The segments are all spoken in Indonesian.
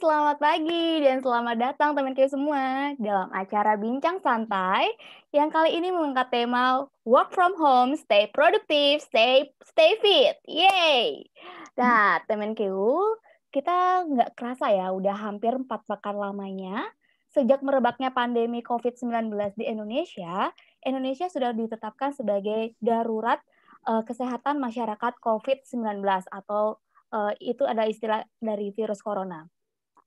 selamat pagi dan selamat datang teman-teman semua dalam acara Bincang Santai yang kali ini mengangkat tema Work from Home, Stay Productive, Stay Fit. Yeay! Nah, teman-teman, kita nggak kerasa ya, udah hampir 4 pekan lamanya sejak merebaknya pandemi COVID-19 di Indonesia. Indonesia sudah ditetapkan sebagai darurat kesehatan masyarakat COVID-19 atau itu ada istilah dari virus corona.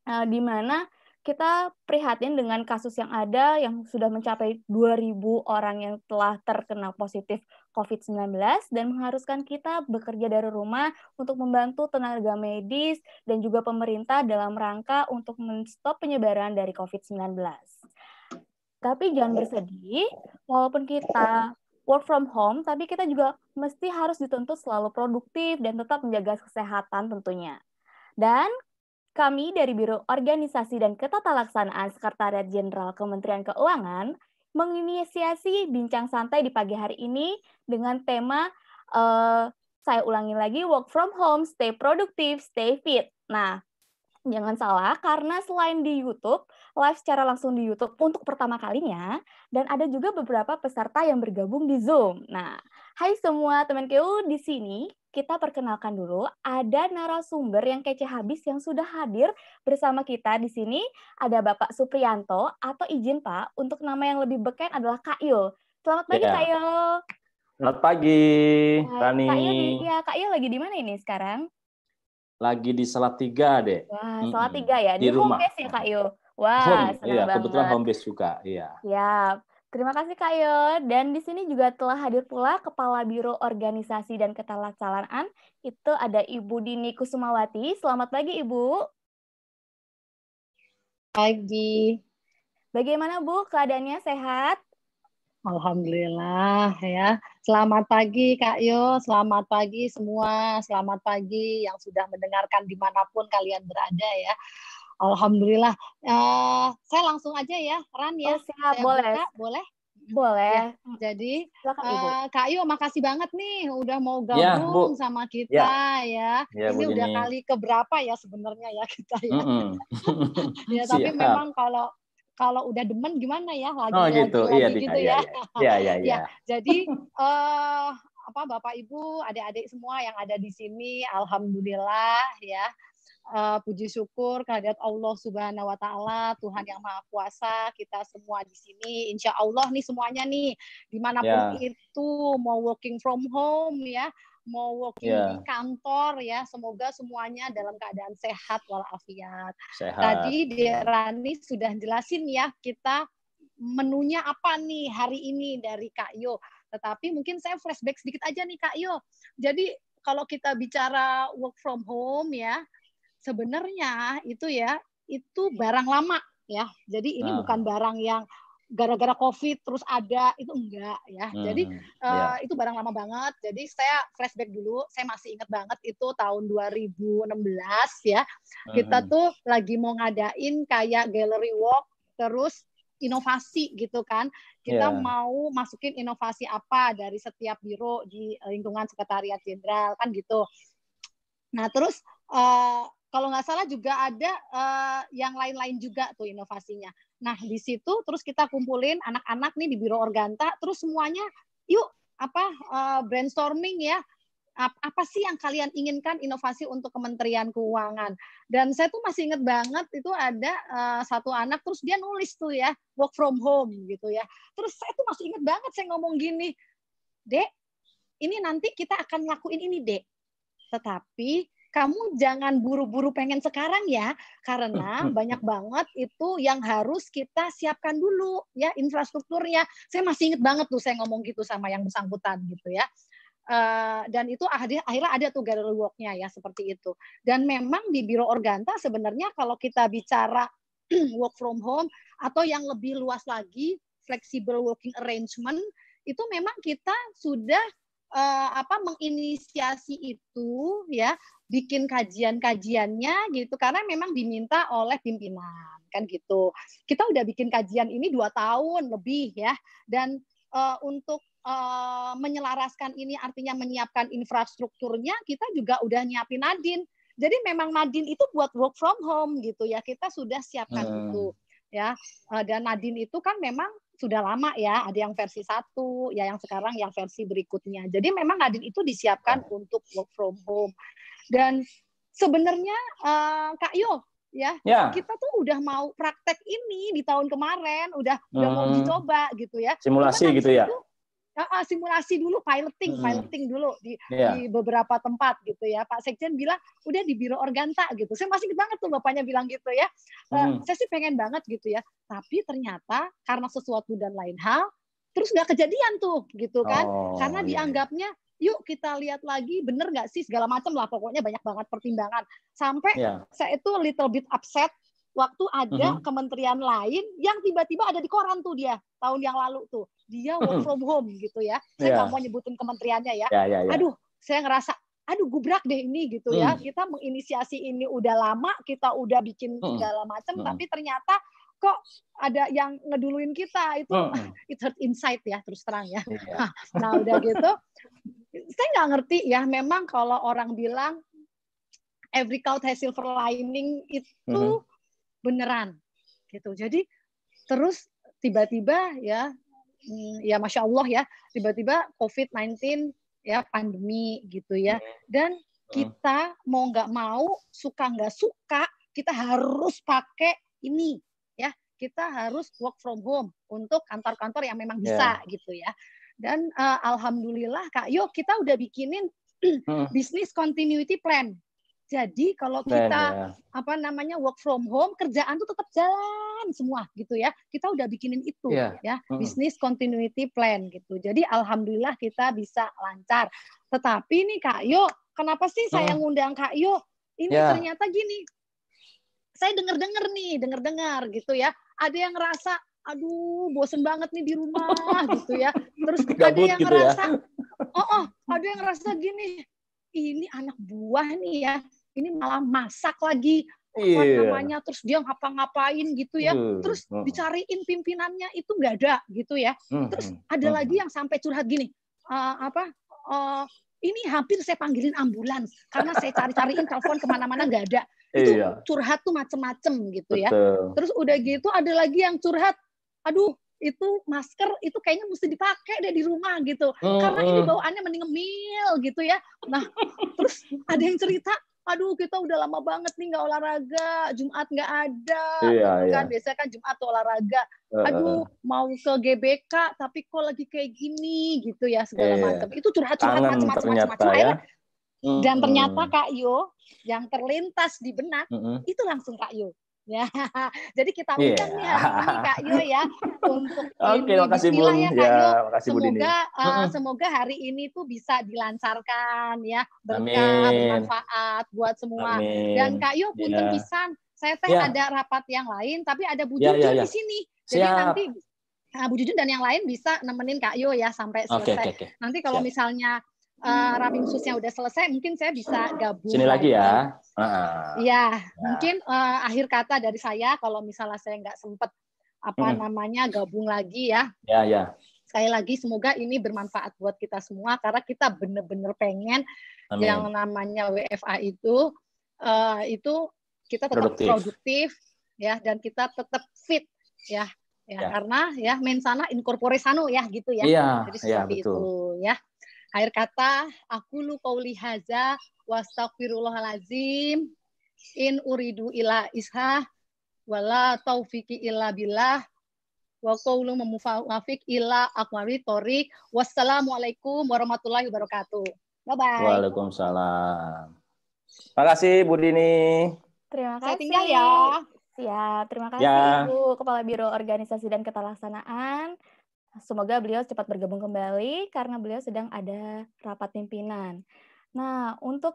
Di mana kita prihatin dengan kasus yang ada yang sudah mencapai 2.000 orang yang telah terkena positif COVID-19 dan mengharuskan kita bekerja dari rumah untuk membantu tenaga medis dan juga pemerintah dalam rangka untuk menstop penyebaran dari COVID-19. Tapi jangan bersedih, walaupun kita work from home, tapi kita juga mesti harus dituntut selalu produktif dan tetap menjaga kesehatan tentunya. Dan kami dari Biro Organisasi dan Ketatalaksanaan Sekretariat Jenderal Kementerian Keuangan menginisiasi bincang santai di pagi hari ini dengan tema saya ulangi lagi, work from home, stay produktif, stay fit. Nah, jangan salah, karena selain di YouTube, live secara langsung di YouTube untuk pertama kalinya, dan ada juga beberapa peserta yang bergabung di Zoom. Nah, hai semua teman-teman, di sini kita perkenalkan dulu, ada narasumber yang kece habis yang sudah hadir bersama kita di sini. Ada Bapak Supriyanto, atau izin Pak, untuk nama yang lebih beken adalah Kak Yul. Selamat pagi Kak Ya, Yul. selamat pagi, Rani. Kak Yul lagi di mana ini sekarang? Lagi di Salatiga, Dek. Wah, Salatiga ya. Di Ini home rumah. base ya Kak Yul. Wah, Home, senang iya, kebetulan banget. home base juga, iya. Ya, terima kasih Kak Yo. Dan di sini juga telah hadir pula Kepala Biro Organisasi dan Ketelaksanaan. Itu ada Ibu Dini Kusumawati. Selamat pagi Ibu. Pagi. Bagaimana Bu, keadaannya sehat? Alhamdulillah ya. Selamat pagi Kak Yo, selamat pagi semua, selamat pagi yang sudah mendengarkan dimanapun kalian berada ya. Alhamdulillah. Saya langsung aja ya, Ran ya. Oh, siap, Saya boleh. buka, boleh? Boleh. Ya, jadi silakan Ibu. Kak Yo, makasih banget nih udah mau Ya, gabung Bu. sama kita ya. Ya, Ini Bu udah Dini. kali keberapa ya sebenarnya ya kita ya. Ya, tapi Siap. memang kalau udah demen gimana ya lagi gitu. lagi gitu ya. Iya. Ya, jadi Bapak Ibu, adik-adik semua yang ada di sini, alhamdulillah ya. Puji syukur kehadirat Allah Subhanahu wa taala, Tuhan yang Maha Kuasa, kita semua di sini insya Allah nih semuanya nih dimanapun itu mau working from home ya, mau working di kantor ya, semoga semuanya dalam keadaan sehat walafiat. Tadi Rani sudah jelasin ya kita menunya apa nih hari ini dari Kak Yo. Tetapi mungkin saya flashback sedikit aja nih Kak Yo. Jadi kalau kita bicara work from home ya, sebenarnya itu barang lama ya. Jadi ini bukan barang yang gara-gara COVID terus ada, itu enggak ya. Jadi itu barang lama banget. Jadi saya flashback dulu, saya masih ingat banget itu tahun 2016 ya. Kita tuh lagi mau ngadain kayak gallery walk terus inovasi gitu kan. Kita mau masukin inovasi apa dari setiap biro di lingkungan Sekretariat Jenderal kan gitu. Nah, terus kalau nggak salah juga ada yang lain-lain juga tuh inovasinya. Nah, di situ terus kita kumpulin anak-anak nih di Biro Organta, terus semuanya yuk brainstorming ya. Apa sih yang kalian inginkan inovasi untuk Kementerian Keuangan? Dan saya tuh masih inget banget itu ada satu anak terus dia nulis tuh ya work from home gitu ya. Terus saya tuh masih inget banget saya ngomong gini, Dek, ini nanti kita akan ngelakuin ini, Dek. Tetapi kamu jangan buru-buru pengen sekarang ya, karena banyak banget itu yang harus kita siapkan dulu ya infrastrukturnya. Saya masih inget banget tuh saya ngomong gitu sama yang bersangkutan gitu ya. Dan itu akhirnya ada tuh gallery walk-nya ya seperti itu. Dan memang di Biro Organta sebenarnya kalau kita bicara work from home atau yang lebih luas lagi flexible working arrangement itu memang kita sudah menginisiasi itu ya, bikin kajian-kajiannya gitu karena memang diminta oleh pimpinan kan gitu. Kita udah bikin kajian ini 2 tahun lebih ya, dan untuk menyelaraskan ini artinya menyiapkan infrastrukturnya kita juga udah nyiapin Nadine. Jadi memang Nadine itu buat work from home gitu ya. Kita sudah siapkan itu ya. Dan Nadine itu kan memang sudah lama ya, ada yang versi 1, ya yang sekarang yang versi berikutnya. Jadi memang Nadine itu disiapkan untuk work from home. Dan sebenarnya Kak Yo, ya, kita tuh udah mau praktek ini di tahun kemarin, udah mau dicoba gitu ya. Simulasi gitu ya. Simulasi dulu, piloting dulu di beberapa tempat gitu ya. Pak Sekjen bilang udah di Biro Organta gitu. Saya masih ingat banget tuh bapaknya bilang gitu ya. Saya sih pengen banget gitu ya. Tapi ternyata karena sesuatu dan lain hal, terus nggak kejadian tuh gitu kan. Karena dianggapnya yuk kita lihat lagi bener nggak sih segala macam lah. Pokoknya banyak banget pertimbangan. Sampai saya itu little bit upset waktu ada kementerian lain yang tiba-tiba ada di koran tuh dia tahun yang lalu tuh. Dia work from home gitu ya. Saya nggak mau nyebutin kementeriannya ya. Aduh, saya ngerasa, gubrak deh ini gitu ya. Kita menginisiasi ini udah lama, kita udah bikin segala macam, tapi ternyata kok ada yang ngeduluin kita. Itu it hurt inside ya, terus terang ya. Nah udah gitu, saya nggak ngerti ya. Memang kalau orang bilang every cloud has silver lining itu beneran gitu. Jadi terus tiba-tiba ya Masya Allah ya, tiba-tiba COVID-19 ya, pandemi gitu ya. Dan kita mau nggak mau, suka nggak suka, kita harus pakai ini ya. Kita harus work from home untuk kantor-kantor yang memang bisa gitu ya. Dan alhamdulillah Kak Yo, kita udah bikinin business continuity plan. Jadi kalau kita work from home, kerjaan tuh tetap jalan semua gitu ya. Kita udah bikinin itu ya, business continuity plan gitu. Jadi alhamdulillah kita bisa lancar. Tetapi nih Kak Yo, kenapa sih saya ngundang Kak Yo? Ini ternyata gini. Saya dengar gitu ya. Ada yang ngerasa aduh bosen banget nih di rumah gitu ya. Terus ada yang ngerasa ada yang ngerasa gini, ini anak buah nih ya, ini malah masak lagi, terus dia ngapa-ngapain gitu ya, terus dicariin pimpinannya itu nggak ada gitu ya. Terus ada lagi yang sampai curhat gini, ini hampir saya panggilin ambulans karena saya cari-cariin telepon kemana-mana nggak ada. Itu curhat tuh macem-macem gitu ya. Terus udah gitu ada lagi yang curhat, aduh itu masker itu kayaknya mesti dipakai deh di rumah gitu, karena ini bawaannya mending ngemil gitu ya. Nah terus ada yang cerita, aduh kita udah lama banget nih nggak olahraga, Jumat nggak ada, kan biasanya kan Jumat tuh olahraga, aduh mau ke GBK tapi kok lagi kayak gini gitu ya, segala macam. Itu curhat-curhat macam-macam ya. Dan ternyata Kak Yo yang terlintas di benak itu langsung Kak Yo. Ya, jadi kita undang nih hari ini Kak Yo ya untuk ini. Makasih Bun. Ya Kak Yo. Makasih, Semoga hari ini tuh bisa dilancarkan ya, berkah, bermanfaat buat semua. Amin. Dan Kak Yo punten pisan, saya ada rapat yang lain, tapi ada Bu Jujun di sini. Jadi nanti Bu Jujun dan yang lain bisa nemenin Kak Yo ya sampai selesai. Nanti kalau misalnya Rapimsusnya udah selesai, mungkin saya bisa gabung sini lagi ya. Iya, mungkin akhir kata dari saya kalau misalnya saya nggak sempet gabung lagi ya. Ya. Sekali lagi semoga ini bermanfaat buat kita semua karena kita bener-bener pengen yang namanya WFA itu kita tetap produktif ya, dan kita tetap fit ya. Karena ya mensana in corpore sano ya gitu ya. Jadi seperti itu ya. Akhir kata, aku lu qauli haza wastaghfirullahalazim, in uridu ila isha wala taufiqi illa billah wa qaulu muwafiq ila aqwari thoriq. Wassalamualaikum warahmatullahi wabarakatuh. Bye bye. Waalaikumsalam. Makasih Bu Dini. Terima kasih. Saya tinggal ya. Siap. Terima kasih Ibu Kepala Biro Organisasi dan Ketelaksanaan. Semoga beliau cepat bergabung kembali karena beliau sedang ada rapat pimpinan. Nah, untuk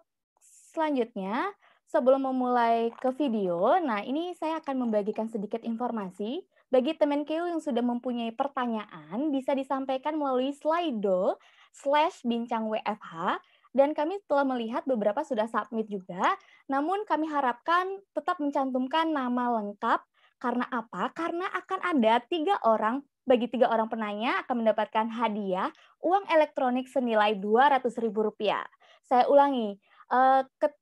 selanjutnya, sebelum memulai ke video, nah ini saya akan membagikan sedikit informasi. Bagi teman KU yang sudah mempunyai pertanyaan, bisa disampaikan melalui Slido/bincang-WFH, dan kami telah melihat beberapa sudah submit juga, namun kami harapkan tetap mencantumkan nama lengkap. Karena apa? Karena akan ada 3 orang. Bagi 3 orang penanya akan mendapatkan hadiah uang elektronik senilai Rp200.000. Saya ulangi,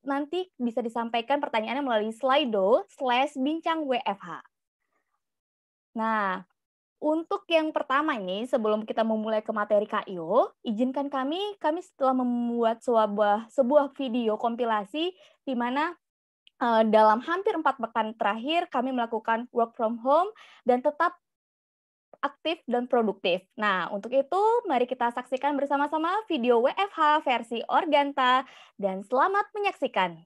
nanti bisa disampaikan pertanyaannya melalui Slido/bincang WFH. Nah, untuk yang pertama ini, sebelum kita memulai ke materi KIO, izinkan kami setelah membuat sebuah video kompilasi di mana dalam hampir 4 pekan terakhir kami melakukan work from home dan tetap aktif dan produktif. Nah, untuk itu mari kita saksikan bersama-sama video WFH versi Organta dan selamat menyaksikan.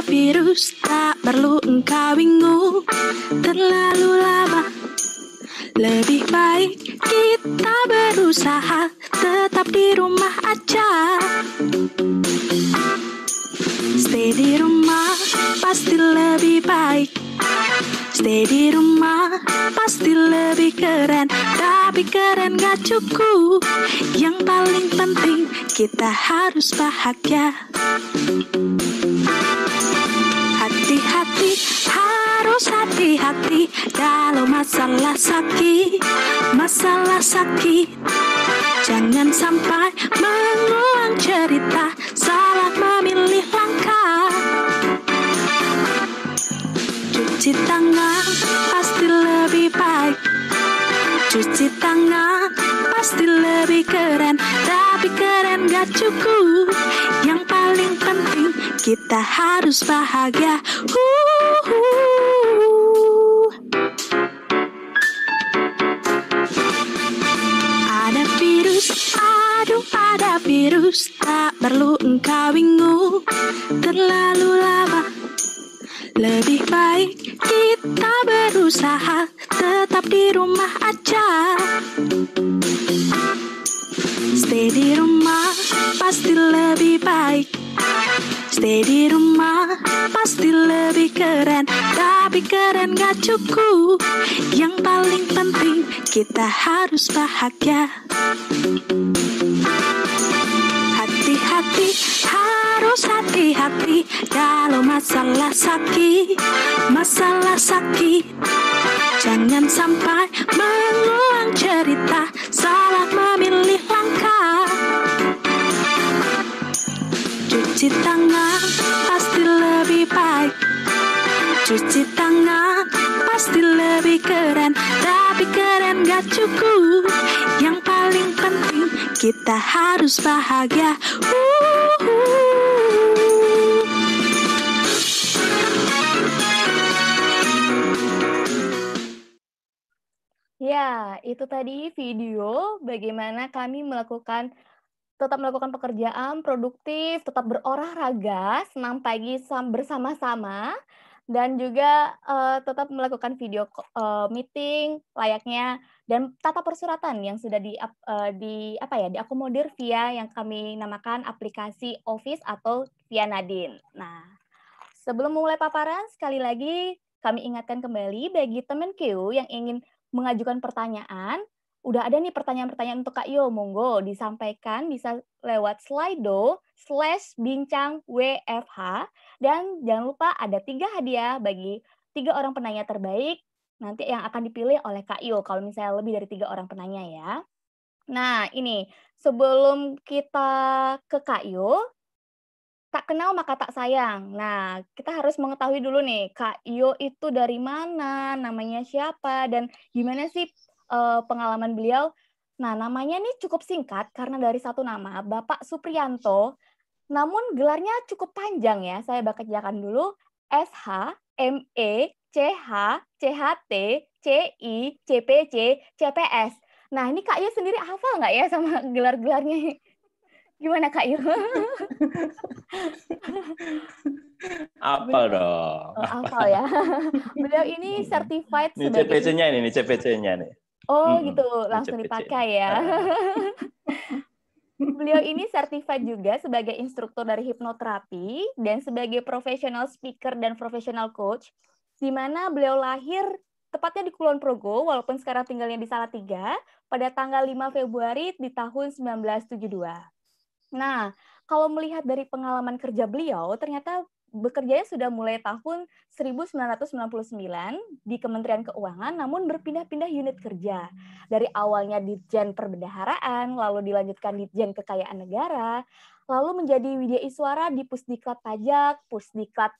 Virus tak perlu engkau bingung terlalu lama. Lebih baik kita berusaha tetap di rumah aja. Stay di rumah pasti lebih baik. Stay di rumah pasti lebih keren. Tapi keren gak cukup. Yang paling penting kita harus bahagia. Hati-hati, harus hati-hati kalau masalah sakit. Jangan sampai mengulang cerita, salah memilih langkah. Cuci tangan pasti lebih baik. Cuci tangan pasti lebih keren. Tapi keren gak cukup. Yang paling penting kita harus bahagia. Ada virus, aduh ada virus. Tak perlu engkau bingung terlalu lama. Lebih baik kita berusaha tetap di rumah aja. Stay di rumah pasti lebih baik. Stay di rumah pasti lebih keren. Tapi keren gak cukup. Yang paling penting kita harus bahagia. Hati-hati, harus hati-hati kalau masalah sakit. Jangan sampai mengulang cerita, salah memilih langkah. Cuci tangan pasti lebih baik. Cuci tangan pasti lebih keren. Tapi keren gak cukup. Yang paling penting kita harus bahagia. Ya, itu tadi video bagaimana kami tetap melakukan pekerjaan produktif, tetap berolahraga, senam pagi bersama-sama, dan juga tetap melakukan video meeting layaknya dan tata persuratan yang sudah diakomodir via yang kami namakan aplikasi Office atau via Nadine. Nah, sebelum memulai paparan, sekali lagi kami ingatkan kembali bagi teman Q yang ingin mengajukan pertanyaan, udah ada nih pertanyaan-pertanyaan untuk Kak Yo, monggo disampaikan bisa lewat Slido/bincang WFH, dan jangan lupa ada 3 hadiah bagi 3 orang penanya terbaik nanti yang akan dipilih oleh Kak Yo kalau misalnya lebih dari 3 orang penanya ya. Nah ini sebelum kita ke Kak Yo, tak kenal maka tak sayang. Nah, kita harus mengetahui dulu nih, Kak Yo itu dari mana, namanya siapa, dan gimana sih pengalaman beliau. Nah, namanya nih cukup singkat karena dari satu nama, Bapak Supriyanto. Namun gelarnya cukup panjang ya, saya bacakan dulu. SH, ME, CH, CHT, CI, CPC, CPS. Nah, ini Kak Yo sendiri hafal nggak ya sama gelar-gelarnya? Gimana Kak Yo? Apal dong. Oh, hafal ya. Beliau ini certified Ini sebagai CPC-nya ini CPC-nya nih. Oh Mm-mm. gitu, Ini langsung CPC. dipakai ya. Beliau ini certified juga sebagai instruktur dari hipnoterapi dan sebagai professional speaker dan professional coach, di mana beliau lahir tepatnya di Kulon Progo, walaupun sekarang tinggalnya di Salatiga, pada tanggal 5 Februari di tahun 1972. Nah, kalau melihat dari pengalaman kerja beliau, ternyata bekerjanya sudah mulai tahun 1999 di Kementerian Keuangan, namun berpindah-pindah unit kerja. Dari awalnya Ditjen Perbendaharaan, lalu dilanjutkan Ditjen Kekayaan Negara, lalu menjadi Widya Iswara di Pusdiklat Pajak, Pusdiklat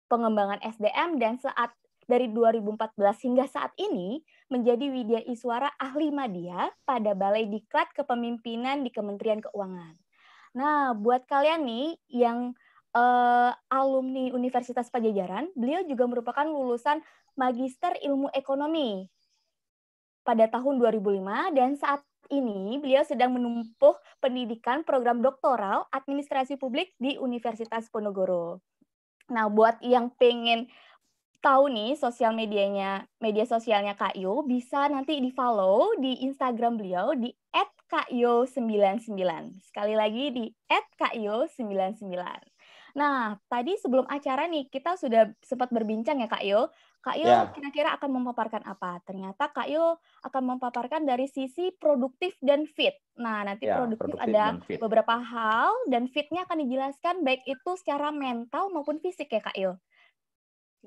Pengembangan SDM, dan saat dari 2014 hingga saat ini menjadi Widya Iswara Ahli Madya pada Balai Diklat Kepemimpinan di Kementerian Keuangan. Nah, buat kalian nih yang alumni Universitas Pajajaran, beliau juga merupakan lulusan Magister Ilmu Ekonomi pada tahun 2005 dan saat ini beliau sedang menempuh pendidikan program doktoral Administrasi Publik di Universitas Ponorogo. Nah, buat yang pengen tahu nih media sosialnya Kak Yo, bisa nanti di-follow di Instagram beliau di @kakyo99. Sekali lagi di @kakyo99. Nah, tadi sebelum acara nih kita sudah sempat berbincang ya Kak Yo. Kak Yo Ya. kira-kira akan memaparkan apa? Ternyata Kak Yo akan memaparkan dari sisi produktif dan fit. Nah, nanti Ya, produktif produktif ada dan fit. beberapa hal dan fitnya akan dijelaskan baik itu secara mental maupun fisik ya Kak Yo.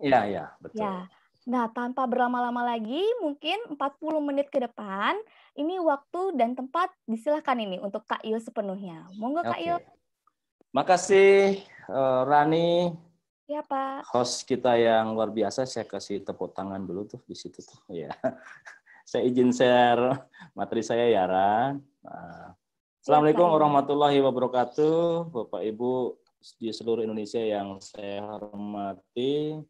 Iya, betul. Ya. Nah, tanpa berlama-lama lagi, mungkin 40 menit ke depan, ini waktu dan tempat disilahkan ini untuk Kak Yo sepenuhnya. Monggo Kak Yo. Makasih Rani, Ya, Pak. host kita yang luar biasa. Saya kasih tepuk tangan dulu tuh di situ tuh. Ya. Saya izin share materi saya ya, Ran. Nah, Assalamualaikum warahmatullahi wabarakatuh, Bapak Ibu di seluruh Indonesia yang saya hormati.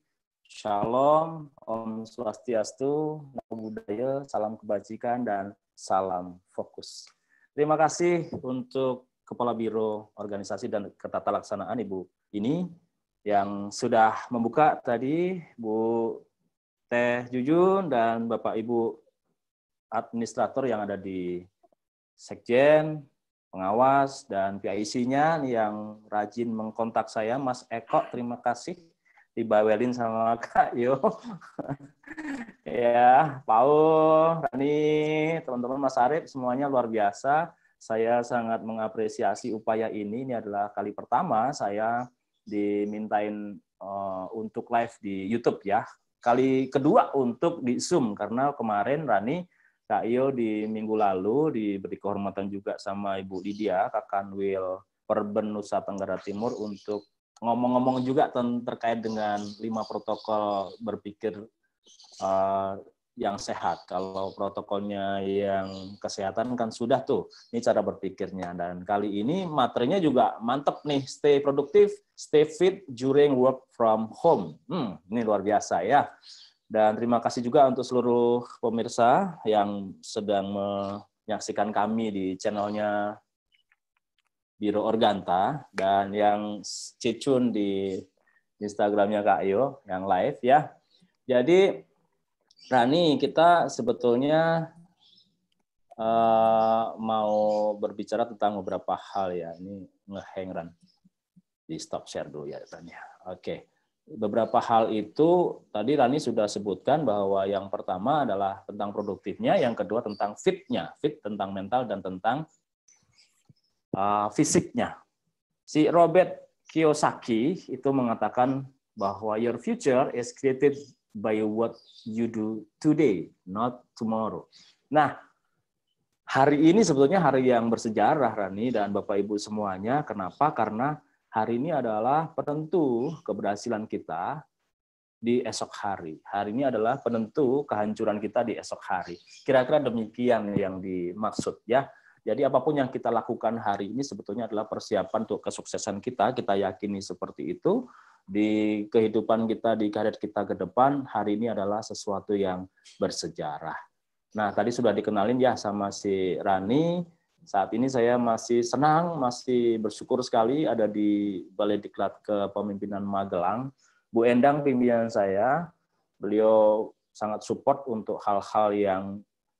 Shalom, Om Swastiastu, Namo Buddhaya, salam kebajikan, dan salam fokus. Terima kasih untuk Kepala Biro Organisasi dan Ketatalaksanaan Ibu ini yang sudah membuka tadi, Bu Teh Jujun dan Bapak Ibu administrator yang ada di Sekjen, pengawas, dan PIC-nya yang rajin mengkontak saya, Mas Eko, terima kasih. Dibawelin sama Kak Yo. Ya, Paul, Rani, teman-teman, Mas Arif, semuanya luar biasa. Saya sangat mengapresiasi upaya ini. Ini adalah kali pertama saya dimintain untuk live di YouTube ya. Kali kedua untuk di Zoom, karena kemarin Rani, Kak Yo di minggu lalu diberi kehormatan juga sama Ibu Lydia, Kakanwil Perben Nusa Tenggara Timur untuk ngomong-ngomong juga terkait dengan 5 protokol berpikir yang sehat. Kalau protokolnya yang kesehatan kan sudah tuh, ini cara berpikirnya. Dan kali ini materinya juga mantep nih, stay produktif, stay fit during work from home. Ini luar biasa ya. Dan terima kasih juga untuk seluruh pemirsa yang sedang menyaksikan kami di channelnya Biro Organta dan yang stay tune di Instagramnya Kak Yo yang live ya. Jadi Rani, kita sebetulnya mau berbicara tentang beberapa hal ya. Ini nge-hang Ran. Di stop share dulu ya Rani. Oke. Beberapa hal itu tadi Rani sudah sebutkan bahwa yang pertama adalah tentang produktifnya, yang kedua tentang fitnya, fit tentang mental dan tentang fisiknya. Si Robert Kiyosaki itu mengatakan bahwa your future is created by what you do today, not tomorrow. Nah, hari ini sebetulnya hari yang bersejarah, Rani dan Bapak Ibu semuanya. Kenapa? Karena hari ini adalah penentu keberhasilan kita di esok hari. Hari ini adalah penentu kehancuran kita di esok hari. Kira-kira demikian yang dimaksud ya. Jadi apapun yang kita lakukan hari ini sebetulnya adalah persiapan untuk kesuksesan kita. Kita yakini seperti itu. Di kehidupan kita, di karir kita ke depan, hari ini adalah sesuatu yang bersejarah. Nah, tadi sudah dikenalin ya sama si Rani. Saat ini saya masih senang, masih bersyukur sekali ada di Balai Diklat Kepemimpinan Magelang. Bu Endang pimpinan saya, beliau sangat support untuk hal-hal yang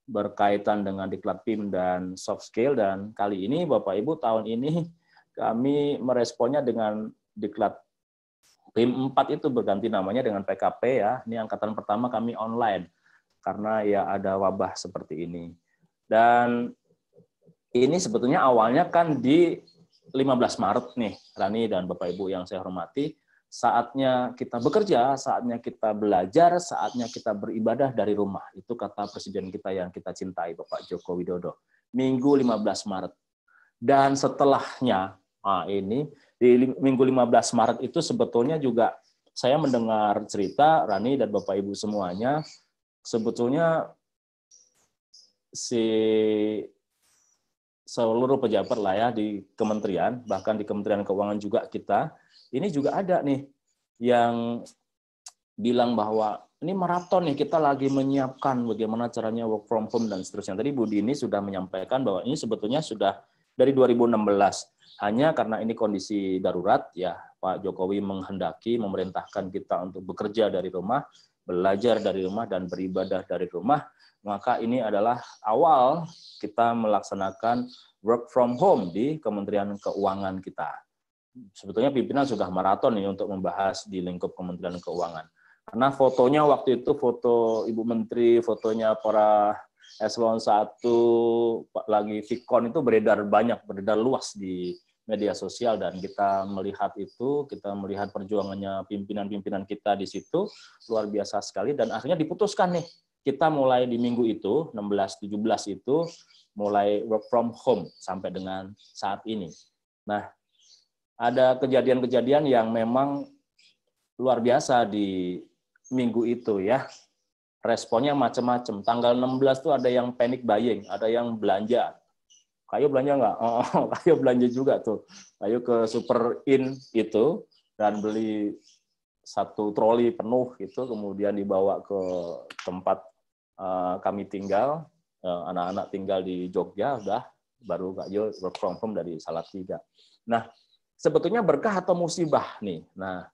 berkaitan dengan Diklat PIM dan soft skill, dan kali ini Bapak Ibu tahun ini kami meresponnya dengan Diklat PIM 4 itu berganti namanya dengan PKP ya. Ini angkatan pertama kami online karena ya ada wabah seperti ini. Dan ini sebetulnya awalnya kan di 15 Maret nih, Rani dan Bapak Ibu yang saya hormati, saatnya kita bekerja, saatnya kita belajar, saatnya kita beribadah dari rumah. Itu kata Presiden kita yang kita cintai, Bapak Joko Widodo. Minggu 15 Maret. Dan setelahnya, ini di Minggu 15 Maret itu sebetulnya juga saya mendengar cerita, Rani dan Bapak Ibu semuanya, sebetulnya seluruh pejabat lah ya di kementerian, bahkan di Kementerian Keuangan juga kita, ini juga ada nih yang bilang bahwa ini maraton nih, kita lagi menyiapkan bagaimana caranya work from home dan seterusnya. Tadi Bu Dini sudah menyampaikan bahwa ini sebetulnya sudah dari 2016, hanya karena ini kondisi darurat ya, Pak Jokowi menghendaki, memerintahkan kita untuk bekerja dari rumah, belajar dari rumah, dan beribadah dari rumah. Maka ini adalah awal kita melaksanakan work from home di Kementerian Keuangan kita. Sebetulnya pimpinan sudah maraton nih untuk membahas di lingkup Kementerian Keuangan. Karena fotonya waktu itu foto Ibu Menteri, fotonya para eselon 1 lagi Vicon itu beredar luas di media sosial, dan kita melihat itu, kita melihat perjuangannya pimpinan-pimpinan kita di situ luar biasa sekali, dan akhirnya diputuskan nih kita mulai di minggu itu 16-17 itu mulai work from home sampai dengan saat ini. Nah, ada kejadian-kejadian yang memang luar biasa di minggu itu ya. Responnya macam-macam. Tanggal 16 tuh ada yang panic buying, ada yang belanja. Kayu belanja nggak? Oh, Kayu belanja juga tuh. Kayu ke Super In itu dan beli 1 troli penuh gitu, kemudian dibawa ke tempat kami tinggal, anak-anak tinggal di Jogja, udah baru Kak Yo work from home dari Salatiga. Nah, sebetulnya berkah atau musibah nih? Nah,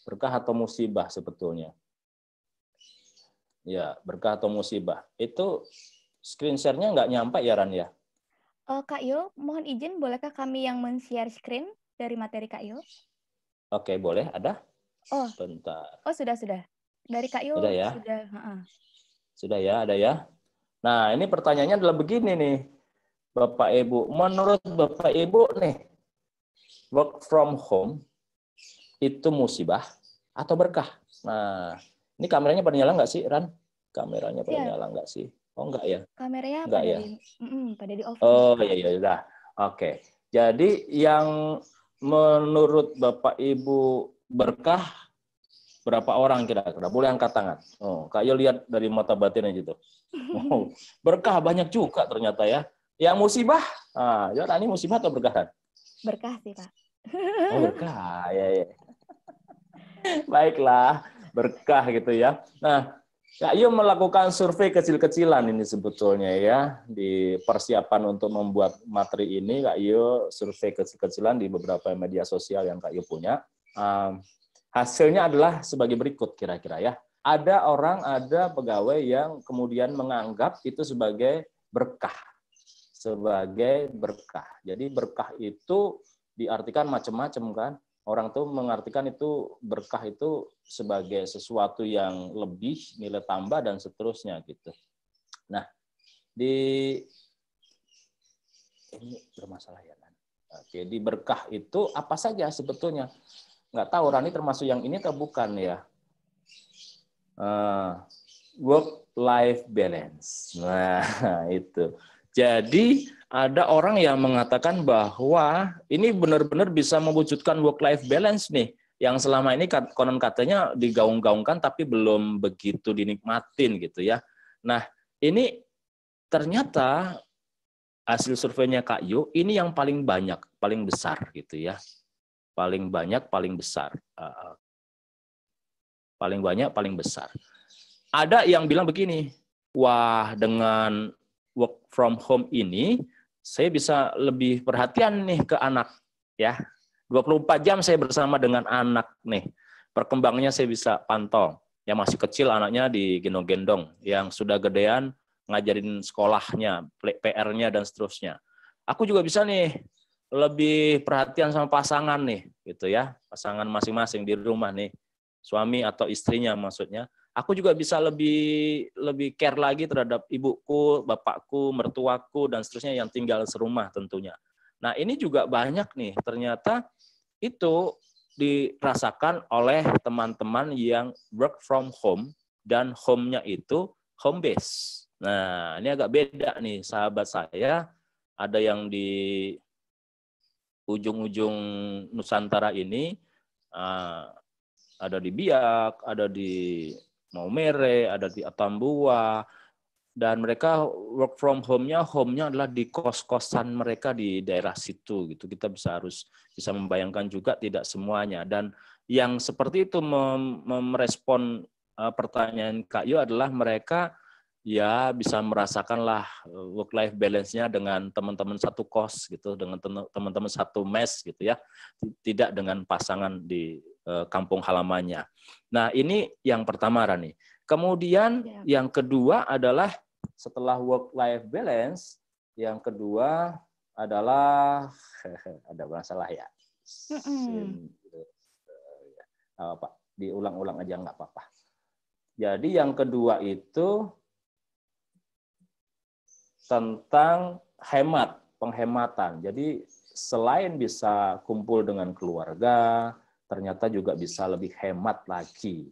berkah atau musibah sebetulnya? Ya, berkah atau musibah. Itu screen share-nya nggak nyampe ya, Ran ya? Kak Yo, mohon izin, bolehkah kami yang men-share screen dari materi Kak Yo? Oke, boleh. Ada? Oh, bentar. Oh, sudah. Dari Kak Yo sudah ya? Sudah. Sudah ya, ada ya? Nah, ini pertanyaannya adalah begini nih, Bapak Ibu. Menurut Bapak Ibu nih, work from home itu musibah atau berkah? Nah, ini kameranya pada nyala nggak sih, Ran? Kameranya pada nyala nggak sih? Oh, enggak ya? Kameranya enggak pada ya? pada di off. Oh, iya, udah. Oke. Jadi yang menurut Bapak Ibu berkah berapa orang kira-kira? Boleh angkat tangan. Oh, Kak Yo lihat dari mata batinnya gitu. Oh, berkah banyak juga ternyata ya. Yang musibah, ya ini musibah atau berkah? Berkah sih, Pak. Oh, berkah. Ya. Baiklah, berkah gitu ya. Nah, Kak Yo melakukan survei kecil-kecilan ini sebetulnya ya, di persiapan untuk membuat materi ini. Kak Yo survei kecil-kecilan di beberapa media sosial yang Kak Yo punya. Hasilnya adalah sebagai berikut kira-kira ya. Ada pegawai yang kemudian menganggap itu sebagai berkah. Sebagai berkah. Jadi berkah itu diartikan macam-macam kan. Orang tuh mengartikan itu berkah itu sebagai sesuatu yang lebih, nilai tambah dan seterusnya gitu. Nah, ini bermasalah ya kan. Oke, di berkah itu apa saja sebetulnya? Nggak tahu Rani termasuk yang ini atau bukan ya. Work-life balance. Nah, itu. Jadi ada orang yang mengatakan bahwa ini benar-benar bisa mewujudkan work-life balance nih, yang selama ini konon katanya digaung-gaungkan tapi belum begitu dinikmatin gitu ya. Nah, ini ternyata hasil surveinya Kak Yo ini yang paling banyak, paling besar gitu ya. Paling banyak, paling besar. Paling banyak, paling besar. Ada yang bilang begini, wah dengan work from home ini saya bisa lebih perhatian nih ke anak, ya. 24 jam saya bersama dengan anak nih. Perkembangannya saya bisa pantau. Yang masih kecil anaknya digendong-gendong, yang sudah gedean ngajarin sekolahnya, PR-nya dan seterusnya. Aku juga bisa nih lebih perhatian sama pasangan nih, gitu ya. Pasangan masing-masing di rumah nih. Suami atau istrinya maksudnya. Aku juga bisa lebih care lagi terhadap ibuku, bapakku, mertuaku, dan seterusnya yang tinggal serumah tentunya. Nah, ini juga banyak nih, ternyata itu dirasakan oleh teman-teman yang work from home, dan home-nya itu home base. Nah, ini agak beda nih, sahabat saya, ada yang di ujung-ujung Nusantara ini, ada di Biak, ada di Maumere, ada di Atambua, dan mereka work from home-nya adalah di kos-kosan mereka di daerah situ gitu. Kita harus bisa membayangkan juga tidak semuanya. Dan yang seperti itu merespon pertanyaan Kak Yu adalah mereka ya bisa merasakanlah work life balance-nya dengan teman-teman satu kos gitu, dengan teman-teman satu mes gitu ya. Tidak dengan pasangan di kampung halamannya. Nah, ini yang pertama, Rani. Kemudian yang kedua adalah setelah work life balance, yang kedua adalah ada masalah ya. Pak, diulang-ulang aja nggak apa-apa. Jadi yang kedua itu tentang penghematan. Jadi selain bisa kumpul dengan keluarga, ternyata juga bisa lebih hemat lagi.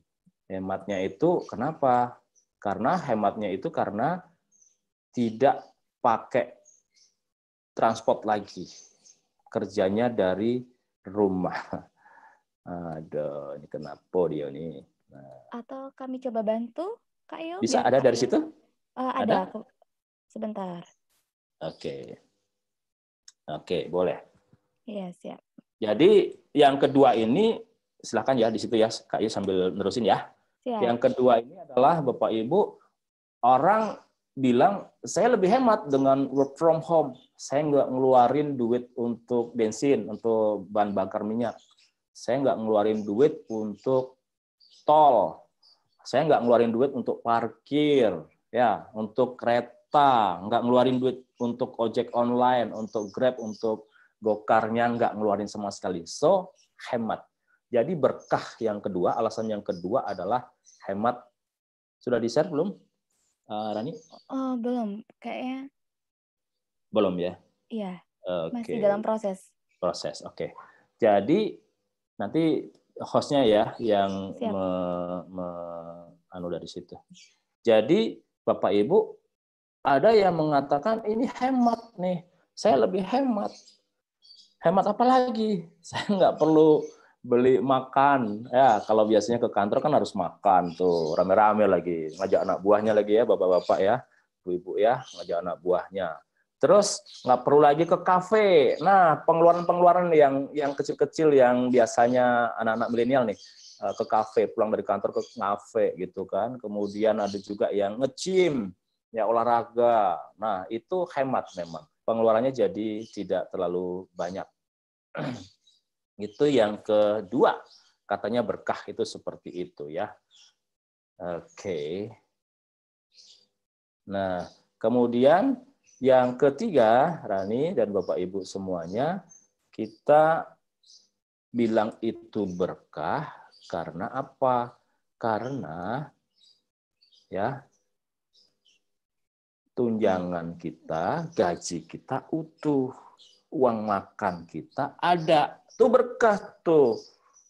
Hematnya itu kenapa? Karena hematnya itu karena tidak pakai transport lagi. Kerjanya dari rumah. Aduh, ini kenapa dia nih? Nah. Atau kami coba bantu, Kak Yu? Bisa ada dari situ? Ada. Sebentar. Oke, boleh. Iya, siap. Jadi yang kedua ini, silakan ya di situ ya, Kak Yu sambil nerusin ya. Siap. Yang kedua ini adalah Bapak Ibu, orang bilang saya lebih hemat dengan work from home. Saya nggak ngeluarin duit untuk bensin, untuk bahan bakar minyak. Saya nggak ngeluarin duit untuk tol. Saya nggak ngeluarin duit untuk parkir, ya, untuk kereta. Nggak ngeluarin duit untuk ojek online, untuk Grab, untuk Gokarnya nggak ngeluarin sama sekali. So, hemat. Jadi berkah yang kedua, alasan yang kedua adalah hemat. Sudah di-share belum, Rani? Oh, belum. Kayaknya. Belum ya? Iya. Oke. Masih dalam proses. Oke. Jadi nanti hostnya ya yang anu dari situ. Jadi Bapak Ibu, ada yang mengatakan ini hemat nih. Saya lebih hemat. Hemat apa lagi? Saya nggak perlu beli makan. Ya, kalau biasanya ke kantor kan harus makan tuh, rame-rame lagi, ngajak anak buahnya lagi ya, bapak-bapak ya, ibu-ibu ya, ngajak anak buahnya. Terus nggak perlu lagi ke kafe. Nah, pengeluaran-pengeluaran yang kecil-kecil yang biasanya anak-anak milenial nih ke kafe, pulang dari kantor ke kafe gitu kan. Kemudian ada juga yang nge-gym, ya olahraga. Nah, itu hemat memang. Pengeluarannya jadi tidak terlalu banyak. Itu yang kedua, katanya berkah itu seperti itu ya. Oke. Nah, kemudian yang ketiga, Rani dan Bapak Ibu semuanya, kita bilang itu berkah karena apa? Karena ya tunjangan kita, gaji kita utuh, uang makan kita ada. Itu berkah tuh.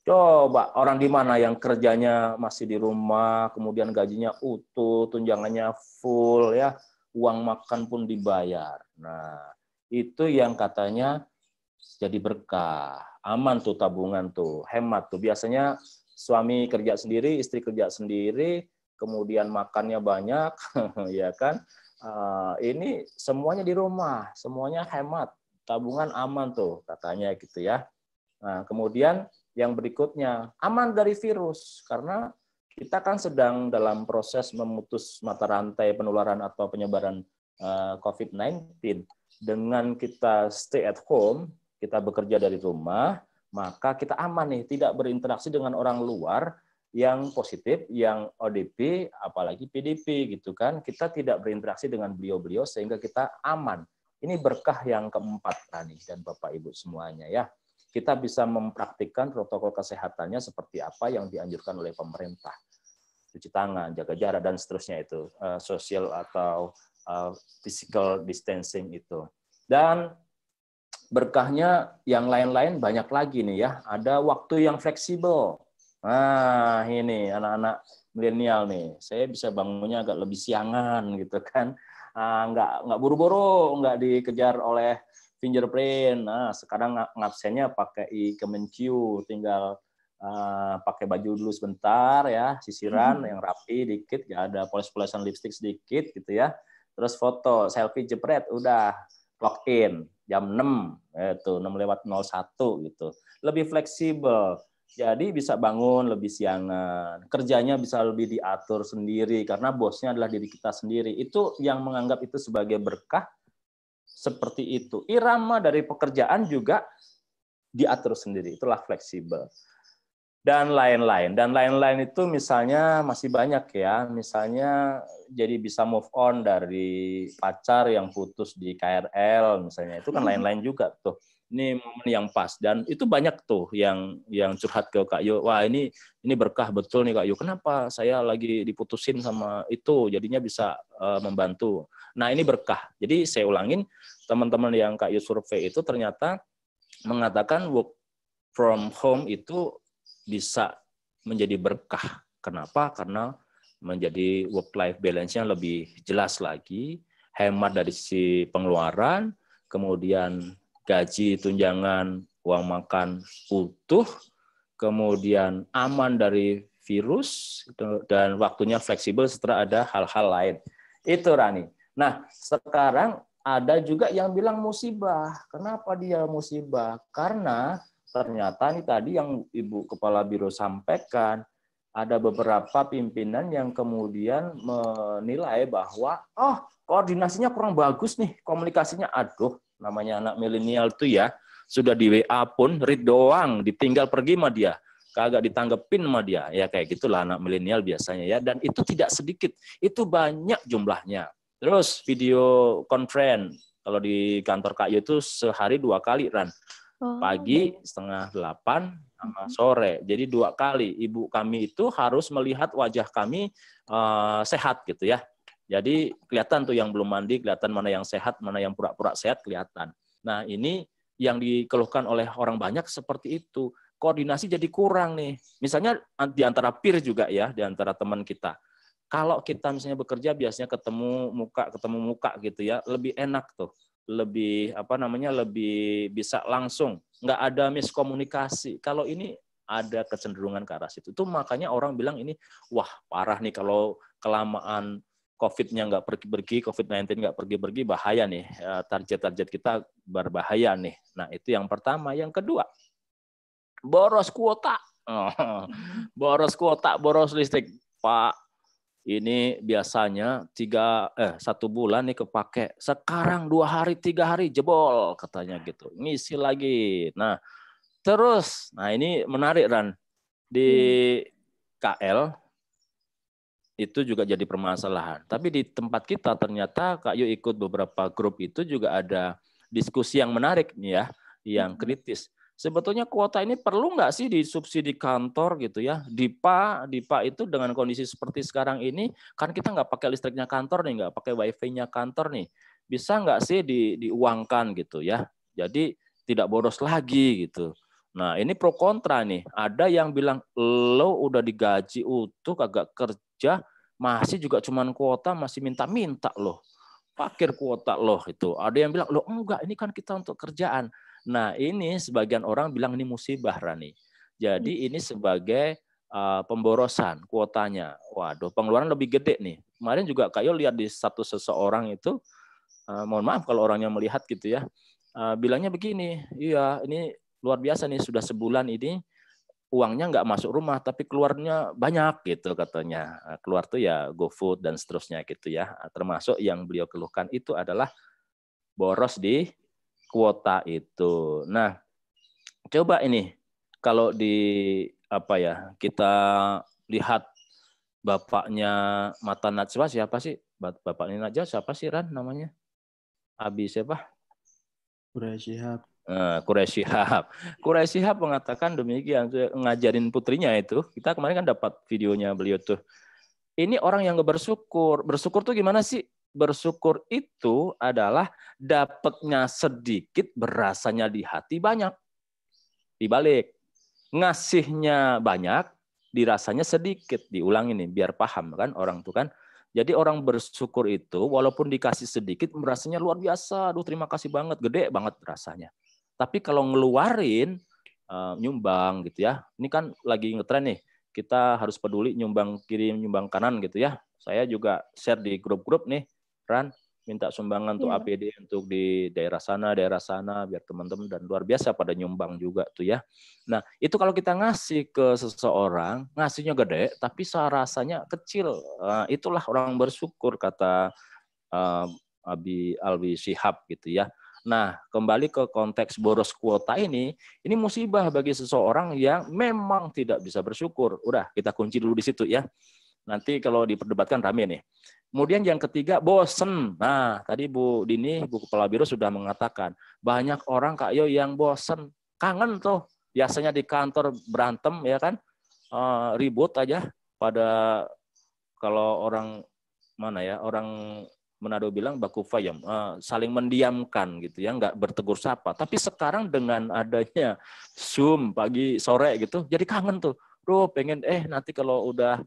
Coba orang di mana yang kerjanya masih di rumah, kemudian gajinya utuh, tunjangannya full ya, uang makan pun dibayar. Nah, itu yang katanya jadi berkah. Aman tuh tabungan tuh, hemat tuh. Biasanya suami kerja sendiri, istri kerja sendiri, kemudian makannya banyak, ya kan? Ini semuanya di rumah, semuanya hemat, tabungan aman tuh katanya gitu ya. Nah, kemudian yang berikutnya aman dari virus karena kita kan sedang dalam proses memutus mata rantai penularan atau penyebaran COVID-19, dengan kita stay at home, kita bekerja dari rumah, maka kita aman nih, tidak berinteraksi dengan orang luar yang positif, yang ODP, apalagi PDP gitu kan. Kita tidak berinteraksi dengan beliau-beliau sehingga kita aman. Ini berkah yang keempat, Rani dan Bapak Ibu semuanya ya. Kita bisa mempraktikkan protokol kesehatannya seperti apa yang dianjurkan oleh pemerintah. Cuci tangan, jaga jarak, dan seterusnya itu. Social atau physical distancing itu. Dan berkahnya yang lain-lain banyak lagi nih ya. Ada waktu yang fleksibel. Nah, ini anak-anak milenial nih. Saya bisa bangunnya agak lebih siangan gitu kan. Nggak buru-buru, nggak dikejar oleh fingerprint. Nah, sekarang ngabsennya pakai Kemenq, tinggal pakai baju dulu sebentar ya, sisiran yang rapi dikit, nggak ada poles-polesan lipstick sedikit gitu ya. Terus foto, selfie jepret, udah login jam 6, itu 6:01 gitu. Lebih fleksibel. Jadi bisa bangun lebih siangan, kerjanya bisa lebih diatur sendiri karena bosnya adalah diri kita sendiri. Itu yang menganggap itu sebagai berkah seperti itu. Irama dari pekerjaan juga diatur sendiri, itulah fleksibel. Dan lain-lain. Dan lain-lain itu misalnya masih banyak ya. Misalnya jadi bisa move on dari pacar yang putus di KRL misalnya. Itu kan lain-lain juga tuh. Ini momen yang pas, dan itu banyak tuh yang curhat ke Kak Yo. Wah, ini berkah betul nih Kak Yo. Kenapa saya lagi diputusin sama itu, jadinya bisa membantu. Nah, ini berkah. Jadi saya ulangin, teman-teman yang Kak Yo survei itu ternyata mengatakan work from home itu bisa menjadi berkah. Kenapa? Karena menjadi work-life balance-nya lebih jelas lagi, hemat dari sisi pengeluaran, kemudian gaji, tunjangan, uang makan utuh, kemudian aman dari virus, dan waktunya fleksibel setelah ada hal-hal lain. Itu Rani. Nah, sekarang ada juga yang bilang musibah. Kenapa dia musibah? Karena ternyata ini tadi yang Ibu Kepala Biro sampaikan, ada beberapa pimpinan yang kemudian menilai bahwa koordinasinya kurang bagus nih, komunikasinya. Aduh, namanya anak milenial tuh ya, sudah di WA pun read doang, ditinggal pergi sama dia, kagak ditanggepin sama dia. Ya kayak gitulah anak milenial biasanya ya, dan itu tidak sedikit, itu banyak jumlahnya. Terus video conference, kalau di kantor Kak Yo itu sehari 2 kali, Ran. Pagi 7:30 sama sore. Jadi 2 kali. Ibu kami itu harus melihat wajah kami sehat gitu ya. Jadi kelihatan tuh yang belum mandi, kelihatan mana yang sehat, mana yang pura-pura sehat, kelihatan. Nah, ini yang dikeluhkan oleh orang banyak seperti itu. Koordinasi jadi kurang nih. Misalnya di antara peer juga ya, di antara teman kita. Kalau kita misalnya bekerja biasanya ketemu muka gitu ya, lebih enak tuh. Lebih lebih bisa langsung, nggak ada miskomunikasi. Kalau ini ada kecenderungan ke arah situ. Itu makanya orang bilang ini, wah parah nih kalau kelamaan COVID-nya nggak pergi-pergi, COVID-19 nggak pergi-pergi, bahaya nih. Target-target kita berbahaya nih. Nah, itu yang pertama. Yang kedua, boros kuota. Boros kuota, boros listrik. Pak, ini biasanya 1 bulan nih kepake. Sekarang 2 hari, 3 hari jebol katanya gitu. Ngisi lagi. Nah, terus, ini menarik Ran. Di KL, itu juga jadi permasalahan. Tapi di tempat kita ternyata Kak Yo ikut beberapa grup itu juga ada diskusi yang menarik nih ya, yang kritis. Sebetulnya kuota ini perlu nggak sih disubsidi kantor gitu ya? DIPA itu dengan kondisi seperti sekarang ini, kan kita nggak pakai listriknya kantor nih, nggak pakai wifi-nya kantor nih. Bisa nggak sih diuangkan gitu ya? Jadi tidak boros lagi gitu. Nah, ini pro kontra nih. Ada yang bilang, lo udah digaji utuh, kagak kerja, masih juga cuman kuota, masih minta-minta loh. Pakir kuota loh itu. Ada yang bilang, loh enggak, ini kan kita untuk kerjaan. Nah, ini sebagian orang bilang ini musibah, Rani. Jadi ini sebagai pemborosan kuotanya. Waduh, pengeluaran lebih gede nih. Kemarin juga Kak Yo lihat di status seseorang itu, mohon maaf kalau orangnya melihat gitu ya, bilangnya begini, iya ini luar biasa nih, sudah sebulan ini uangnya nggak masuk rumah, tapi keluarnya banyak gitu katanya. Keluar tuh ya GoFood dan seterusnya gitu ya. Termasuk yang beliau keluhkan itu adalah boros di kuota itu. Nah, coba ini kalau di apa ya, kita lihat bapaknya Mata Najwa siapa sih? Bapaknya Najwa siapa sih, Ran namanya? Abi siapa? Quraisy Shihab. Quraisy Shihab. Quraisy Shihab mengatakan demikian, ngajarin putrinya itu. Kita kemarin kan dapat videonya beliau tuh. Ini orang yang gak bersyukur. Bersyukur tuh gimana sih? Bersyukur itu adalah dapatnya sedikit, berasanya di hati banyak. Dibalik. Ngasihnya banyak, dirasanya sedikit. Diulang ini biar paham kan orang tuh kan. Jadi orang bersyukur itu walaupun dikasih sedikit merasanya luar biasa. Aduh terima kasih banget, gede banget rasanya. Tapi kalau ngeluarin nyumbang gitu ya. Ini kan lagi ngetren nih. Kita harus peduli nyumbang kiri, nyumbang kanan gitu ya. Saya juga share di grup-grup nih, Ran, minta sumbangan untuk APD untuk di daerah sana biar teman-teman, dan luar biasa pada nyumbang juga tuh ya. Nah, itu kalau kita ngasih ke seseorang, ngasihnya gede tapi rasanya kecil. Itulah orang bersyukur kata Alwi Shihab gitu ya. Nah, kembali ke konteks boros kuota ini musibah bagi seseorang yang memang tidak bisa bersyukur. Udah, kita kunci dulu di situ ya. Nanti kalau diperdebatkan rame nih. Kemudian yang ketiga, bosen. Nah, tadi Bu Dini, Bu Kepala Biro sudah mengatakan, banyak orang Kak Yo yang bosen. Kangen tuh, biasanya di kantor berantem ya kan, ribut aja. Pada kalau orang mana ya, orang Manado bilang baku fayam, saling mendiamkan gitu ya, nggak bertegur sapa. Tapi sekarang dengan adanya Zoom pagi sore gitu, jadi kangen tuh. Duh, pengen nanti kalau udah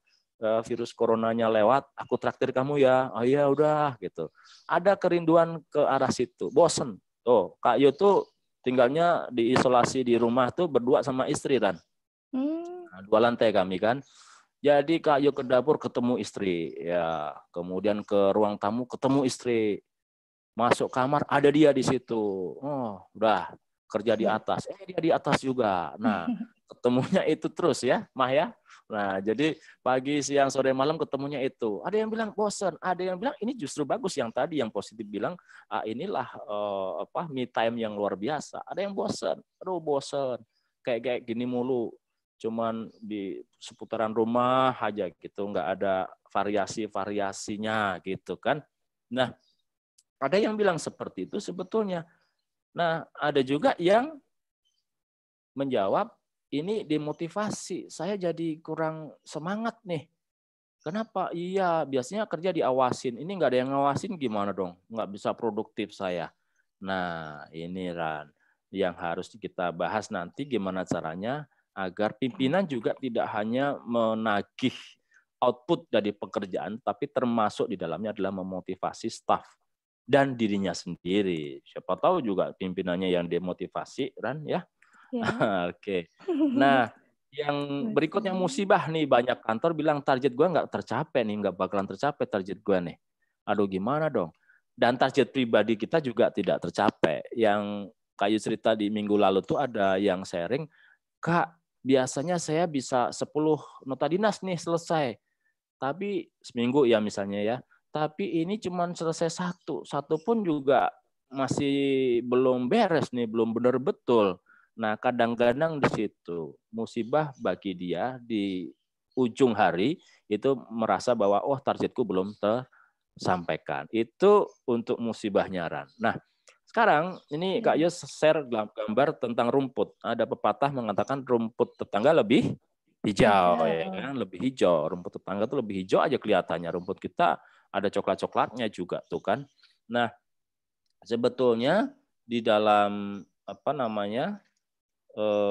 virus coronanya lewat, aku traktir kamu ya. Oh iya udah gitu. Ada kerinduan ke arah situ. Bosen. Tuh, Kak Yo tuh tinggalnya diisolasi di rumah tuh berdua sama istri kan. Nah, 2 lantai kami kan. Jadi Kak Yo ke dapur ketemu istri, ya. Kemudian ke ruang tamu ketemu istri. Masuk kamar ada dia di situ. Oh, udah kerja di atas. Dia di atas juga. Nah, ketemunya itu terus ya, Mah ya. Nah, jadi pagi, siang, sore, malam ketemunya itu. Ada yang bilang bosan, ada yang bilang ini justru bagus, yang tadi yang positif bilang inilah me time yang luar biasa. Ada yang bosan, aduh bosan. Kayak gini mulu. Cuman di seputaran rumah aja gitu, nggak ada variasi-variasinya gitu kan. Nah, ada yang bilang seperti itu sebetulnya. Nah, ada juga yang menjawab, ini demotivasi, saya jadi kurang semangat nih. Kenapa? Iya, biasanya kerja diawasin, ini nggak ada yang ngawasin gimana dong? Nggak bisa produktif saya. Nah, ini Ran, yang harus kita bahas nanti gimana caranya agar pimpinan juga tidak hanya menagih output dari pekerjaan, tapi termasuk di dalamnya adalah memotivasi staf dan dirinya sendiri. Siapa tahu juga pimpinannya yang demotivasi, Ran ya. Oke. Nah, yang berikutnya musibah nih, banyak kantor bilang target gue nggak tercapai nih, nggak bakalan tercapai target gue nih. Aduh gimana dong? Dan target pribadi kita juga tidak tercapai. Yang Kayu cerita di minggu lalu tuh ada yang sharing, Kak, biasanya saya bisa 10 nota dinas nih selesai. Tapi seminggu ya misalnya ya. Tapi ini cuma selesai satu pun juga masih belum beres nih, belum benar betul. Nah, kadang-kadang di situ musibah bagi dia di ujung hari itu merasa bahwa targetku belum tersampaikan. Itu untuk musibahnya Ran. Nah, sekarang ini Kak Yos share gambar tentang rumput. Ada pepatah mengatakan rumput tetangga lebih hijau, ya kan? Lebih hijau. Rumput tetangga tuh lebih hijau aja kelihatannya. Rumput kita ada coklat-coklatnya juga tuh kan. Nah, sebetulnya di dalam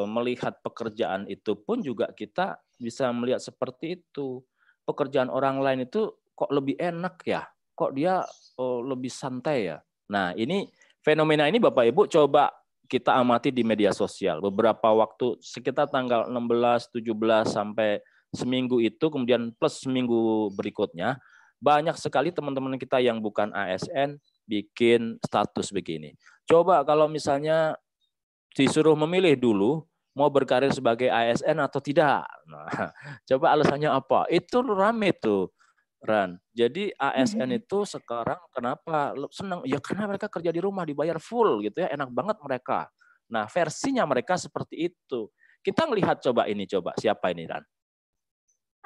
melihat pekerjaan itu pun juga kita bisa melihat seperti itu. Pekerjaan orang lain itu kok lebih enak ya? Kok dia lebih santai ya? Nah, ini fenomena ini Bapak Ibu coba kita amati di media sosial. Beberapa waktu sekitar tanggal 16, 17 sampai seminggu itu, kemudian plus seminggu berikutnya, banyak sekali teman-teman kita yang bukan ASN bikin status begini. Coba kalau misalnya disuruh memilih dulu, Mau berkarir sebagai ASN atau tidak? Nah, coba alasannya apa? Itu rame tuh, Ran. Jadi ASN itu sekarang kenapa senang? Ya karena mereka kerja di rumah dibayar full gitu ya, enak banget mereka. Nah, versinya mereka seperti itu. Kita ngelihat coba siapa ini, Ran?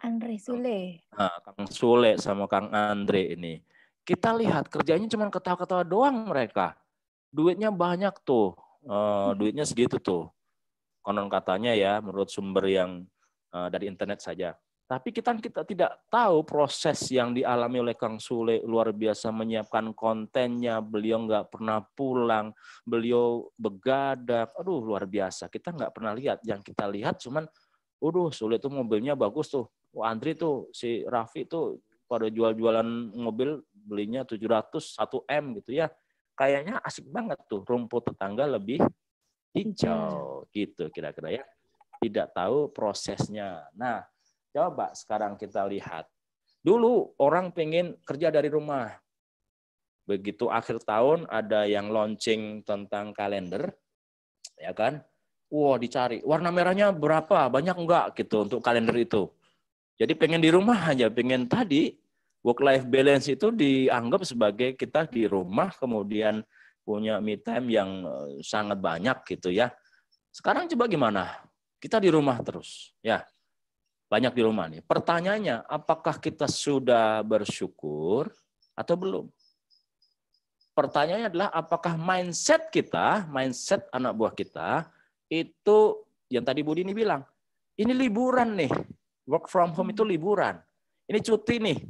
Andre Sule. Nah, Kang Sule sama Kang Andre ini. Kita lihat kerjanya cuma ketawa-ketawa doang mereka. Duitnya banyak tuh. Duitnya segitu tuh. Konon katanya ya, menurut sumber yang dari internet saja. Tapi kita tidak tahu proses yang dialami oleh Kang Sule, luar biasa menyiapkan kontennya, beliau nggak pernah pulang, beliau begadang, aduh luar biasa. Kita nggak pernah lihat, yang kita lihat cuman, Sule tuh mobilnya bagus tuh, Andri tuh, si Raffi tuh pada jual-jualan mobil belinya 700, 1M gitu ya. Kayaknya asik banget tuh, rumput tetangga lebih hijau gitu kira-kira ya. Tidak tahu prosesnya. Nah, coba sekarang kita lihat. Dulu orang pengen kerja dari rumah. Begitu akhir tahun ada yang launching tentang kalender, ya kan? Wah, dicari. Warna merahnya berapa? Banyak enggak gitu untuk kalender itu. Jadi pengen di rumah aja, pengen tadi work life balance itu dianggap sebagai kita di rumah kemudian punya me time yang sangat banyak gitu ya. Sekarang coba gimana? Kita di rumah terus, ya. Banyak di rumah nih. Pertanyaannya, apakah kita sudah bersyukur atau belum? Pertanyaannya adalah apakah mindset kita, mindset anak buah kita itu yang tadi Budi ini bilang, ini liburan nih. Work from home itu liburan. Ini cuti nih.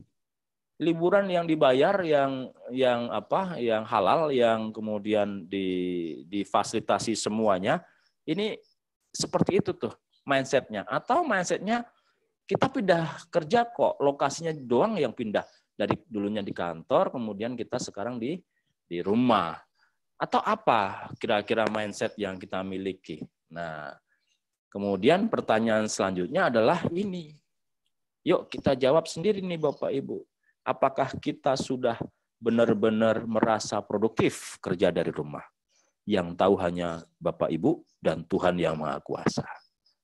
Liburan yang dibayar, yang halal, yang kemudian difasilitasi semuanya. Ini seperti itu tuh mindsetnya. Atau mindsetnya kita pindah kerja kok, lokasinya doang yang pindah. Dari dulunya di kantor, kemudian kita sekarang di rumah. Atau apa kira-kira mindset yang kita miliki? Nah, kemudian pertanyaan selanjutnya adalah ini. Yuk kita jawab sendiri nih Bapak Ibu. Apakah kita sudah benar-benar merasa produktif kerja dari rumah? Yang tahu hanya Bapak Ibu dan Tuhan yang Maha Kuasa.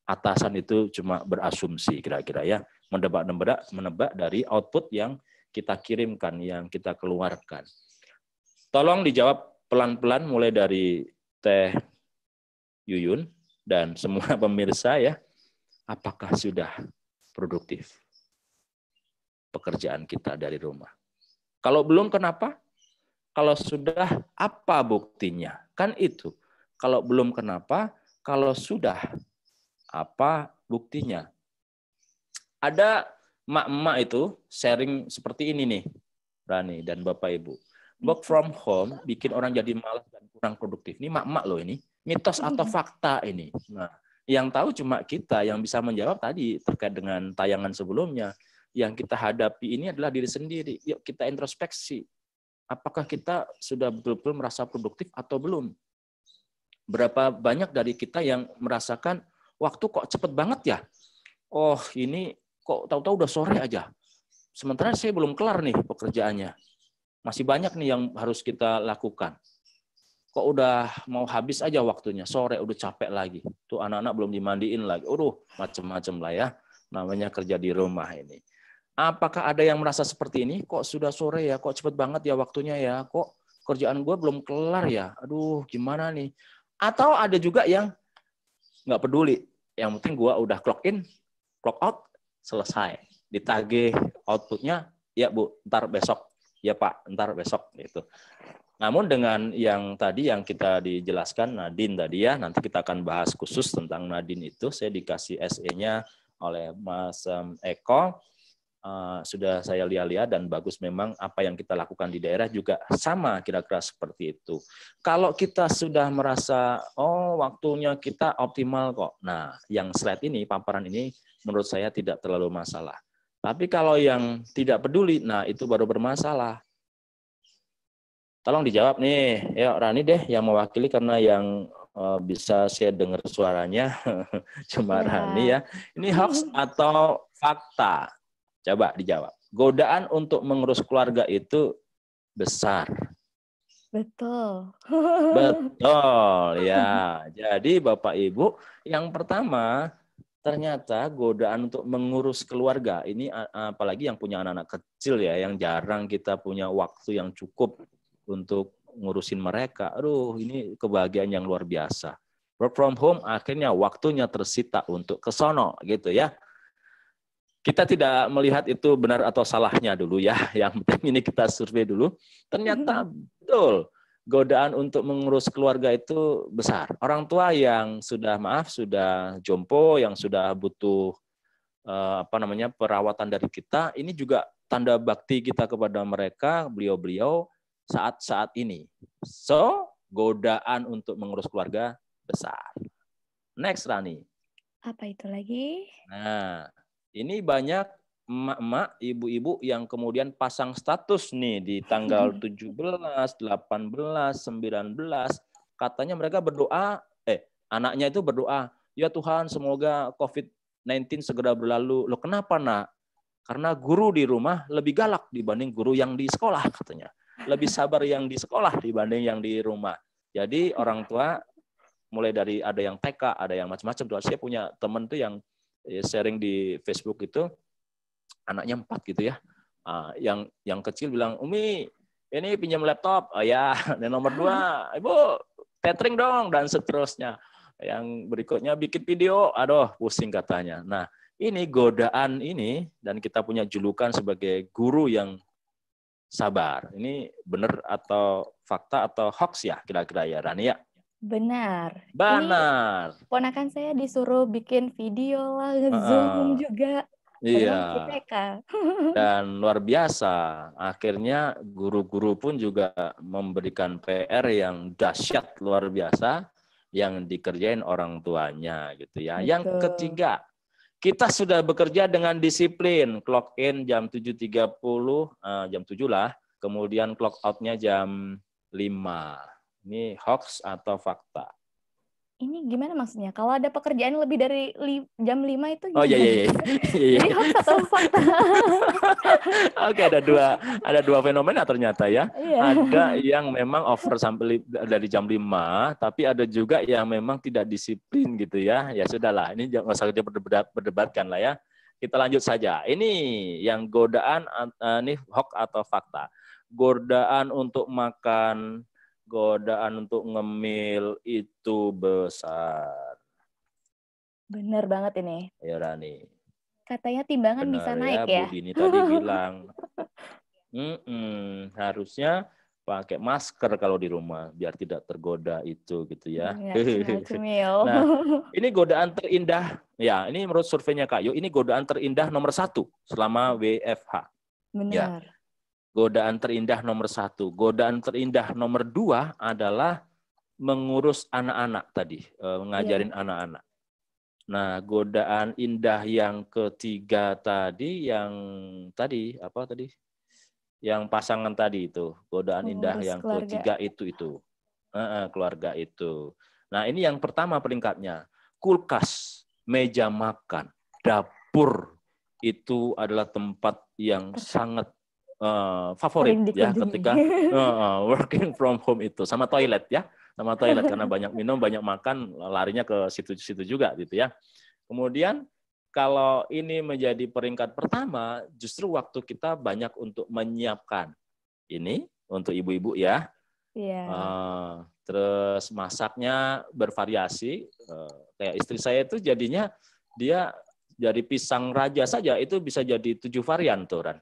Atasan itu cuma berasumsi kira-kira ya, menebak dari output yang kita kirimkan, yang kita keluarkan. Tolong dijawab pelan-pelan mulai dari Teh Yuyun dan semua pemirsa ya. Apakah sudah produktif pekerjaan kita dari rumah? Kalau belum, kenapa? Kalau sudah, apa buktinya? Kan itu. Kalau belum, kenapa? Kalau sudah, apa buktinya? Ada emak-emak itu sharing seperti ini nih, Rani dan Bapak Ibu. Work from home bikin orang jadi malas dan kurang produktif. Ini emak-emak loh ini. Mitos atau fakta ini? Nah, yang tahu cuma kita, yang bisa menjawab tadi terkait dengan tayangan sebelumnya. Yang kita hadapi ini adalah diri sendiri. Yuk kita introspeksi. Apakah kita sudah betul-betul merasa produktif atau belum? Berapa banyak dari kita yang merasakan waktu kok cepet banget ya? Oh ini kok tahu-tahu udah sore aja. Sementara saya belum kelar nih pekerjaannya. Masih banyak nih yang harus kita lakukan. Kok udah mau habis aja waktunya, sore udah capek lagi. Tuh anak-anak belum dimandiin lagi. Macem-macem lah ya. Namanya kerja di rumah ini. Apakah ada yang merasa seperti ini? Kok sudah sore ya? Kok cepet banget ya waktunya ya? Kok kerjaan gue belum kelar ya? Aduh, gimana nih? Atau ada juga yang nggak peduli. Yang penting gue udah clock in, clock out, selesai. Ditagih outputnya, ya Bu, ntar besok. Ya Pak, ntar besok. Gitu. Namun dengan yang tadi yang kita dijelaskan, Nadine tadi ya, nanti kita akan bahas khusus tentang Nadine itu. Saya dikasih SE-nya oleh Mas Eko. Sudah saya lihat-lihat dan bagus memang apa yang kita lakukan di daerah juga sama kira-kira seperti itu. Kalau kita sudah merasa waktunya kita optimal kok. Nah, yang slide ini, paparan ini menurut saya tidak terlalu masalah. Tapi kalau yang tidak peduli, nah itu baru bermasalah. Tolong dijawab nih, ya Rani deh yang mewakili karena yang bisa saya dengar suaranya cuma Rani ya. Ini hoax atau fakta? Coba dijawab. Godaan untuk mengurus keluarga itu besar. Betul. Betul ya. Jadi Bapak Ibu, yang pertama ternyata godaan untuk mengurus keluarga ini apalagi yang punya anak-anak kecil ya, yang jarang kita punya waktu yang cukup untuk ngurusin mereka. Aduh, ini kebahagiaan yang luar biasa. Work from home akhirnya waktunya tersita untuk ke sono gitu ya. Kita tidak melihat itu benar atau salahnya dulu ya. Yang penting ini kita survei dulu. Ternyata betul, godaan untuk mengurus keluarga itu besar. Orang tua yang sudah jompo, yang sudah butuh perawatan dari kita, ini juga tanda bakti kita kepada mereka, beliau-beliau saat-saat ini. So, godaan untuk mengurus keluarga besar. Next, Rani. Apa itu lagi? Nah, ini banyak emak-emak, ibu-ibu yang kemudian pasang status nih di tanggal 17, 18, 19, katanya mereka berdoa, anaknya itu berdoa, ya Tuhan semoga COVID-19 segera berlalu. Loh kenapa nak? Karena guru di rumah lebih galak dibanding guru yang di sekolah katanya. Lebih sabar yang di sekolah dibanding yang di rumah. Jadi orang tua mulai dari ada yang TK, ada yang macam-macam. Saya punya teman tuh yang sharing di Facebook itu anaknya 4 gitu ya. Yang kecil bilang, Umi, ini pinjam laptop. Oh ya, dan nomor 2, Ibu, tethering dong, dan seterusnya. Yang berikutnya bikin video, aduh pusing katanya. Nah, ini godaan ini, dan kita punya julukan sebagai guru yang sabar. Ini benar atau fakta atau hoax ya kira-kira ya, Rani ya? Benar. Benar. Ini ponakan saya disuruh bikin video lah, nge-zoom juga. Padahal masih Iya. TK. Dan luar biasa, akhirnya guru-guru pun juga memberikan PR yang dahsyat luar biasa yang dikerjain orang tuanya gitu ya. Betul. Yang ketiga, kita sudah bekerja dengan disiplin, clock in jam 7.30, jam 7 lah, kemudian clock out-nya jam 5. Ini hoax atau fakta? Ini gimana maksudnya? Kalau ada pekerjaan lebih dari jam 5 itu gimana? Oh iya. Jadi hoax atau fakta? Oke, ada dua fenomena ternyata ya. Iya. Ada yang memang over sampai dari jam 5, tapi ada juga yang memang tidak disiplin gitu ya. Ya sudahlah, ini nggak usah berdebatkan lah ya. Kita lanjut saja. Ini yang godaan, ini hoax atau fakta. Godaan untuk makan, godaan untuk ngemil itu besar. Benar banget ini. Ya Rani. Katanya timbangan Benar bisa naik ya. Bu Dini tadi bilang. Harusnya pakai masker kalau di rumah biar tidak tergoda itu gitu ya. Cemil. Nah, ini godaan terindah. Ya, ini menurut surveinya Kak Yo, ini godaan terindah nomor 1 selama WFH. Benar. Ya. Godaan terindah nomor 1. Godaan terindah nomor 2 adalah mengurus anak-anak tadi, ngajarin anak-anak. Nah, godaan indah yang ketiga tadi, yang pasangan tadi itu, godaan indah yang keluarga. ketiga itu, keluarga itu. Nah, ini yang pertama peringkatnya, kulkas, meja makan, dapur itu adalah tempat yang sangat favorit ya ketika working from home itu, sama toilet ya. Sama toilet karena banyak minum, banyak makan, larinya ke situ-situ juga gitu ya. Kemudian kalau ini menjadi peringkat pertama, justru waktu kita banyak untuk menyiapkan ini untuk ibu-ibu ya. Iya. Terus masaknya bervariasi. Kayak istri saya itu jadinya dia dari pisang raja saja itu bisa jadi 7 varian tuh Ran.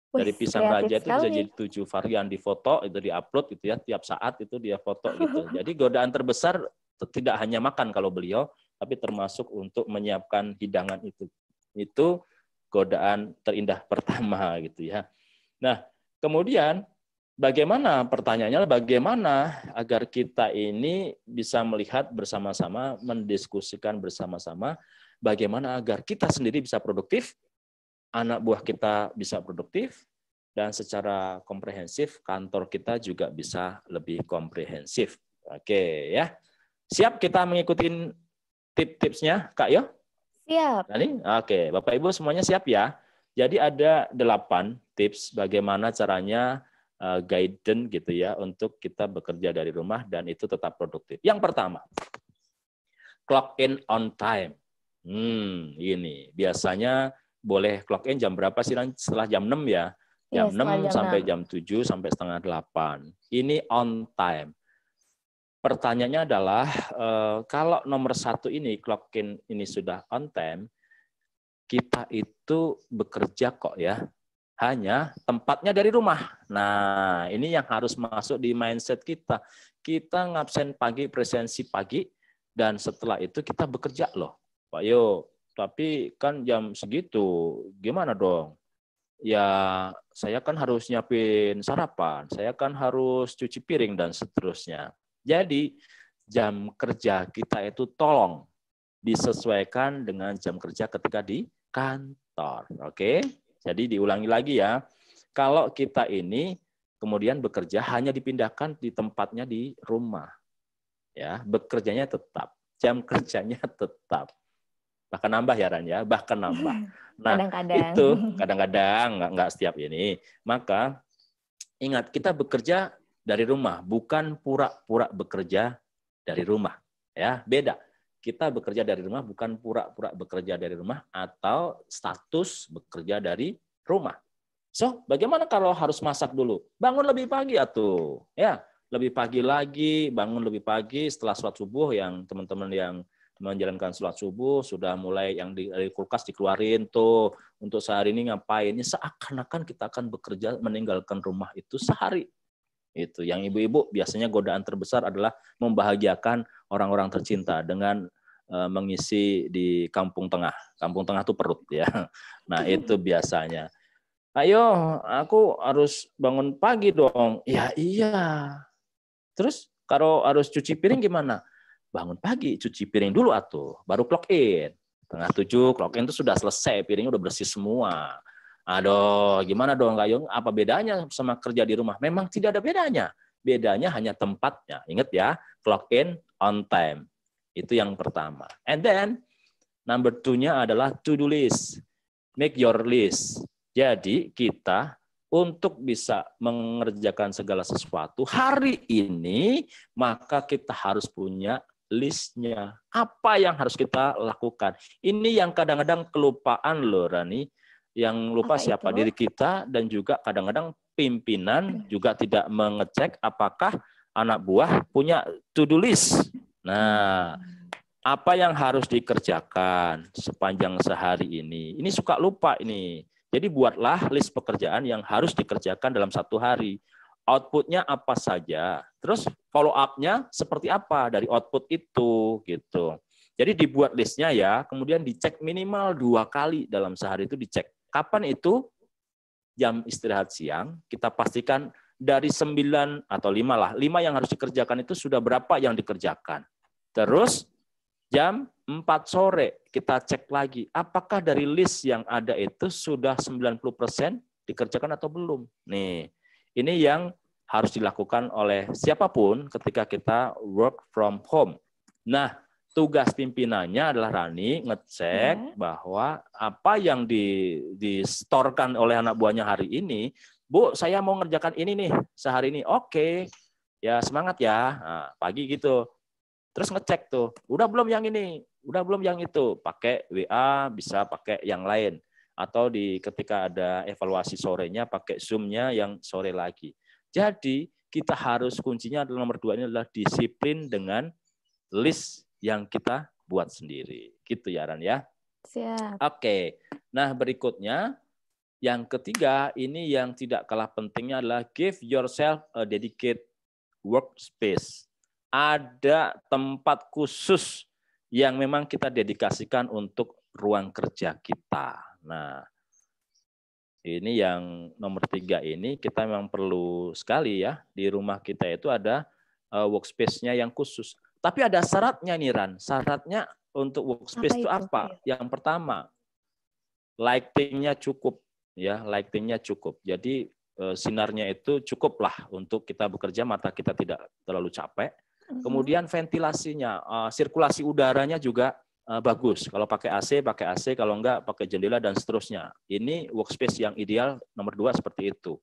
Dari pisang raja itu bisa jadi 7 varian, di foto itu diupload gitu ya, tiap saat itu dia foto gitu. Jadi godaan terbesar tidak hanya makan kalau beliau, tapi termasuk untuk menyiapkan hidangan itu. Itu godaan terindah pertama gitu ya. Nah, kemudian pertanyaannya bagaimana agar kita ini bisa melihat bersama-sama, mendiskusikan bersama-sama bagaimana agar kita sendiri bisa produktif, anak buah kita bisa produktif, dan secara komprehensif kantor kita juga bisa lebih komprehensif. Oke ya. Siap kita mengikuti tips-tipsnya Kak Yo? Siap. Oke, Bapak Ibu semuanya siap ya? Jadi ada 8 tips bagaimana caranya guidance gitu ya untuk kita bekerja dari rumah dan itu tetap produktif. Yang pertama, clock in on time. Ini biasanya boleh clock in jam berapa sih? Setelah jam 6 ya. Jam 6 sampai jam 7 sampai setengah 8. Ini on time. Pertanyaannya adalah kalau nomor 1 ini clock in ini sudah on time, kita itu bekerja kok ya. Hanya tempatnya dari rumah. Nah, ini yang harus masuk di mindset kita. Kita ngabsen pagi, presensi pagi, dan setelah itu kita bekerja loh. Pak Yo, tapi kan jam segitu, gimana dong? Ya, saya kan harus nyiapin sarapan, saya kan harus cuci piring, dan seterusnya. Jadi, jam kerja kita itu tolong disesuaikan dengan jam kerja ketika di kantor. Oke? Jadi diulangi lagi ya. Kalau kita ini kemudian bekerja hanya dipindahkan di tempatnya di rumah. Ya, bekerjanya tetap, jam kerjanya tetap. Bahkan nambah ya Ran ya, bahkan nambah. Nah, kadang-kadang. itu kadang-kadang nggak setiap ini. Maka ingat, kita bekerja dari rumah, bukan pura-pura bekerja dari rumah. Ya, beda. Kita bekerja dari rumah bukan pura-pura bekerja dari rumah atau status bekerja dari rumah. So, bagaimana kalau harus masak dulu? Bangun lebih pagi atuh. Ya, lebih pagi lagi, bangun lebih pagi setelah sholat subuh, yang teman-teman yang menjalankan sholat subuh sudah mulai yang dari kulkas dikeluarin tuh untuk sehari ini ngapain. Ini seakan-akan kita akan bekerja meninggalkan rumah itu sehari. Itu yang ibu-ibu biasanya godaan terbesar adalah membahagiakan orang-orang tercinta dengan mengisi di kampung tengah. Kampung tengah itu perut ya. Nah, itu biasanya. Ayo, aku harus bangun pagi dong. Ya iya. Terus kalau harus cuci piring gimana? Bangun pagi, cuci piring dulu atuh, baru clock in. 6:30 clock in itu sudah selesai, piringnya udah bersih semua. Aduh, gimana dong Gayung? Apa bedanya sama kerja di rumah? Memang tidak ada bedanya. Bedanya hanya tempatnya. Ingat ya, clock in on time. Itu yang pertama. And then, number 2-nya adalah to-do list. Make your list. Jadi kita untuk bisa mengerjakan segala sesuatu hari ini, maka kita harus punya listnya. Apa yang harus kita lakukan? Ini yang kadang-kadang kelupaan loh, Rani. Yang lupa apa siapa? itu? Diri kita, dan juga kadang-kadang pimpinan juga tidak mengecek apakah anak buah punya to-do list. Nah, apa yang harus dikerjakan sepanjang sehari ini? Ini suka lupa ini. Jadi buatlah list pekerjaan yang harus dikerjakan dalam satu hari. Outputnya apa saja, terus follow up-nya seperti apa dari output itu, gitu. Jadi dibuat listnya ya, kemudian dicek minimal 2 kali dalam sehari itu dicek. Kapan itu? Jam istirahat siang, kita pastikan dari 9 atau 5 lah, 5 yang harus dikerjakan itu sudah berapa yang dikerjakan. Terus jam 4 sore kita cek lagi, apakah dari list yang ada itu sudah 90% dikerjakan atau belum. Nih, ini yang harus dilakukan oleh siapapun ketika kita work from home. Nah, tugas pimpinannya adalah Rani ngecek bahwa apa yang distorkan oleh anak buahnya hari ini, Bu, saya mau ngerjakan ini nih sehari ini. Oke, ya semangat ya. Nah, pagi gitu. Terus ngecek tuh, udah belum yang ini, udah belum yang itu. Pakai WA, bisa pakai yang lain. Atau ketika ada evaluasi sorenya, pakai Zoom-nya yang sore lagi. Jadi kita harus, kuncinya adalah nomor 2 ini adalah disiplin dengan list yang kita buat sendiri. Gitu ya Ran ya. Siap. Oke. Nah berikutnya, yang ketiga ini yang tidak kalah pentingnya adalah give yourself a dedicated workspace. Ada tempat khusus yang memang kita dedikasikan untuk ruang kerja kita. Nah, ini yang nomor 3 ini kita memang perlu sekali ya, di rumah kita itu ada workspace-nya yang khusus. Tapi ada syaratnya nih Ran. Syaratnya untuk workspace itu apa? Yang pertama, lighting-nya cukup ya, lighting-nya cukup. Jadi sinarnya itu cukuplah untuk kita bekerja, mata kita tidak terlalu capek. Kemudian ventilasinya, sirkulasi udaranya juga bagus. Kalau pakai AC, kalau enggak pakai jendela dan seterusnya. Ini workspace yang ideal nomor 2 seperti itu.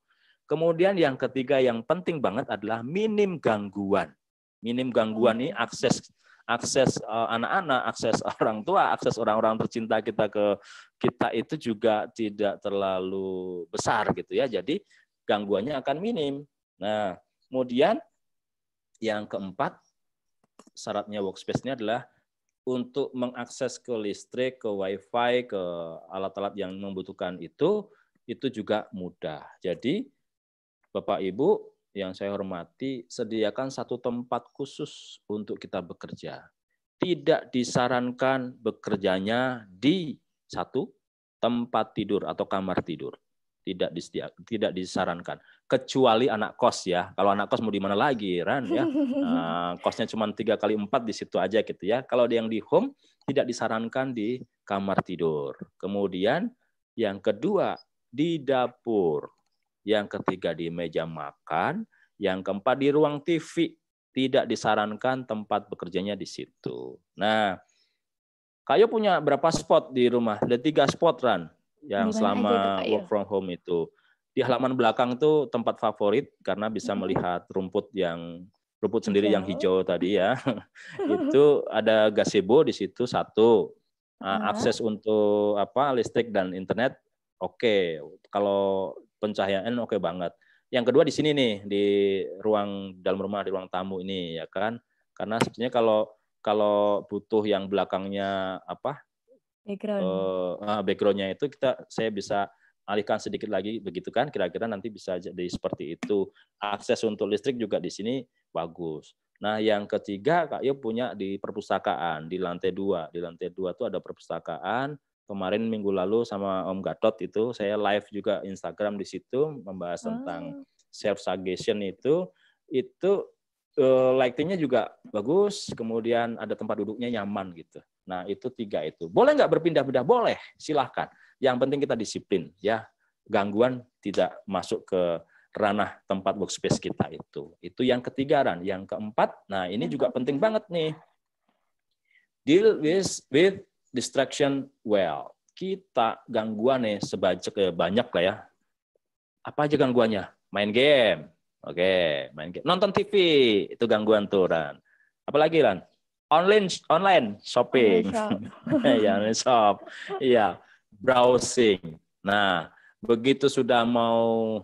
Kemudian yang ketiga yang penting banget adalah minim gangguan. Minim gangguan ini akses anak-anak, akses orang tua, akses orang-orang tercinta kita ke kita itu juga tidak terlalu besar gitu ya. Jadi gangguannya akan minim. Nah, kemudian yang keempat syaratnya workspace-nya adalah untuk mengakses ke listrik, ke wifi, ke alat-alat yang membutuhkan itu juga mudah. Jadi Bapak Ibu yang saya hormati, sediakan satu tempat khusus untuk kita bekerja. Tidak disarankan bekerjanya di satu tempat tidur atau kamar tidur. Tidak disarankan. Kecuali anak kos ya. Kalau anak kos mau di mana lagi, Ran ya. Kosnya cuma 3x4 di situ aja gitu ya. Kalau yang di home tidak disarankan di kamar tidur. Kemudian yang kedua di dapur. Yang ketiga di meja makan, yang keempat di ruang TV. Tidak disarankan tempat bekerjanya di situ. Nah, Kayo punya berapa spot di rumah? Ada 3 spot, Ran, yang selama work from home itu. Di halaman belakang tuh tempat favorit karena bisa melihat rumput sendiri yang hijau tadi ya. Itu ada gazebo di situ satu. Akses untuk listrik dan internet oke. Kalau pencahayaan oke banget. Yang kedua di sini nih, di ruang dalam rumah, di ruang tamu ini ya kan. Karena sebetulnya kalau butuh yang belakangnya background-nya itu saya bisa alihkan sedikit lagi begitu kan, kira-kira nanti bisa jadi seperti itu. Akses untuk listrik juga di sini bagus. Nah, yang ketiga Kak Yo punya di perpustakaan di lantai 2. Di lantai 2 itu ada perpustakaan. Kemarin minggu lalu sama Om Gatot itu saya live juga Instagram di situ membahas tentang self suggestion itu lightingnya juga bagus, kemudian ada tempat duduknya nyaman gitu. Nah, itu 3 itu. Boleh nggak berpindah-pindah? Boleh, silahkan. Yang penting kita disiplin ya. Gangguan tidak masuk ke ranah tempat workspace kita itu. Itu yang ketiga, Ran. Yang keempat, nah ini juga penting banget nih. Deal with distraction well. Kita gangguan nih banyak lah ya. Apa aja gangguannya? Main game. Oke, main game. Nonton TV, itu gangguan tuh, Ran. Apalagi, Ran? Online shopping. Ya, online shop. Iya, browsing. Nah, begitu sudah mau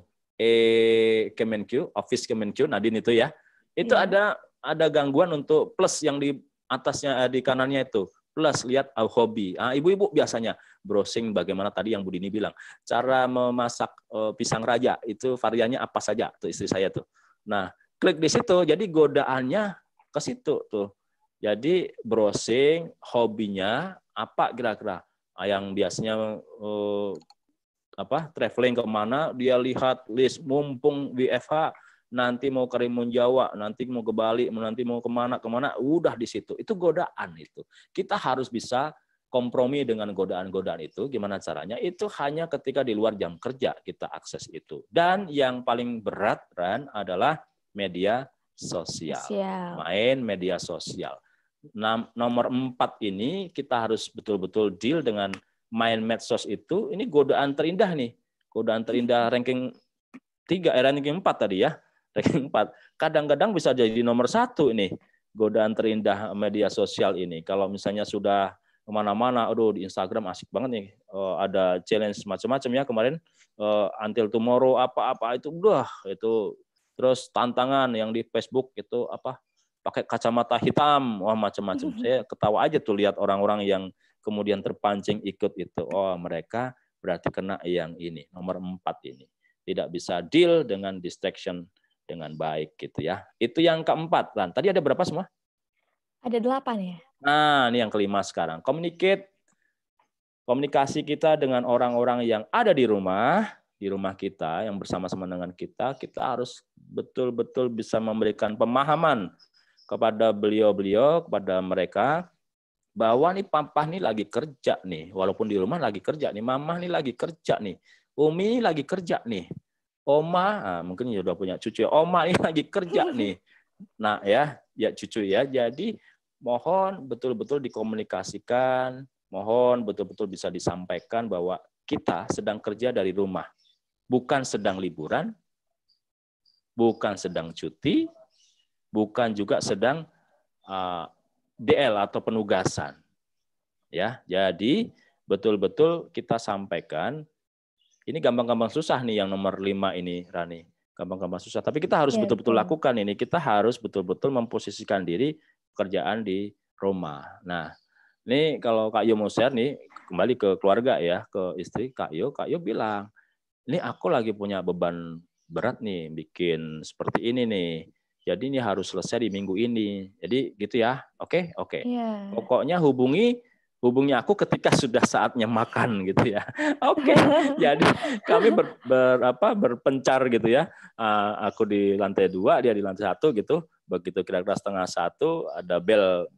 Kemenq, Office Kemenq, Nadine itu ya. Itu ada gangguan untuk plus yang di atasnya, di kanannya itu. Plus lihat hobi. Ibu-ibu biasanya browsing bagaimana tadi yang Bu Dini bilang. Cara memasak pisang raja itu variannya apa saja tuh istri saya tuh. Nah, klik di situ jadi godaannya ke situ tuh. Jadi browsing hobinya apa kira-kira? Yang biasanya traveling kemana dia lihat list mumpung WFH nanti mau ke Rimun Jawa, nanti mau ke Bali, nanti mau kemana, udah di situ. Itu godaan itu. Kita harus bisa kompromi dengan godaan-godaan itu. Gimana caranya? Itu hanya ketika di luar jam kerja kita akses itu. Dan yang paling berat, Ran, adalah media sosial. Main media sosial. Nomor 4 ini kita harus betul-betul deal dengan main medsos itu. Ini godaan terindah nih. Godaan terindah ranking 3, ranking 4 tadi ya. Ranking 4. Kadang-kadang bisa jadi nomor 1 ini. Godaan terindah media sosial ini. Kalau misalnya sudah kemana-mana, aduh di Instagram asik banget nih. Ada challenge macam-macam ya kemarin. Until tomorrow apa-apa itu udah itu. Terus tantangan yang di Facebook itu pakai kacamata hitam, wah macam-macam. Saya ketawa aja tuh lihat orang-orang yang kemudian terpancing ikut itu. Oh, mereka berarti kena yang ini, nomor 4 ini. Tidak bisa deal dengan distraction dengan baik gitu ya. Itu yang keempat, Lan. Tadi ada berapa semua? Ada 8 ya. Nah, ini yang kelima sekarang. Komunikasi kita dengan orang-orang yang ada di rumah kita, yang bersama-sama dengan kita harus betul-betul bisa memberikan pemahaman kepada beliau-beliau, kepada mereka, bahwa nih papa nih lagi kerja nih, walaupun di rumah lagi kerja nih, mama nih lagi kerja nih, Umi lagi kerja nih, Oma, mungkin udah punya cucu, Oma ini lagi kerja nih. Nah ya cucu ya. Jadi mohon betul-betul dikomunikasikan, mohon betul-betul bisa disampaikan bahwa kita sedang kerja dari rumah, bukan sedang liburan, bukan sedang cuti, bukan juga sedang DL atau penugasan. Ya, jadi betul-betul kita sampaikan. Ini gampang-gampang susah nih yang nomor 5 ini, Rani. Gampang-gampang susah. Tapi kita harus betul-betul lakukan ini. Kita harus betul-betul memposisikan diri pekerjaan di rumah. Nah, ini kalau Kak Yo mau share nih, kembali ke keluarga ya, ke istri Kak Yo bilang, ini aku lagi punya beban berat nih, bikin seperti ini nih. Jadi ini harus selesai di minggu ini. Jadi gitu ya, oke? Yeah. Pokoknya hubungi aku ketika sudah saatnya makan gitu ya. Oke. Jadi kami berpencar gitu ya. Aku di lantai 2, dia di lantai 1 gitu. Begitu kira-kira 12:30 ada bel,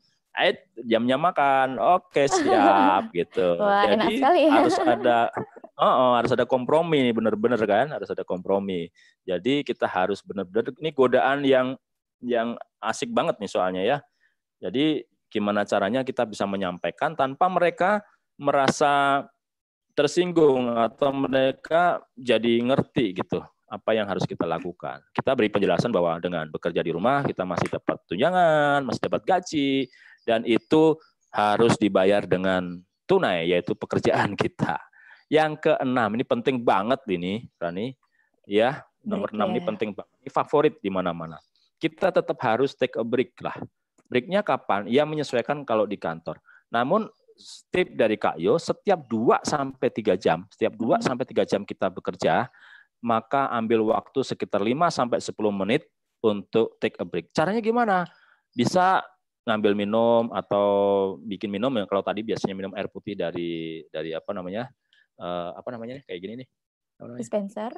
jamnya makan. Oke, siap gitu. Wah, jadi enak sekali ya. harus ada kompromi, benar-benar kan? Harus ada kompromi. Jadi kita harus benar-benar, ini godaan yang asik banget nih soalnya ya. Jadi gimana caranya kita bisa menyampaikan tanpa mereka merasa tersinggung atau mereka jadi ngerti gitu apa yang harus kita lakukan. Kita beri penjelasan bahwa dengan bekerja di rumah kita masih dapat tunjangan, masih dapat gaji, dan itu harus dibayar dengan tunai, yaitu pekerjaan kita. Yang keenam, ini penting banget ini, Rani. Ya, nomor 6 ini penting banget. Ini favorit di mana-mana. Kita tetap harus take a break lah. Breaknya kapan? Ya menyesuaikan kalau di kantor. Namun tip dari Kak Yo, setiap 2-3 jam, setiap 2-3 jam kita bekerja, maka ambil waktu sekitar 5-10 menit untuk take a break. Caranya gimana? Bisa ngambil minum atau bikin minum, yang kalau tadi biasanya minum air putih dari apa namanya kayak gini nih. Dispenser.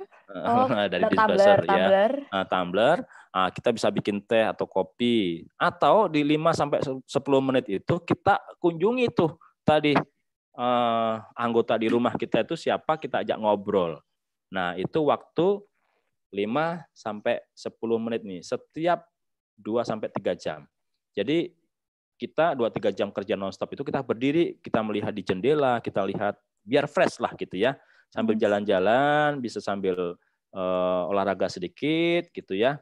Dari dispenser ya. Tumbler. Kita bisa bikin teh atau kopi, atau di 5-10 menit itu kita kunjungi tuh tadi anggota di rumah kita itu siapa, kita ajak ngobrol. Nah, itu waktu 5-10 menit nih, setiap 2-3 jam. Jadi kita 2-3 jam kerja nonstop itu kita berdiri, kita melihat di jendela, kita lihat biar fresh lah gitu ya. Sambil jalan-jalan, bisa sambil olahraga sedikit gitu ya.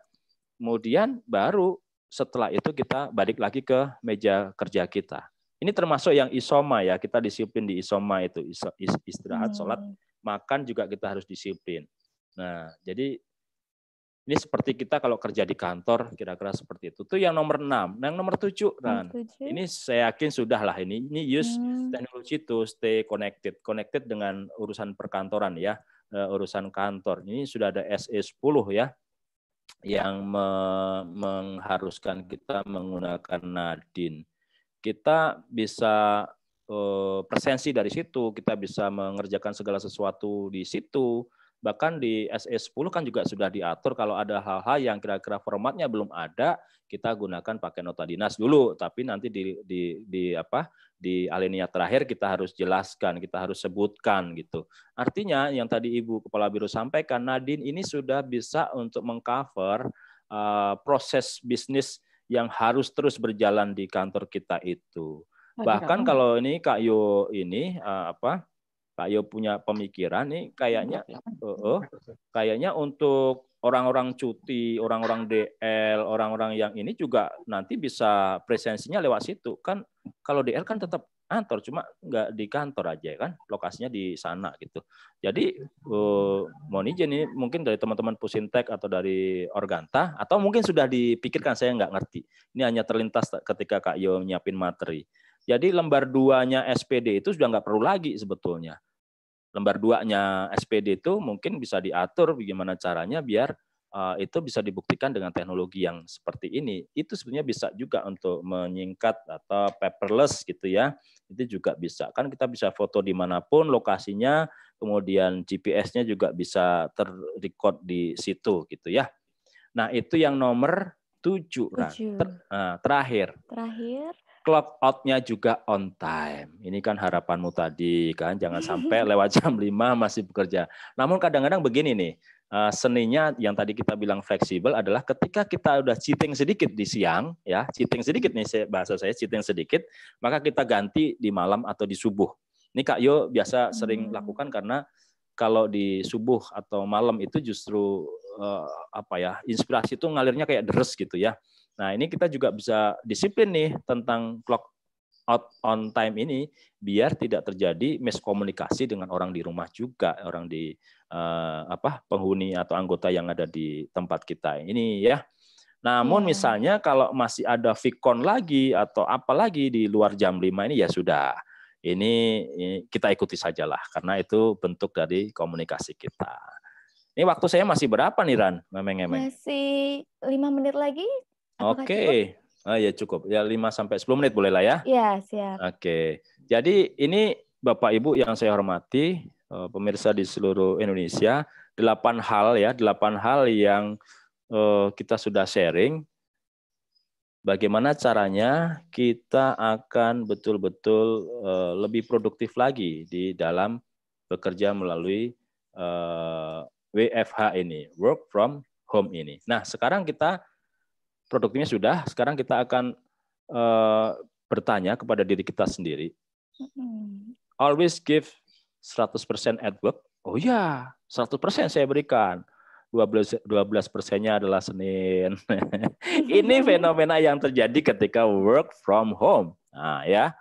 Kemudian baru setelah itu kita balik lagi ke meja kerja kita. Ini termasuk yang isoma ya, kita disiplin di isoma itu, istirahat, sholat, makan juga kita harus disiplin. Nah, jadi ini seperti kita kalau kerja di kantor, kira-kira seperti itu. Itu yang nomor 6. Yang nomor 7, Ran. Ini saya yakin sudah lah ini use technology to stay connected. Connected dengan urusan perkantoran ya, urusan kantor. Ini sudah ada SE10 ya, yang mengharuskan kita menggunakan Nadine. Kita bisa presensi dari situ, kita bisa mengerjakan segala sesuatu di situ. Bahkan di SE10 kan juga sudah diatur kalau ada hal-hal yang kira-kira formatnya belum ada, kita gunakan pakai nota dinas dulu, tapi nanti di alinea terakhir kita harus jelaskan, kita harus sebutkan gitu. Artinya yang tadi Ibu Kepala Biro sampaikan, Nadine ini sudah bisa untuk mengcover proses bisnis yang harus terus berjalan di kantor kita itu. Bahkan kalau ini Kak Yo ini Kak Yo punya pemikiran nih, kayaknya untuk orang-orang cuti, orang-orang DL, orang-orang yang ini juga nanti bisa presensinya lewat situ. Kan kalau DL kan tetap kantor, cuma nggak di kantor aja kan, lokasinya di sana gitu. Jadi mohon izin ini mungkin dari teman-teman Pusintek atau dari Organta, atau mungkin sudah dipikirkan, saya nggak ngerti. Ini hanya terlintas ketika Kak Yo nyiapin materi. Jadi lembar 2-nya SPD itu sudah nggak perlu lagi sebetulnya. Lembar 2-nya SPD itu mungkin bisa diatur bagaimana caranya biar itu bisa dibuktikan dengan teknologi yang seperti ini. Itu sebenarnya bisa juga untuk menyingkat atau paperless gitu ya. Itu juga bisa. Kan kita bisa foto dimanapun lokasinya, kemudian GPS-nya juga bisa terrecord di situ gitu ya. Nah itu yang nomor 7. Terakhir. Clock out-nya juga on time. Ini kan harapanmu tadi kan, jangan sampai lewat jam 5 masih bekerja. Namun kadang-kadang begini nih, seninya yang tadi kita bilang fleksibel adalah ketika kita udah cheating sedikit di siang, ya cheating sedikit nih bahasa saya cheating sedikit, maka kita ganti di malam atau di subuh. Ini Kak Yo biasa sering lakukan karena kalau di subuh atau malam itu justru inspirasi itu ngalirnya kayak deres gitu ya. Nah, ini kita juga bisa disiplin nih tentang clock out on time ini biar tidak terjadi miskomunikasi dengan orang di rumah juga, orang di penghuni atau anggota yang ada di tempat kita ini ya. Namun misalnya kalau masih ada Vicon lagi atau apa lagi di luar jam 5 ini ya sudah. Ini kita ikuti sajalah karena itu bentuk dari komunikasi kita. Ini waktu saya masih berapa nih Ran? Ngemeng-ngemeng. Masih 5 menit lagi. Oke. Oh, ya cukup. Ya 5-10 menit boleh lah ya. Iya, siap. Oke. Jadi ini Bapak Ibu yang saya hormati, pemirsa di seluruh Indonesia, 8 hal yang kita sudah sharing. Bagaimana caranya kita akan betul-betul lebih produktif lagi di dalam bekerja melalui WFH ini, work from home ini. Nah, sekarang kita produktifnya sudah, sekarang kita akan bertanya kepada diri kita sendiri. Always give 100% at work. Oh ya, 100% saya berikan. 12%-nya adalah Senin. Ini fenomena yang terjadi ketika work from home. Nah, ya.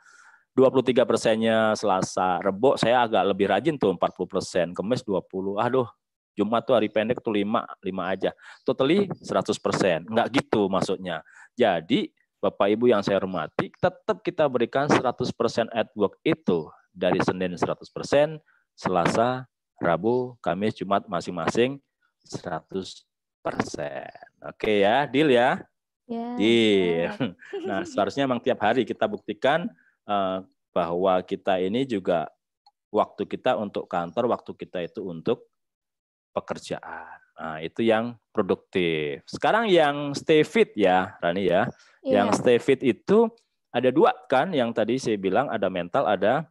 23%-nya Selasa, Rebo saya agak lebih rajin tuh 40%, Kamis 20. Aduh, Jumat tuh hari pendek tuh 5 aja. Totally 100%. Enggak gitu maksudnya. Jadi, Bapak Ibu yang saya hormati, tetap kita berikan 100% at work itu dari Senin 100%, Selasa, Rabu, Kamis, Jumat masing-masing 100%. Oke ya, deal ya? Deal. Nah, seharusnya memang tiap hari kita buktikan bahwa kita ini juga waktu kita untuk kantor, waktu kita itu untuk pekerjaan. Nah, itu yang produktif. Sekarang yang stay fit ya, Rani ya. Yang stay fit itu ada 2 kan, yang tadi saya bilang ada mental, ada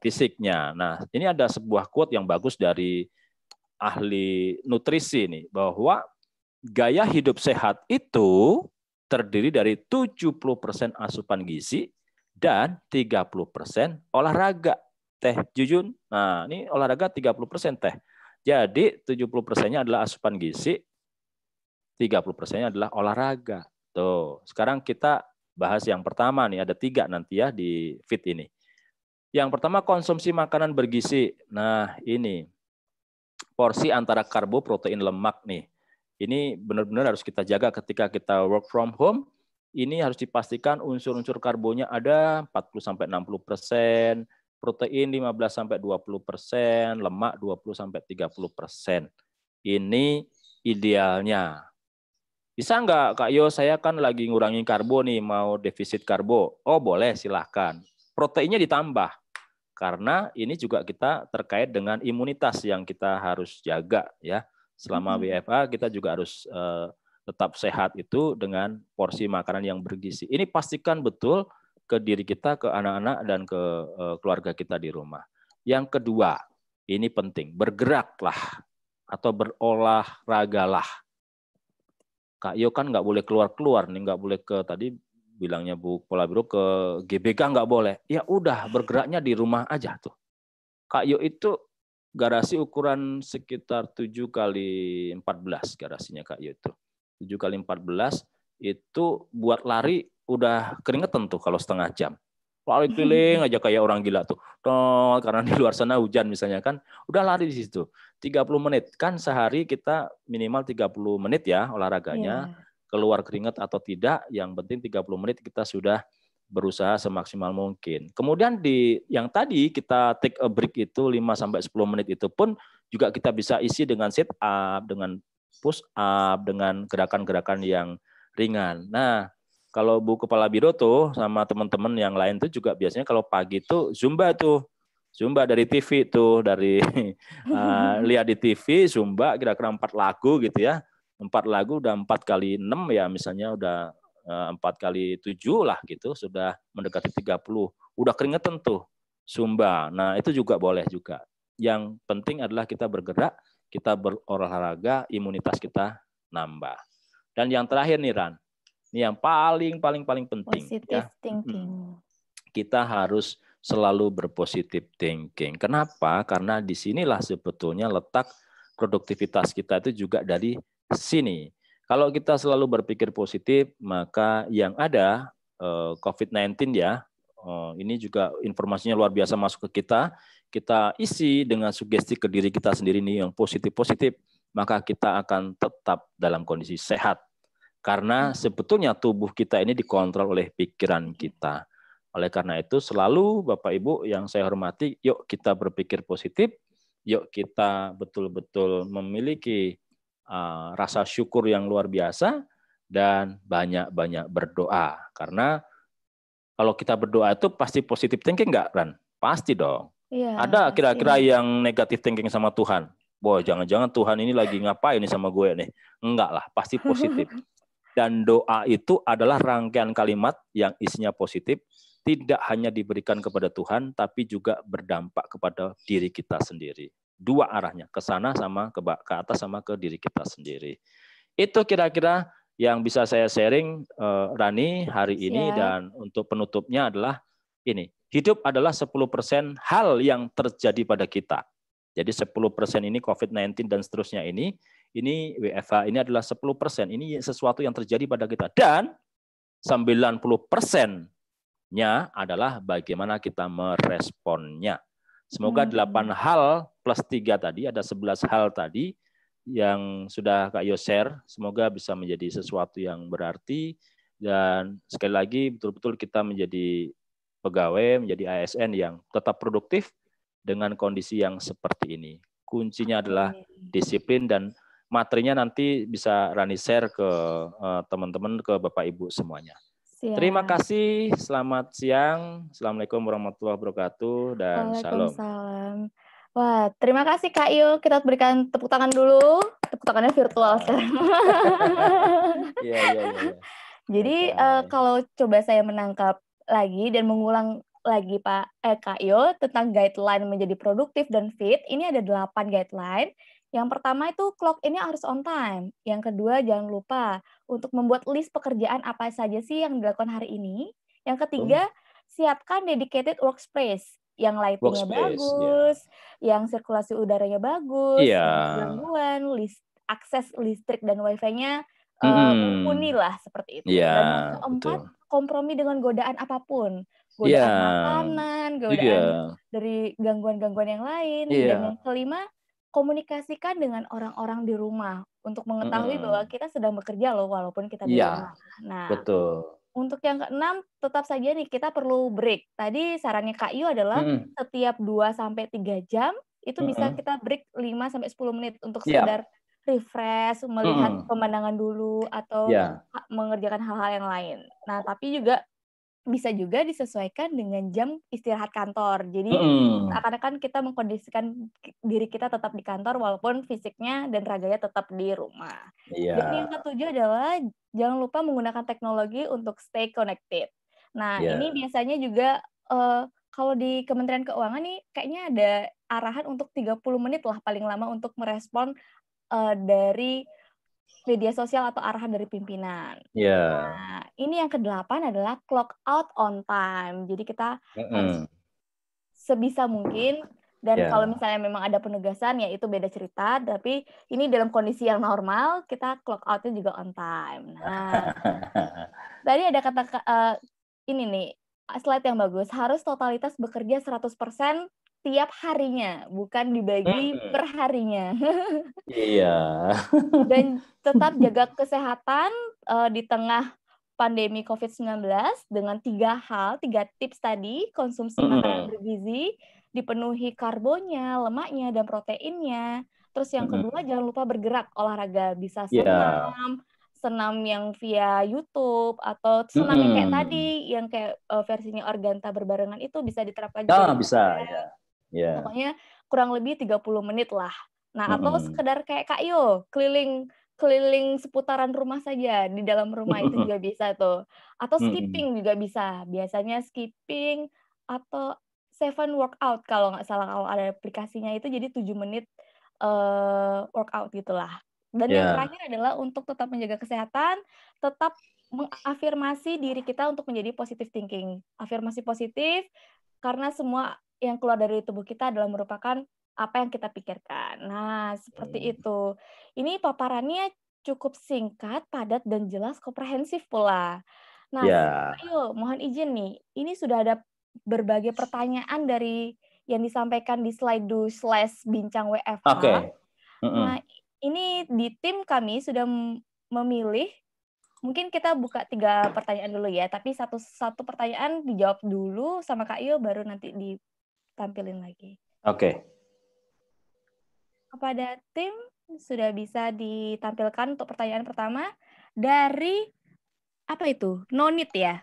fisiknya. Nah, ini ada sebuah quote yang bagus dari ahli nutrisi nih, bahwa gaya hidup sehat itu terdiri dari 70% asupan gizi dan 30% olahraga. Teh Jujun, nah ini olahraga 30% Teh. Jadi 70%-nya adalah asupan gizi, 30%-nya adalah olahraga. Tuh, sekarang kita bahas yang pertama nih, ada 3 nanti ya di fit ini. Yang pertama konsumsi makanan bergizi. Nah ini porsi antara karbo, protein, lemak nih. Ini benar-benar harus kita jaga ketika kita work from home. Ini harus dipastikan unsur-unsur karbonya ada 40-60%, protein 15-20%, lemak 20-30%. Ini idealnya. Bisa nggak Kak Yo, saya kan lagi ngurangin karbo nih, mau defisit karbo. Oh boleh, silahkan. Proteinnya ditambah. Karena ini juga kita terkait dengan imunitas yang kita harus jaga ya. Selama WFH kita juga harus tetap sehat itu dengan porsi makanan yang bergizi. Ini pastikan betul ke diri kita, ke anak-anak dan ke keluarga kita di rumah. Yang kedua, ini penting, bergeraklah atau berolahragalah. Kak Yo kan nggak boleh keluar-keluar nih, nggak boleh ke tadi bilangnya Bu Kepala Biro ke GBK nggak boleh. Ya udah bergeraknya di rumah aja tuh. Kak Yo itu garasi ukuran sekitar 7x14 garasinya Kak Yo itu. 7x14 itu buat lari udah keringetan tuh kalau setengah jam. Lari keliling aja kayak orang gila tuh. Karena di luar sana hujan misalnya kan, udah lari di situ. 30 menit kan sehari kita minimal 30 menit ya olahraganya. Keluar keringat atau tidak, yang penting 30 menit kita sudah berusaha semaksimal mungkin. Kemudian di yang tadi kita take a break itu 5-10 menit itu pun juga kita bisa isi dengan sit up, dengan push up, dengan gerakan-gerakan yang ringan. Nah, kalau Bu Kepala Biro tuh sama teman-teman yang lain tuh juga biasanya kalau pagi tuh Zumba tuh. Zumba dari TV tuh, dari lihat di TV Zumba kira-kira 4 lagu gitu ya. 4 lagu udah 4x6 ya misalnya udah 4x7 lah gitu, sudah mendekati 30. Udah keringetan tuh Zumba. Nah, itu juga boleh juga. Yang penting adalah kita bergerak, kita berolahraga, imunitas kita nambah. Dan yang terakhir nih Ran, ini yang paling penting positive ya. thinking. Kita harus selalu berpositive thinking. Kenapa? Karena disinilah sebetulnya letak produktivitas kita itu juga dari sini. Kalau kita selalu berpikir positif, maka yang ada COVID-19 ya, ini juga informasinya luar biasa masuk ke kita isi dengan sugesti ke diri kita sendiri nih yang positif-positif, maka kita akan tetap dalam kondisi sehat. Karena sebetulnya tubuh kita ini dikontrol oleh pikiran kita. Oleh karena itu selalu Bapak Ibu yang saya hormati, yuk kita berpikir positif, yuk kita betul-betul memiliki rasa syukur yang luar biasa dan banyak-banyak berdoa. Karena kalau kita berdoa itu pasti positif thinking nggak, Ran? Pasti dong. Iya, Ada pasti. kira-kira yang negatif thinking sama Tuhan? Wah, jangan-jangan Tuhan ini lagi ngapain nih sama gue nih? Enggak lah, pasti positif. Dan doa itu adalah rangkaian kalimat yang isinya positif, tidak hanya diberikan kepada Tuhan, tapi juga berdampak kepada diri kita sendiri. Dua arahnya, ke sana sama ke atas sama ke diri kita sendiri. Itu kira-kira yang bisa saya sharing, Rani, hari ini. Dan untuk penutupnya adalah ini, hidup adalah 10% hal yang terjadi pada kita. Jadi 10% ini COVID-19 dan seterusnya ini WFH ini adalah 10%. Ini sesuatu yang terjadi pada kita. Dan 90%-nya adalah bagaimana kita meresponnya. Semoga 8 hal plus 3 tadi, ada 11 hal tadi yang sudah Kak Yo share. Semoga bisa menjadi sesuatu yang berarti. Dan sekali lagi betul-betul kita menjadi pegawai, menjadi ASN yang tetap produktif dengan kondisi yang seperti ini. Kuncinya adalah disiplin dan materinya nanti bisa Rani share ke teman-teman, ke Bapak Ibu semuanya. Terima kasih, selamat siang. Assalamualaikum warahmatullahi wabarakatuh dan salam. Waalaikumsalam. Wah, terima kasih Kak Yo. Kita berikan tepuk tangan dulu. Tepuk tangannya virtual sekarang. Iya. Jadi kalau coba saya menangkap lagi dan mengulang lagi Kak Yo tentang guideline menjadi produktif dan fit, ini ada 8 guideline. Yang pertama itu clock ini harus on time. Yang kedua jangan lupa untuk membuat list pekerjaan apa saja sih yang dilakukan hari ini. Yang ketiga siapkan dedicated workspace yang lighting-nya bagus, yang sirkulasi udaranya bagus, gangguan, akses listrik dan wifi-nya mumpuni lah seperti itu. Dan yang keempat, kompromi dengan godaan apapun. Godaan makanan, godaan dari gangguan-gangguan yang lain. Dan yang kelima, komunikasikan dengan orang-orang di rumah untuk mengetahui bahwa kita sedang bekerja loh walaupun kita di rumah. Nah, untuk yang keenam, tetap saja nih kita perlu break. Tadi sarannya Kak Yu adalah setiap 2-3 jam itu bisa kita break 5-10 menit untuk sekedar refresh, melihat pemandangan dulu atau mengerjakan hal-hal yang lain. Nah, tapi juga bisa juga disesuaikan dengan jam istirahat kantor. Jadi seakan-akan kita mengkondisikan diri kita tetap di kantor walaupun fisiknya dan raganya tetap di rumah. Dan yang ketujuh adalah jangan lupa menggunakan teknologi untuk stay connected. Nah, ini biasanya juga kalau di Kementerian Keuangan nih kayaknya ada arahan untuk 30 menit lah paling lama untuk merespon dari media sosial atau arahan dari pimpinan. Nah, ini yang ke-8 adalah clock out on time. Jadi kita harus sebisa mungkin, dan kalau misalnya memang ada penugasan ya itu beda cerita, tapi ini dalam kondisi yang normal kita clock out-nya juga on time. Nah, tadi ada kata ini nih, slide yang bagus, harus totalitas bekerja 100% tiap harinya, bukan dibagi per harinya. Iya. Dan tetap jaga kesehatan di tengah pandemi COVID-19 dengan 3 tips tadi, konsumsi makanan bergizi, dipenuhi karbonnya, lemaknya, dan proteinnya. Terus yang kedua, jangan lupa bergerak, olahraga, bisa senam yang via YouTube, atau senam yang kayak tadi, yang kayak versinya Organta berbarengan itu bisa diterapkan juga. Bisa, ya. Pokoknya kurang lebih 30 menit lah. Nah, atau sekedar kayak Kak Yo, keliling seputaran rumah saja, di dalam rumah itu juga bisa tuh. Atau skipping juga bisa. Biasanya skipping atau 7 workout kalau nggak salah, kalau ada aplikasinya itu jadi 7 menit workout gitulah. Dan yang terakhir adalah untuk tetap menjaga kesehatan, tetap mengafirmasi diri kita untuk menjadi positive thinking. Afirmasi positif, karena semua yang keluar dari tubuh kita adalah merupakan apa yang kita pikirkan. Nah, seperti itu. Ini paparannya cukup singkat, padat, dan jelas komprehensif pula. Nah, Ya. Kak Yo, mohon izin nih. Ini sudah ada berbagai pertanyaan dari yang disampaikan di slide/bincang WFH. Oke. Nah, ini di tim kami sudah memilih, mungkin kita buka 3 pertanyaan dulu ya, tapi satu pertanyaan dijawab dulu sama Kak Yo, baru nanti ditampilin lagi. Oke. Kepada tim, sudah bisa ditampilkan untuk pertanyaan pertama dari, apa itu? Nonit ya?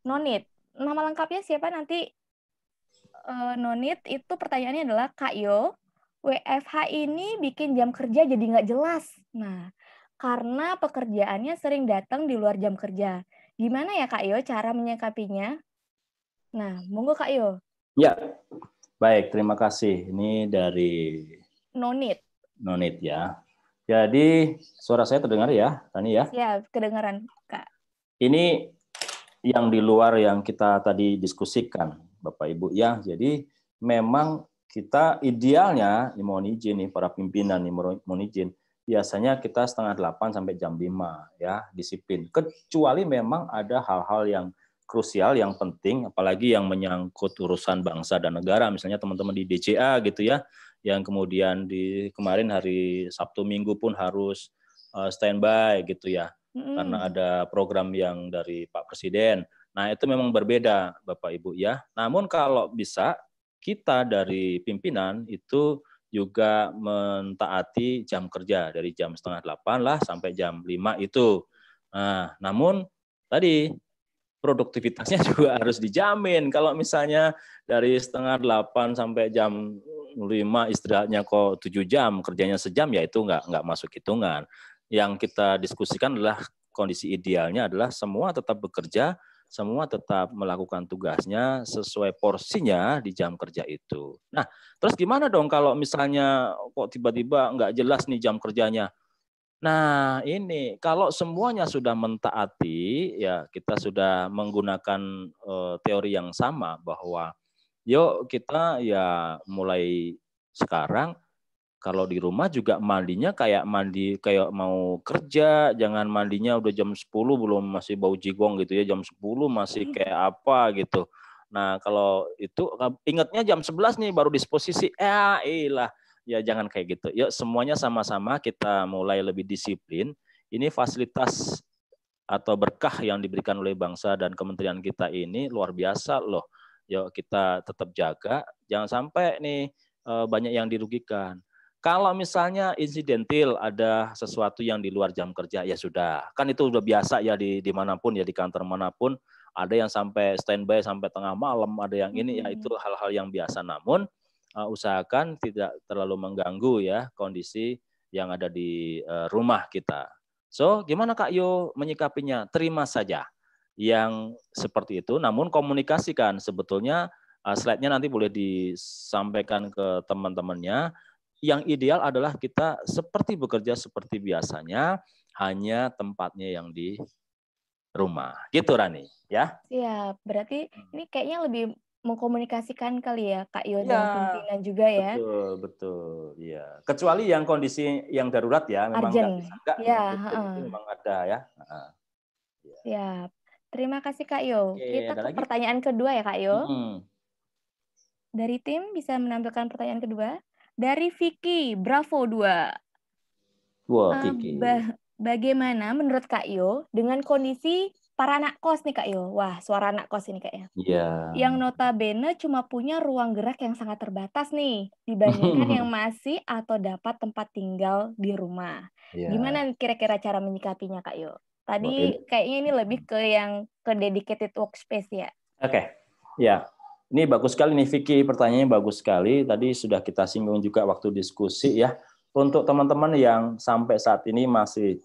Nonit. Nama lengkapnya siapa nanti? Nonit itu pertanyaannya adalah, Kak Yo, WFH ini bikin jam kerja jadi nggak jelas. Nah, karena pekerjaannya sering datang di luar jam kerja. Gimana ya Kak Yo cara menyikapinya? Nah, monggo Kak Yo. Ya, baik. Terima kasih. Ini dari Nonit. Nonit ya. Jadi suara saya terdengar ya, Tani ya? Ya, kedengaran Kak. Ini yang di luar yang kita tadi diskusikan, Bapak Ibu ya. Jadi memang kita idealnya, mohon izin nih para pimpinan nih, mohon izin, biasanya kita 7:30 sampai jam 5 ya, disiplin. Kecuali memang ada hal-hal yang krusial, yang penting, apalagi yang menyangkut urusan bangsa dan negara, misalnya teman-teman di DCA gitu ya, yang kemudian di kemarin hari Sabtu Minggu pun harus standby gitu ya. Karena ada program yang dari Pak Presiden. Nah, itu memang berbeda, Bapak Ibu ya. Namun kalau bisa, kita dari pimpinan itu juga mentaati jam kerja dari jam 7:30 lah sampai jam 5 itu. Nah, namun tadi produktivitasnya juga harus dijamin. Kalau misalnya dari 7:30 sampai jam 5 istirahatnya kok 7 jam, kerjanya sejam, ya itu nggak masuk hitungan. Yang kita diskusikan adalah kondisi idealnya adalah semua tetap bekerja, semua tetap melakukan tugasnya sesuai porsinya di jam kerja itu. Nah, terus gimana dong kalau misalnya kok tiba-tiba nggak jelas nih jam kerjanya? Nah, ini kalau semuanya sudah mentaati, ya kita sudah menggunakan teori yang sama bahwa yuk kita ya mulai sekarang kalau di rumah juga mandinya kayak mandi kayak mau kerja, jangan mandinya udah jam 10 belum masih bau jigong gitu ya, jam 10 masih kayak apa gitu. Nah, kalau itu ingatnya jam 11 nih baru disposisi. Ya jangan kayak gitu. Yuk semuanya sama-sama kita mulai lebih disiplin. Ini fasilitas atau berkah yang diberikan oleh bangsa dan kementerian kita ini luar biasa loh. Yuk kita tetap jaga, jangan sampai nih banyak yang dirugikan. Kalau misalnya insidentil ada sesuatu yang di luar jam kerja, ya sudah. Kan itu udah biasa ya di manapun ya, di kantor manapun. Ada yang sampai standby sampai tengah malam, ada yang ini, ya itu hal-hal yang biasa. Namun usahakan tidak terlalu mengganggu ya kondisi yang ada di rumah kita. So, gimana Kak Yo menyikapinya? Terima saja yang seperti itu, namun komunikasikan. Sebetulnya slide-nya nanti boleh disampaikan ke teman-temannya. Yang ideal adalah kita seperti bekerja seperti biasanya, hanya tempatnya yang di rumah. Gitu Rani, ya? Iya, berarti ini kayaknya lebih mengkomunikasikan kali ya Kak Yo Ya, dan pimpinan juga ya. betul, ya. Kecuali yang kondisi yang darurat ya, memang nggak bisa nggak, ya, itu memang ada ya. Siap. Terima kasih Kak Yo. Oke, Kita ada ke lagi? pertanyaan kedua ya Kak Yo. Dari tim bisa menampilkan pertanyaan kedua. Dari Vicky, Bravo 2. Wah, Vicky. Bagaimana menurut Kak Yo dengan kondisi para anak kos nih Kak Yo? Wah, suara anak kos ini kayaknya. Iya. Yang notabene cuma punya ruang gerak yang sangat terbatas nih dibandingkan yang masih atau dapat tempat tinggal di rumah. Gimana kira-kira cara menyikapinya Kak Yo? Tadi kayaknya ini lebih ke yang ke dedicated workspace ya. Oke. Ya. Ini bagus sekali nih Vicky, pertanyaannya bagus sekali. Tadi sudah kita singgung juga waktu diskusi ya. Untuk teman-teman yang sampai saat ini masih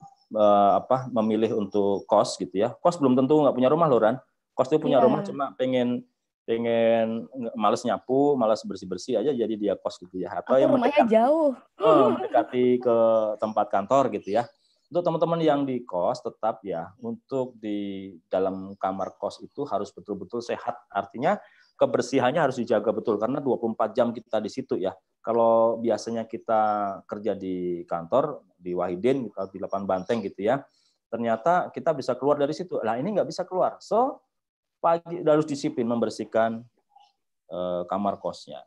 memilih untuk kos gitu ya. Kos belum tentu nggak punya rumah loh Ran. Kos itu punya rumah cuma pengen malas nyapu, malas bersih-bersih aja jadi dia kos gitu ya. Atau yang rumahnya jauh. Mendekati ke tempat kantor gitu ya. Untuk teman-teman yang di kos tetap ya, untuk di dalam kamar kos itu harus betul-betul sehat. Artinya kebersihannya harus dijaga betul karena 24 jam kita di situ ya. kalau biasanya kita kerja di kantor, di Wahidin, di lapangan banteng gitu ya, ternyata kita bisa keluar dari situ. Nah ini nggak bisa keluar. So, pagi harus disiplin membersihkan kamar kosnya,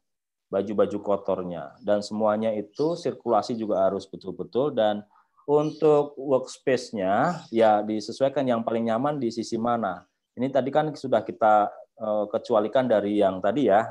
baju-baju kotornya, dan semuanya itu sirkulasi juga harus betul-betul. Dan untuk workspace-nya, ya disesuaikan yang paling nyaman di sisi mana. Ini tadi kan sudah kita kecualikan dari yang tadi ya,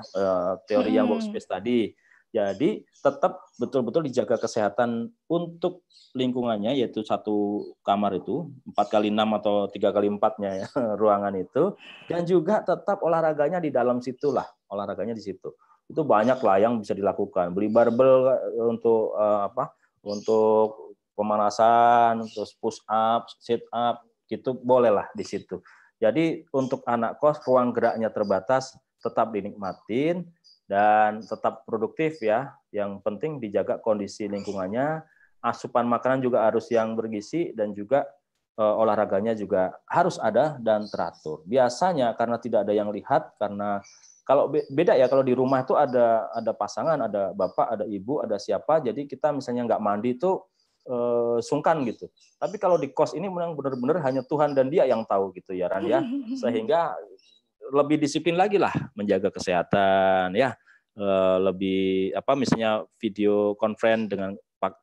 teori yang workspace tadi. Jadi tetap betul-betul dijaga kesehatan untuk lingkungannya, yaitu satu kamar itu 4x6 atau 3x4-nya ya, ruangan itu, dan juga tetap olahraganya di dalam situlah, olahraganya di situ. Itu banyak lah yang bisa dilakukan. Beli barbel untuk untuk pemanasan, terus push up, sit up, gitu bolehlah di situ. Jadi untuk anak kos ruang geraknya terbatas, tetap dinikmatin dan tetap produktif ya. Yang penting dijaga kondisi lingkungannya, asupan makanan juga harus yang bergizi, dan juga olahraganya juga harus ada dan teratur. Biasanya karena tidak ada yang lihat, karena kalau beda ya, kalau di rumah itu ada pasangan, ada bapak, ada ibu, ada siapa, jadi kita misalnya nggak mandi itu sungkan gitu. Tapi kalau di kos ini memang benar-benar hanya Tuhan dan Dia yang tahu gitu ya Ran ya, sehingga lebih disiplin lagi lah menjaga kesehatan ya, lebih misalnya video conference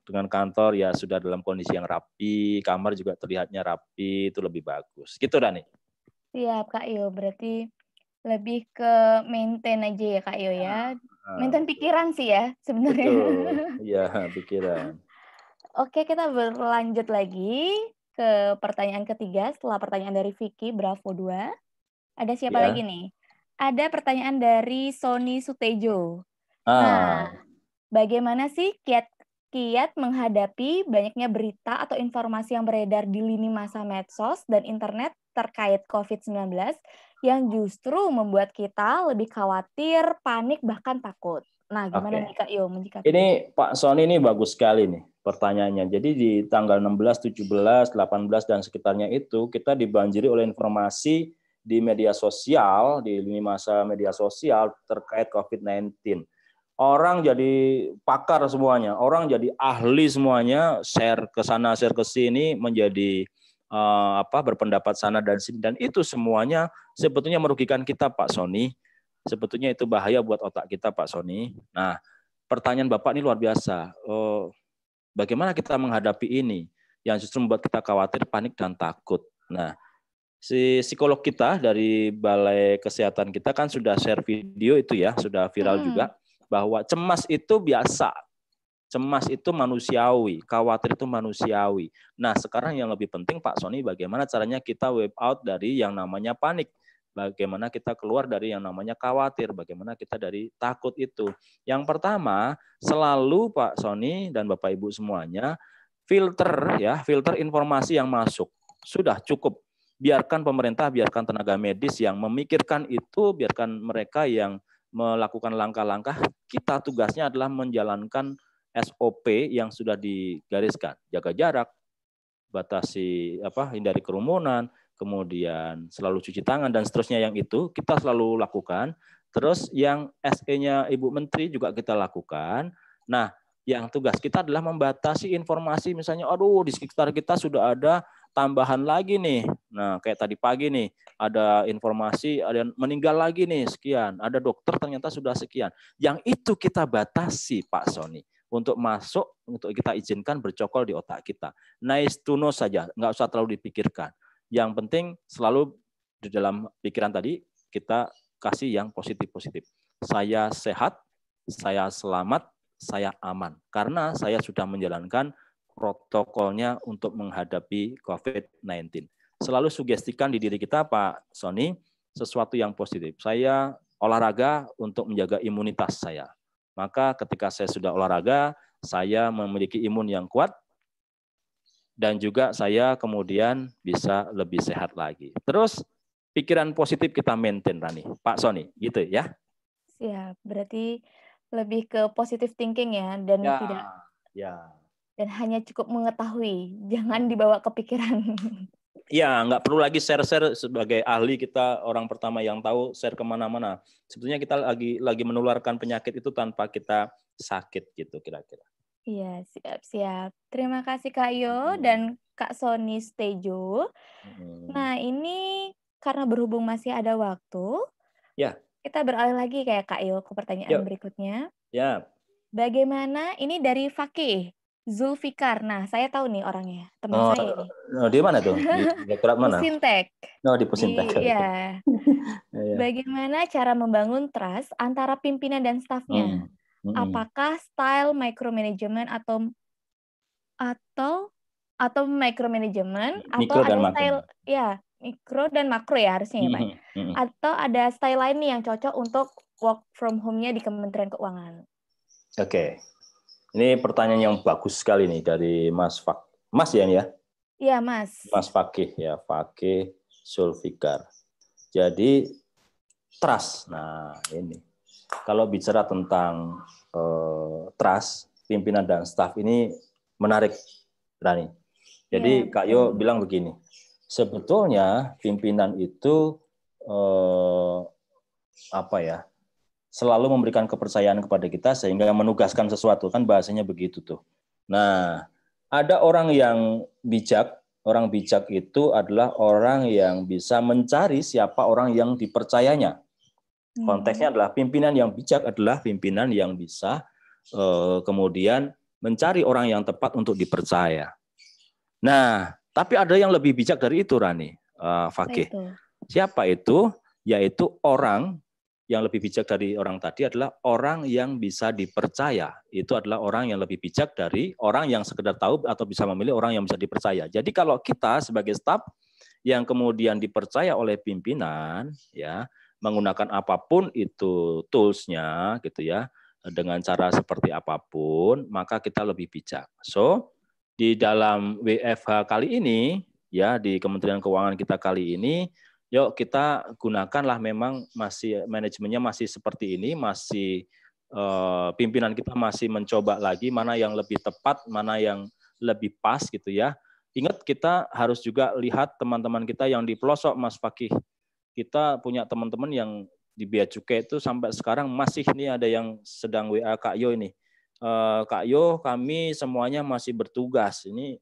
dengan kantor ya sudah dalam kondisi yang rapi, kamar juga terlihatnya rapi, itu lebih bagus gitu Dani. Siap Kak Yo, berarti lebih ke maintain aja ya Kak Yo ya, maintain pikiran sih ya sebenarnya. Betul, iya pikiran. Oke, kita berlanjut lagi ke pertanyaan ketiga setelah pertanyaan dari Vicky Bravo 2. Ada siapa lagi nih? Ada pertanyaan dari Sony Sutejo. Nah, bagaimana sih kiat menghadapi banyaknya berita atau informasi yang beredar di lini masa medsos dan internet terkait COVID-19 yang justru membuat kita lebih khawatir, panik, bahkan takut? Nah, gimana nih Kak Yo menyikapi? Ini Pak Sony ini bagus sekali nih pertanyaannya. Jadi di tanggal 16, 17, 18 dan sekitarnya itu kita dibanjiri oleh informasi di media sosial, di lini masa media sosial terkait COVID-19. Orang jadi pakar semuanya, orang jadi ahli semuanya, share ke sana, share ke sini, menjadi berpendapat sana dan sini, dan itu semuanya sebetulnya merugikan kita Pak Sony. Sebetulnya itu bahaya buat otak kita Pak Sony. Nah, pertanyaan Bapak ini luar biasa. Bagaimana kita menghadapi ini yang justru membuat kita khawatir, panik, dan takut. Nah, si psikolog kita dari Balai Kesehatan kita kan sudah share video itu ya, sudah viral juga, bahwa cemas itu biasa. Cemas itu manusiawi, khawatir itu manusiawi. Nah, sekarang yang lebih penting Pak Sony, bagaimana caranya kita wave out dari yang namanya panik. Bagaimana kita keluar dari yang namanya khawatir, bagaimana kita dari takut itu. Yang pertama, selalu Pak Sony dan Bapak Ibu semuanya, filter informasi yang masuk. Sudah cukup. Biarkan pemerintah, biarkan tenaga medis yang memikirkan itu, biarkan mereka yang melakukan langkah-langkah. Kita tugasnya adalah menjalankan SOP yang sudah digariskan. Jaga jarak, batasi hindari kerumunan, kemudian selalu cuci tangan dan seterusnya, yang itu kita selalu lakukan. Terus yang SE-nya Ibu Menteri juga kita lakukan. Nah, yang tugas kita adalah membatasi informasi, misalnya di sekitar kita sudah ada tambahan lagi nih. Nah, kayak tadi pagi nih ada informasi ada yang meninggal lagi nih sekian, ada dokter ternyata sudah sekian. Yang itu kita batasi Pak Sony. Untuk masuk, untuk kita izinkan bercokol di otak kita. Nice to know saja, nggak usah terlalu dipikirkan. Yang penting selalu di dalam pikiran tadi kita kasih yang positif-positif. Saya sehat, saya selamat, saya aman. Karena saya sudah menjalankan protokolnya untuk menghadapi COVID-19. Selalu sugestikan di diri kita Pak Sony sesuatu yang positif. Saya olahraga untuk menjaga imunitas saya. Maka ketika saya sudah olahraga, saya memiliki imun yang kuat, dan juga saya kemudian bisa lebih sehat lagi. Terus pikiran positif kita maintain, Rani. Pak Sony, gitu ya? Siap, berarti lebih ke positive thinking ya, dan tidak dan hanya cukup mengetahui, jangan dibawa ke pikiran. Ya, nggak perlu lagi share-share sebagai ahli, kita orang pertama yang tahu, share kemana-mana. Sebetulnya kita lagi menularkan penyakit itu tanpa kita sakit gitu kira-kira. Iya, siap-siap. Terima kasih Kak Yo dan Kak Sony Stejo. Nah, ini karena berhubung masih ada waktu, Ya. kita beralih lagi kayak Kak Yo ke pertanyaan berikutnya. Ya. Bagaimana, ini dari Fakih Zulfikar. Nah, saya tahu nih orangnya, teman saya nih. Di mana tuh? Di direktorat mana? Pusintek. Di Pusintek. Iya. Bagaimana cara membangun trust antara pimpinan dan stafnya? Apakah style micromanagement atau micromanagement atau ada style mikro dan makro ya harusnya ya Pak? Atau ada style lain nih yang cocok untuk work from home-nya di Kementerian Keuangan? Oke. Ini pertanyaan yang bagus sekali nih dari Mas ya ini ya? Iya, Mas. Mas Fakih ya, Fakih Zulfikar. Jadi trust. Nah, ini. Kalau bicara tentang trust pimpinan dan staf ini menarik, Rani. Jadi Kak Yo bilang begini, sebetulnya pimpinan itu selalu memberikan kepercayaan kepada kita sehingga menugaskan sesuatu, kan bahasanya begitu tuh. Nah, ada orang yang bijak. Orang bijak itu adalah orang yang bisa mencari siapa orang yang dipercayanya. Konteksnya adalah pimpinan yang bijak adalah pimpinan yang bisa kemudian mencari orang yang tepat untuk dipercaya. Nah, tapi ada yang lebih bijak dari itu, Rani, Fakih. Siapa itu? Yaitu orang yang lebih bijak dari orang tadi adalah orang yang bisa dipercaya. Itu adalah orang yang lebih bijak dari orang yang sekedar tahu atau bisa memilih orang yang bisa dipercaya. Jadi kalau kita sebagai staf yang kemudian dipercaya oleh pimpinan, ya, menggunakan apapun itu tools-nya gitu ya, dengan cara seperti apapun, maka kita lebih bijak. So, di dalam WFH kali ini, ya, di Kementerian Keuangan kita kali ini, yuk kita gunakanlah, memang masih manajemennya masih seperti ini, masih pimpinan kita masih mencoba lagi mana yang lebih tepat, mana yang lebih pas gitu ya. Ingat, kita harus juga lihat teman-teman kita yang di pelosok, Mas Fakih. Kita punya teman-teman yang di Bea Cukai itu sampai sekarang masih, nih ada yang sedang WA Kak Yo ini. Kak Yo, kami semuanya masih bertugas. Ini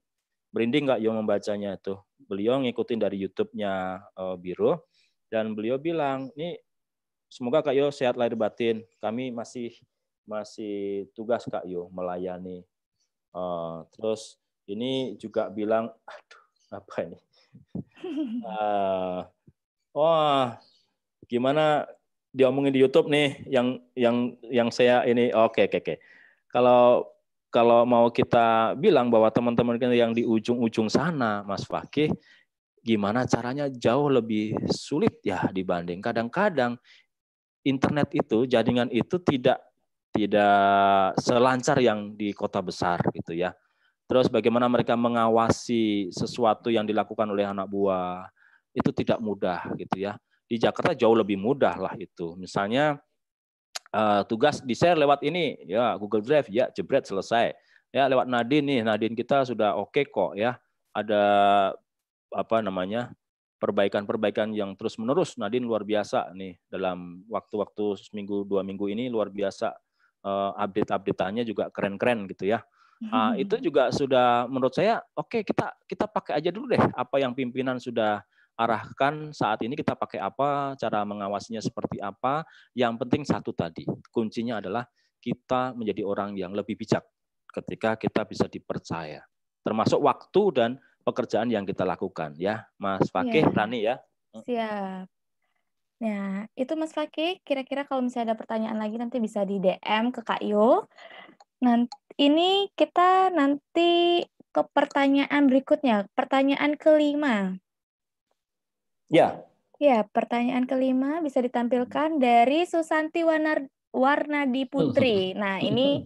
merinding Kak Yo membacanya itu. Beliau ngikutin dari YouTube-nya Biro, dan beliau bilang, nih semoga Kak Yo sehat lahir batin. Kami masih tugas Kak Yo melayani. Terus ini juga bilang, aduh apa ini? Wah, gimana diomongin di YouTube nih yang saya ini. Oke. Kalau mau kita bilang bahwa teman-teman yang di ujung-ujung sana, Mas Fakih, gimana caranya jauh lebih sulit ya dibanding kadang-kadang internet itu, jaringan itu tidak selancar yang di kota besar gitu ya. Terus bagaimana mereka mengawasi sesuatu yang dilakukan oleh anak buah, itu tidak mudah gitu ya. Di Jakarta jauh lebih mudah lah itu. Misalnya tugas di-share lewat ini, ya Google Drive, ya jebret selesai. Ya lewat Nadine nih, Nadine kita sudah oke kok ya. Ada perbaikan-perbaikan yang terus-menerus. Nadine luar biasa nih dalam waktu-waktu seminggu 2 minggu ini, luar biasa, update-update-nya juga keren-keren gitu ya. Itu juga sudah menurut saya oke, kita pakai aja dulu deh apa yang pimpinan sudah arahkan saat ini, kita pakai apa, cara mengawasinya seperti apa. Yang penting satu tadi, kuncinya adalah kita menjadi orang yang lebih bijak ketika kita bisa dipercaya, termasuk waktu dan pekerjaan yang kita lakukan ya, Mas Fakih, Rani ya. Siap. Nah, itu Mas Fakih, kira-kira kalau misalnya ada pertanyaan lagi nanti bisa di DM ke Kak Yo. Nanti ini kita nanti ke pertanyaan berikutnya, pertanyaan kelima. Ya. Ya, pertanyaan kelima bisa ditampilkan dari Susanti Warnadi Putri. Nah, ini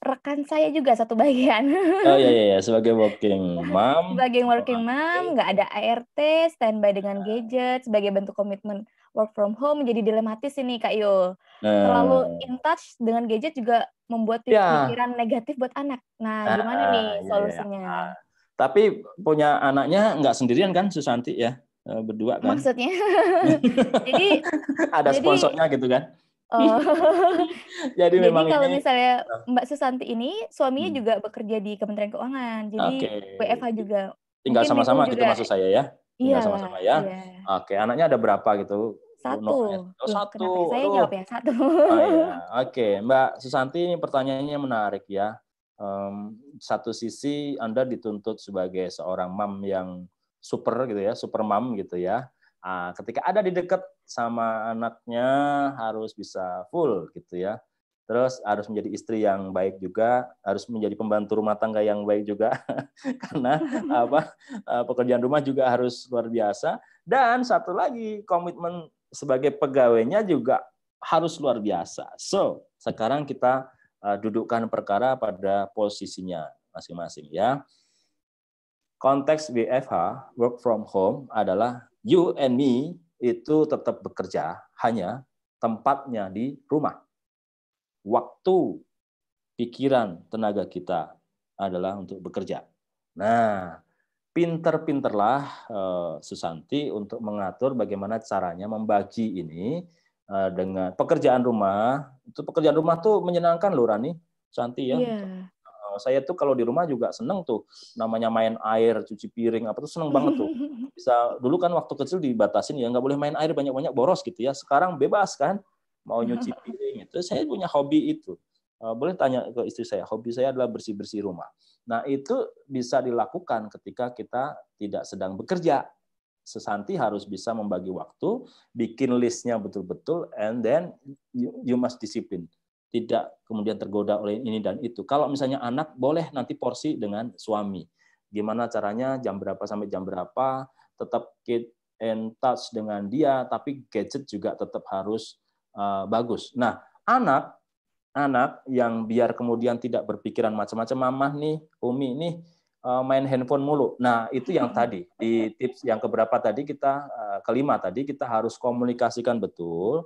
rekan saya juga satu bagian. Oh iya, sebagai working mom. Sebagai working mom, nggak ada ART, standby dengan gadget, sebagai bentuk komitmen work from home, jadi dilematis ini Kak Yo. Terlalu in touch dengan gadget juga membuat pikiran negatif buat anak. Nah, gimana nih solusinya? Tapi punya anaknya nggak sendirian kan, Susanti ya? Berdua kan? Maksudnya? Jadi ada sponsornya gitu kan? Jadi Jadi memang kalau ini misalnya Mbak Susanti ini suaminya hmm, juga bekerja di Kementerian Keuangan, jadi oke. WFH juga. Tinggal Mungkin Ibu sama-sama gitu juga, maksud saya ya. Tinggal iyalah, sama-sama ya. iya. Oke, anaknya ada berapa gitu? Bu Satu. Noah? Oh, Loh, satu. kenapa saya Aduh. jawab ya? Satu. Oh ya, oke, Mbak Susanti, ini pertanyaannya menarik ya. Satu sisi Anda dituntut sebagai seorang mam yang super gitu ya, super mam gitu ya. Ketika ada di dekat sama anaknya harus bisa full gitu ya. Terus harus menjadi istri yang baik juga, harus menjadi pembantu rumah tangga yang baik juga, karena pekerjaan rumah juga harus luar biasa. Dan satu lagi komitmen sebagai pegawainya juga harus luar biasa. So, sekarang kita dudukkan perkara pada posisinya masing-masing ya. Konteks WFH, work from home, adalah you and me itu tetap bekerja, hanya tempatnya di rumah. Waktu, pikiran, tenaga kita adalah untuk bekerja. Nah, pinter-pinterlah Susanti untuk mengatur bagaimana caranya membagi ini dengan pekerjaan rumah. Itu pekerjaan rumah tuh menyenangkan loh Rani, Susanti ya. Iya. Saya tuh kalau di rumah juga seneng tuh, namanya main air, cuci piring, apa tuh seneng banget tuh. Bisa dulu kan waktu kecil dibatasin ya nggak boleh main air banyak-banyak boros gitu ya. Sekarang bebas kan, mau nyuci piring itu. Saya punya hobi itu. Boleh tanya ke istri saya, hobi saya adalah bersih-bersih rumah. Nah, itu bisa dilakukan ketika kita tidak sedang bekerja. Susanti harus bisa membagi waktu, bikin listnya betul-betul, and then you must disiplin. Tidak kemudian tergoda oleh ini dan itu. Kalau misalnya anak, boleh nanti porsi dengan suami. Gimana caranya, jam berapa sampai jam berapa, tetap keep in touch dengan dia, tapi gadget juga tetap harus bagus. Nah, anak yang biar kemudian tidak berpikiran macam-macam, mamah nih, Umi nih main handphone mulu. Nah, itu yang tadi di tips yang keberapa tadi kita kelima tadi kita harus komunikasikan betul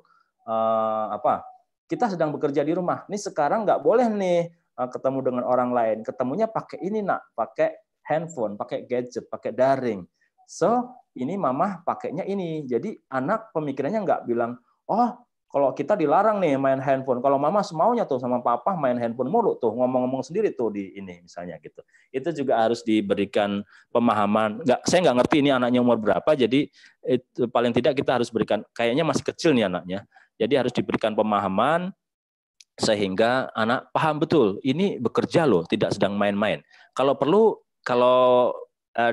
kita sedang bekerja di rumah. Nih sekarang nggak boleh nih ketemu dengan orang lain. Ketemunya pakai ini nak, pakai handphone, pakai gadget, pakai daring. So, ini mamah pakainya ini. Jadi anak pemikirannya nggak bilang, oh kalau kita dilarang nih main handphone, kalau mama semaunya tuh sama papa main handphone mulu tuh, ngomong-ngomong sendiri tuh di ini misalnya gitu. Itu juga harus diberikan pemahaman. Saya nggak ngerti ini anaknya umur berapa, jadi itu paling tidak kita harus berikan, kayaknya masih kecil nih anaknya. Jadi harus diberikan pemahaman sehingga anak paham betul, ini bekerja loh, tidak sedang main-main. Kalau perlu, kalau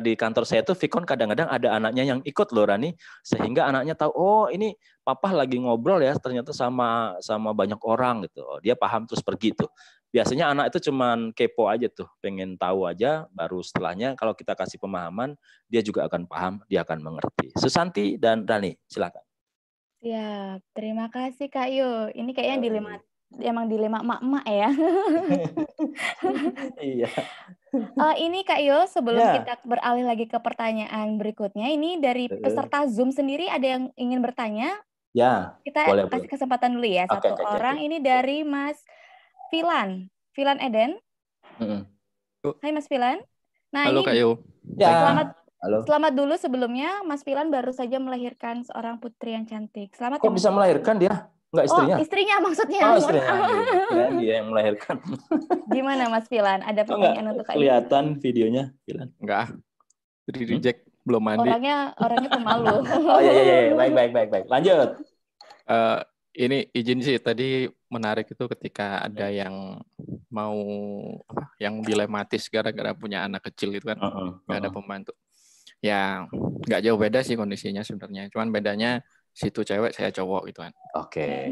di kantor saya tuh Vicon kadang-kadang ada anaknya yang ikut loh Rani, sehingga anaknya tahu oh ini papa lagi ngobrol ya ternyata sama banyak orang gitu. Dia paham terus pergi tuh. Biasanya anak itu cuman kepo aja tuh, pengen tahu aja, baru setelahnya kalau kita kasih pemahaman dia juga akan paham, dia akan mengerti. Susanti dan Rani, silakan. Ya, terima kasih Kak Yu. Ini kayaknya emang dilema emak-emak ya. Iya. Ini Kak Yo, sebelum kita beralih lagi ke pertanyaan berikutnya, ini dari peserta Zoom sendiri ada yang ingin bertanya? Ya, kita boleh, kasih kesempatan dulu ya, satu orang. Ini dari Mas Filan Eden. Hai Mas Filan. Nah, halo Kak Yo. Ya. Selamat dulu sebelumnya, Mas Filan baru saja melahirkan seorang putri yang cantik. Selamat. Kok ya, bisa melahirkan dia? Enggak istrinya? Oh, istrinya maksudnya. Oh, istrinya. Dia yang melahirkan. Gimana Mas Filan? Ada pertanyaan untuk Kak Yu? Kelihatan videonya, Filan? Enggak. Di reject, belum mandi. Orangnya pemalu. Oh iya. Baik. Lanjut. Ini izin sih, tadi menarik itu ketika ada yang mau yang dilematis gara-gara punya anak kecil itu kan, nggak ada pembantu. Ya, nggak jauh beda sih kondisinya sebenarnya. Cuman bedanya situ cewek, saya cowok gitu kan. Oke.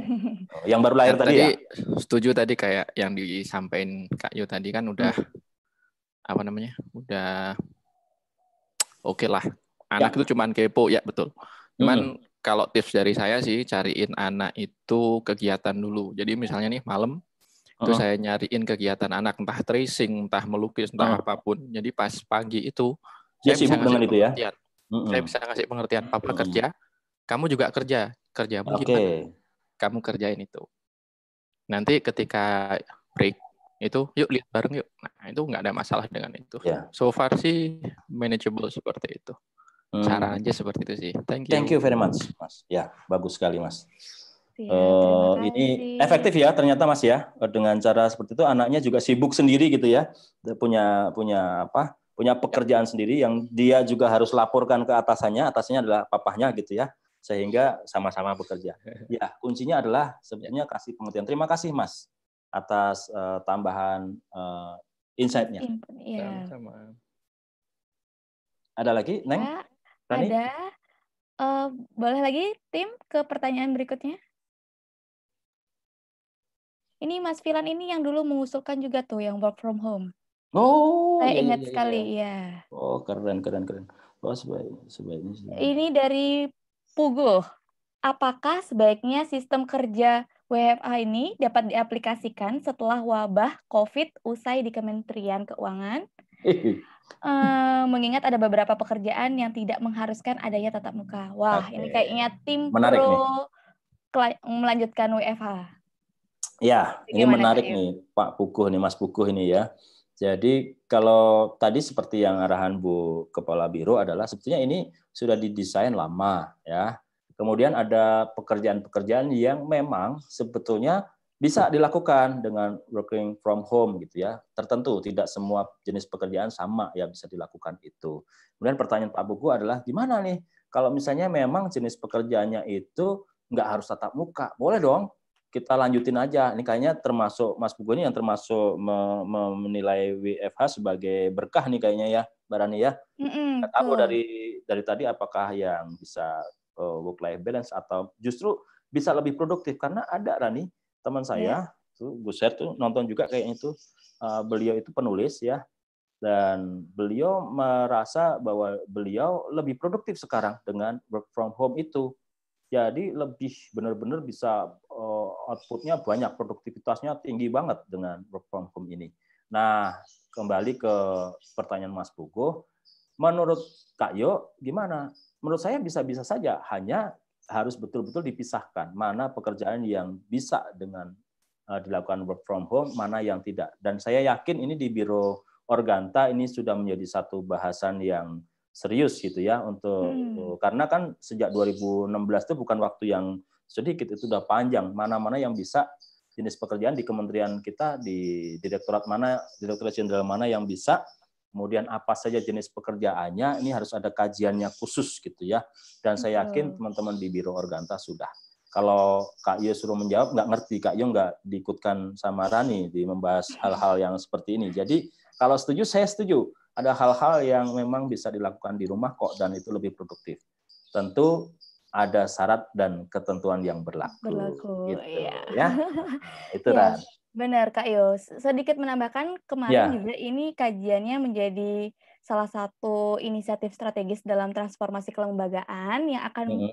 Yang baru lahir tadi ya? Setuju tadi kayak yang disampaikan Kak Yu tadi kan udah udah oke lah. Anak itu cuman kepo, ya betul. Cuman kalau tips dari saya sih cariin anak itu kegiatan dulu. Jadi misalnya nih malam itu saya nyariin kegiatan anak, entah tracing, entah melukis, entah apapun. Jadi pas pagi itu dia sibuk dengan itu ya. Saya bisa kasih pengertian, papa kerja, kamu juga kerja gimana? Kamu kerjain itu. Nanti ketika break itu, yuk lihat bareng yuk. Nah itu nggak ada masalah dengan itu. So far sih manageable seperti itu. Cara aja seperti itu sih. Thank you very much, Mas. Ya, bagus sekali, Mas. terima Ini kasih. efektif ya ternyata Mas ya. Dengan cara seperti itu anaknya juga sibuk sendiri gitu ya. Punya pekerjaan sendiri yang dia juga harus laporkan ke atasannya adalah papahnya gitu ya. Sehingga sama-sama bekerja. Ya, kuncinya adalah sebetulnya kasih pengertian. Terima kasih Mas atas tambahan insight-nya. Iya. Sama-sama. Ada lagi, Neng? Ya, Rani? ada. Boleh lagi tim ke pertanyaan berikutnya? Ini Mas Filan ini yang dulu mengusulkan juga tuh yang work from home. Oh, Saya iya, ingat iya, iya. sekali, ya. Oh, keren. Oh, sebaiknya. Ini dari Puguh. Apakah sebaiknya sistem kerja WFH ini dapat diaplikasikan setelah wabah COVID usai di Kementerian Keuangan? Mengingat ada beberapa pekerjaan yang tidak mengharuskan adanya tatap muka. Wah, ini kayaknya tim menarik pro melanjutkan WFH. Ya, ini Gimana, menarik nih Pak Puguh nih, Mas Puguh ini ya. Jadi kalau tadi seperti yang arahan Bu Kepala Biro adalah sebetulnya ini sudah didesain lama ya. Kemudian ada pekerjaan-pekerjaan yang memang sebetulnya bisa dilakukan dengan working from home gitu ya. Tertentu tidak semua jenis pekerjaan sama yang bisa dilakukan itu. Kemudian pertanyaan Pak Puguh adalah gimana nih kalau misalnya memang jenis pekerjaannya itu nggak harus tatap muka, boleh dong. Kita lanjutin aja. Ini kayaknya termasuk Mas Puguh ini yang termasuk menilai WFH sebagai berkah nih kayaknya ya, Mbak Rani ya. Nggak tahu dari tadi apakah yang bisa work life balance atau justru bisa lebih produktif karena ada Rani teman saya tuh Buset tuh nonton juga kayaknya itu beliau itu penulis ya dan beliau merasa bahwa beliau lebih produktif sekarang dengan work from home itu. Jadi lebih benar-benar bisa outputnya banyak, produktivitasnya tinggi banget dengan work from home ini. Nah, kembali ke pertanyaan Mas Puguh, menurut Kak Yo gimana? Menurut saya bisa-bisa saja, hanya harus betul-betul dipisahkan mana pekerjaan yang bisa dengan dilakukan work from home, mana yang tidak. Dan saya yakin ini di Biro Organta ini sudah menjadi satu bahasan yang serius gitu ya karena kan sejak 2016 itu bukan waktu yang sedikit, itu udah panjang mana-mana yang bisa jenis pekerjaan di kementerian kita, di direktorat jenderal mana yang bisa, kemudian apa saja jenis pekerjaannya, ini harus ada kajiannya khusus gitu ya. Dan saya yakin teman-teman di Biro Organta sudah. Kalau Kak Yo suruh menjawab nggak ngerti, Kak Yo nggak diikutkan sama Rani di membahas hal-hal yang seperti ini. Jadi kalau setuju, saya setuju. Ada hal-hal yang memang bisa dilakukan di rumah kok dan itu lebih produktif. Tentu ada syarat dan ketentuan yang berlaku gitu, ya. Itu ya, benar Kak Yo. Sedikit menambahkan kemarin juga ini kajiannya menjadi salah satu inisiatif strategis dalam transformasi kelembagaan yang akan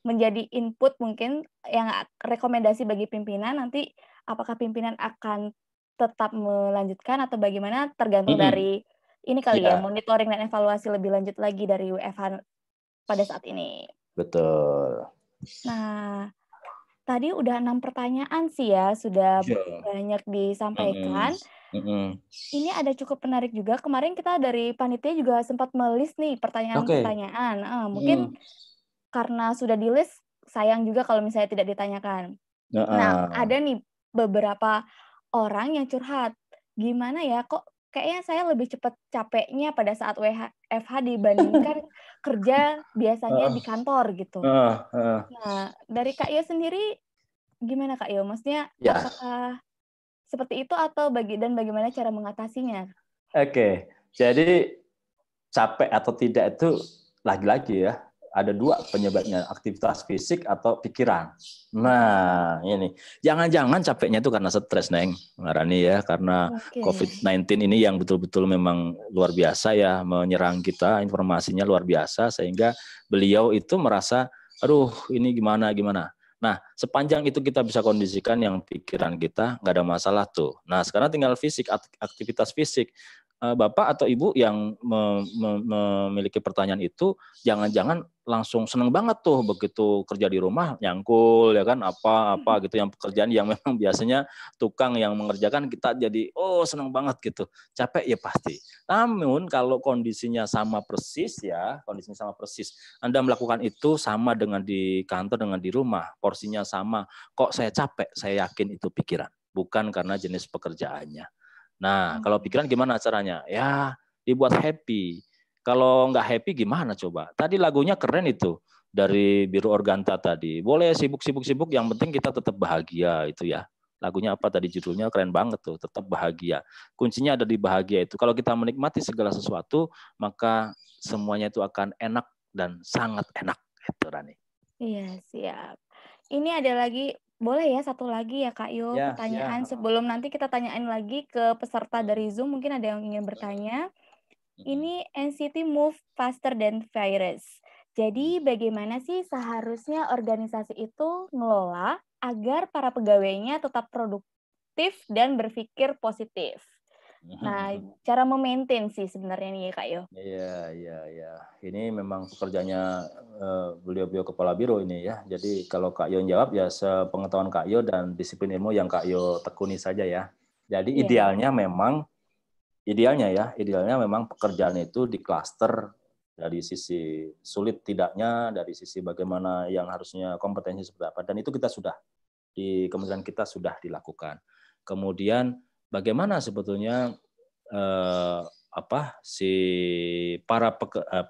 menjadi input mungkin yang rekomendasi bagi pimpinan nanti apakah pimpinan akan tetap melanjutkan atau bagaimana tergantung dari ini kali ya, monitoring dan evaluasi lebih lanjut lagi dari WFH pada saat ini. Betul. Nah, tadi udah 6 pertanyaan sih ya, sudah banyak disampaikan. Ini ada cukup menarik juga. Kemarin kita dari panitia juga sempat melis nih pertanyaan-pertanyaan. Mungkin karena sudah di-list, sayang juga kalau misalnya tidak ditanyakan. Nah, ada nih beberapa orang yang curhat. Gimana ya, kok kayaknya saya lebih cepat capeknya pada saat WFH dibandingkan kerja biasanya di kantor gitu. Nah, dari Kak Yo sendiri gimana Kak Yo? Maksudnya apakah seperti itu atau bagaimana cara mengatasinya? Oke, jadi capek atau tidak itu lagi-lagi ya ada dua penyebabnya, aktivitas fisik atau pikiran. Nah, ini jangan-jangan capeknya itu karena stres, Neng, Rani ya, karena COVID-19 ini yang betul-betul memang luar biasa ya, menyerang kita, informasinya luar biasa sehingga beliau itu merasa, aduh ini gimana. Nah, sepanjang itu kita bisa kondisikan yang pikiran kita nggak ada masalah tuh. Nah, sekarang tinggal fisik, aktivitas fisik. Bapak atau Ibu yang memiliki pertanyaan itu, jangan-jangan langsung seneng banget tuh begitu kerja di rumah, nyangkul ya kan, apa gitu, yang pekerjaan yang memang biasanya tukang yang mengerjakan, kita jadi seneng banget gitu. Capek ya pasti. Namun kalau kondisinya sama persis, Anda melakukan itu sama dengan di kantor dengan di rumah, porsinya sama. Kok saya capek? Saya yakin itu pikiran, bukan karena jenis pekerjaannya. Nah, kalau pikiran gimana caranya? Ya, dibuat happy. Kalau nggak happy gimana coba? Tadi lagunya keren itu dari Biru Organta tadi. Boleh sibuk-sibuk, yang penting kita tetap bahagia itu ya. Lagunya apa tadi judulnya? Keren banget tuh, tetap bahagia. Kuncinya ada di bahagia itu. Kalau kita menikmati segala sesuatu, maka semuanya itu akan enak dan sangat enak. Itu Rani. Iya, siap. Ini ada lagi, boleh ya satu lagi ya Kak Yo, Ya, pertanyaan ya. sebelum nanti kita tanyain lagi ke peserta dari Zoom, mungkin ada yang ingin bertanya. Ini NCT move faster than virus. Jadi bagaimana sih seharusnya organisasi itu ngelola agar para pegawainya tetap produktif dan berpikir positif? Nah, cara memaintain sih sebenarnya nih Kak Yo. Iya. Ini memang pekerjaannya beliau Kepala Biro ini ya. Jadi kalau Kak Yo jawab ya sepengetahuan Kak Yo dan disiplin ilmu yang Kak Yo tekuni saja ya. Jadi idealnya memang pekerjaan itu di klaster dari sisi sulit tidaknya, dari sisi bagaimana yang harusnya kompetensi seperti apa, dan itu kita sudah di kementerian kita sudah dilakukan. Kemudian bagaimana sebetulnya si para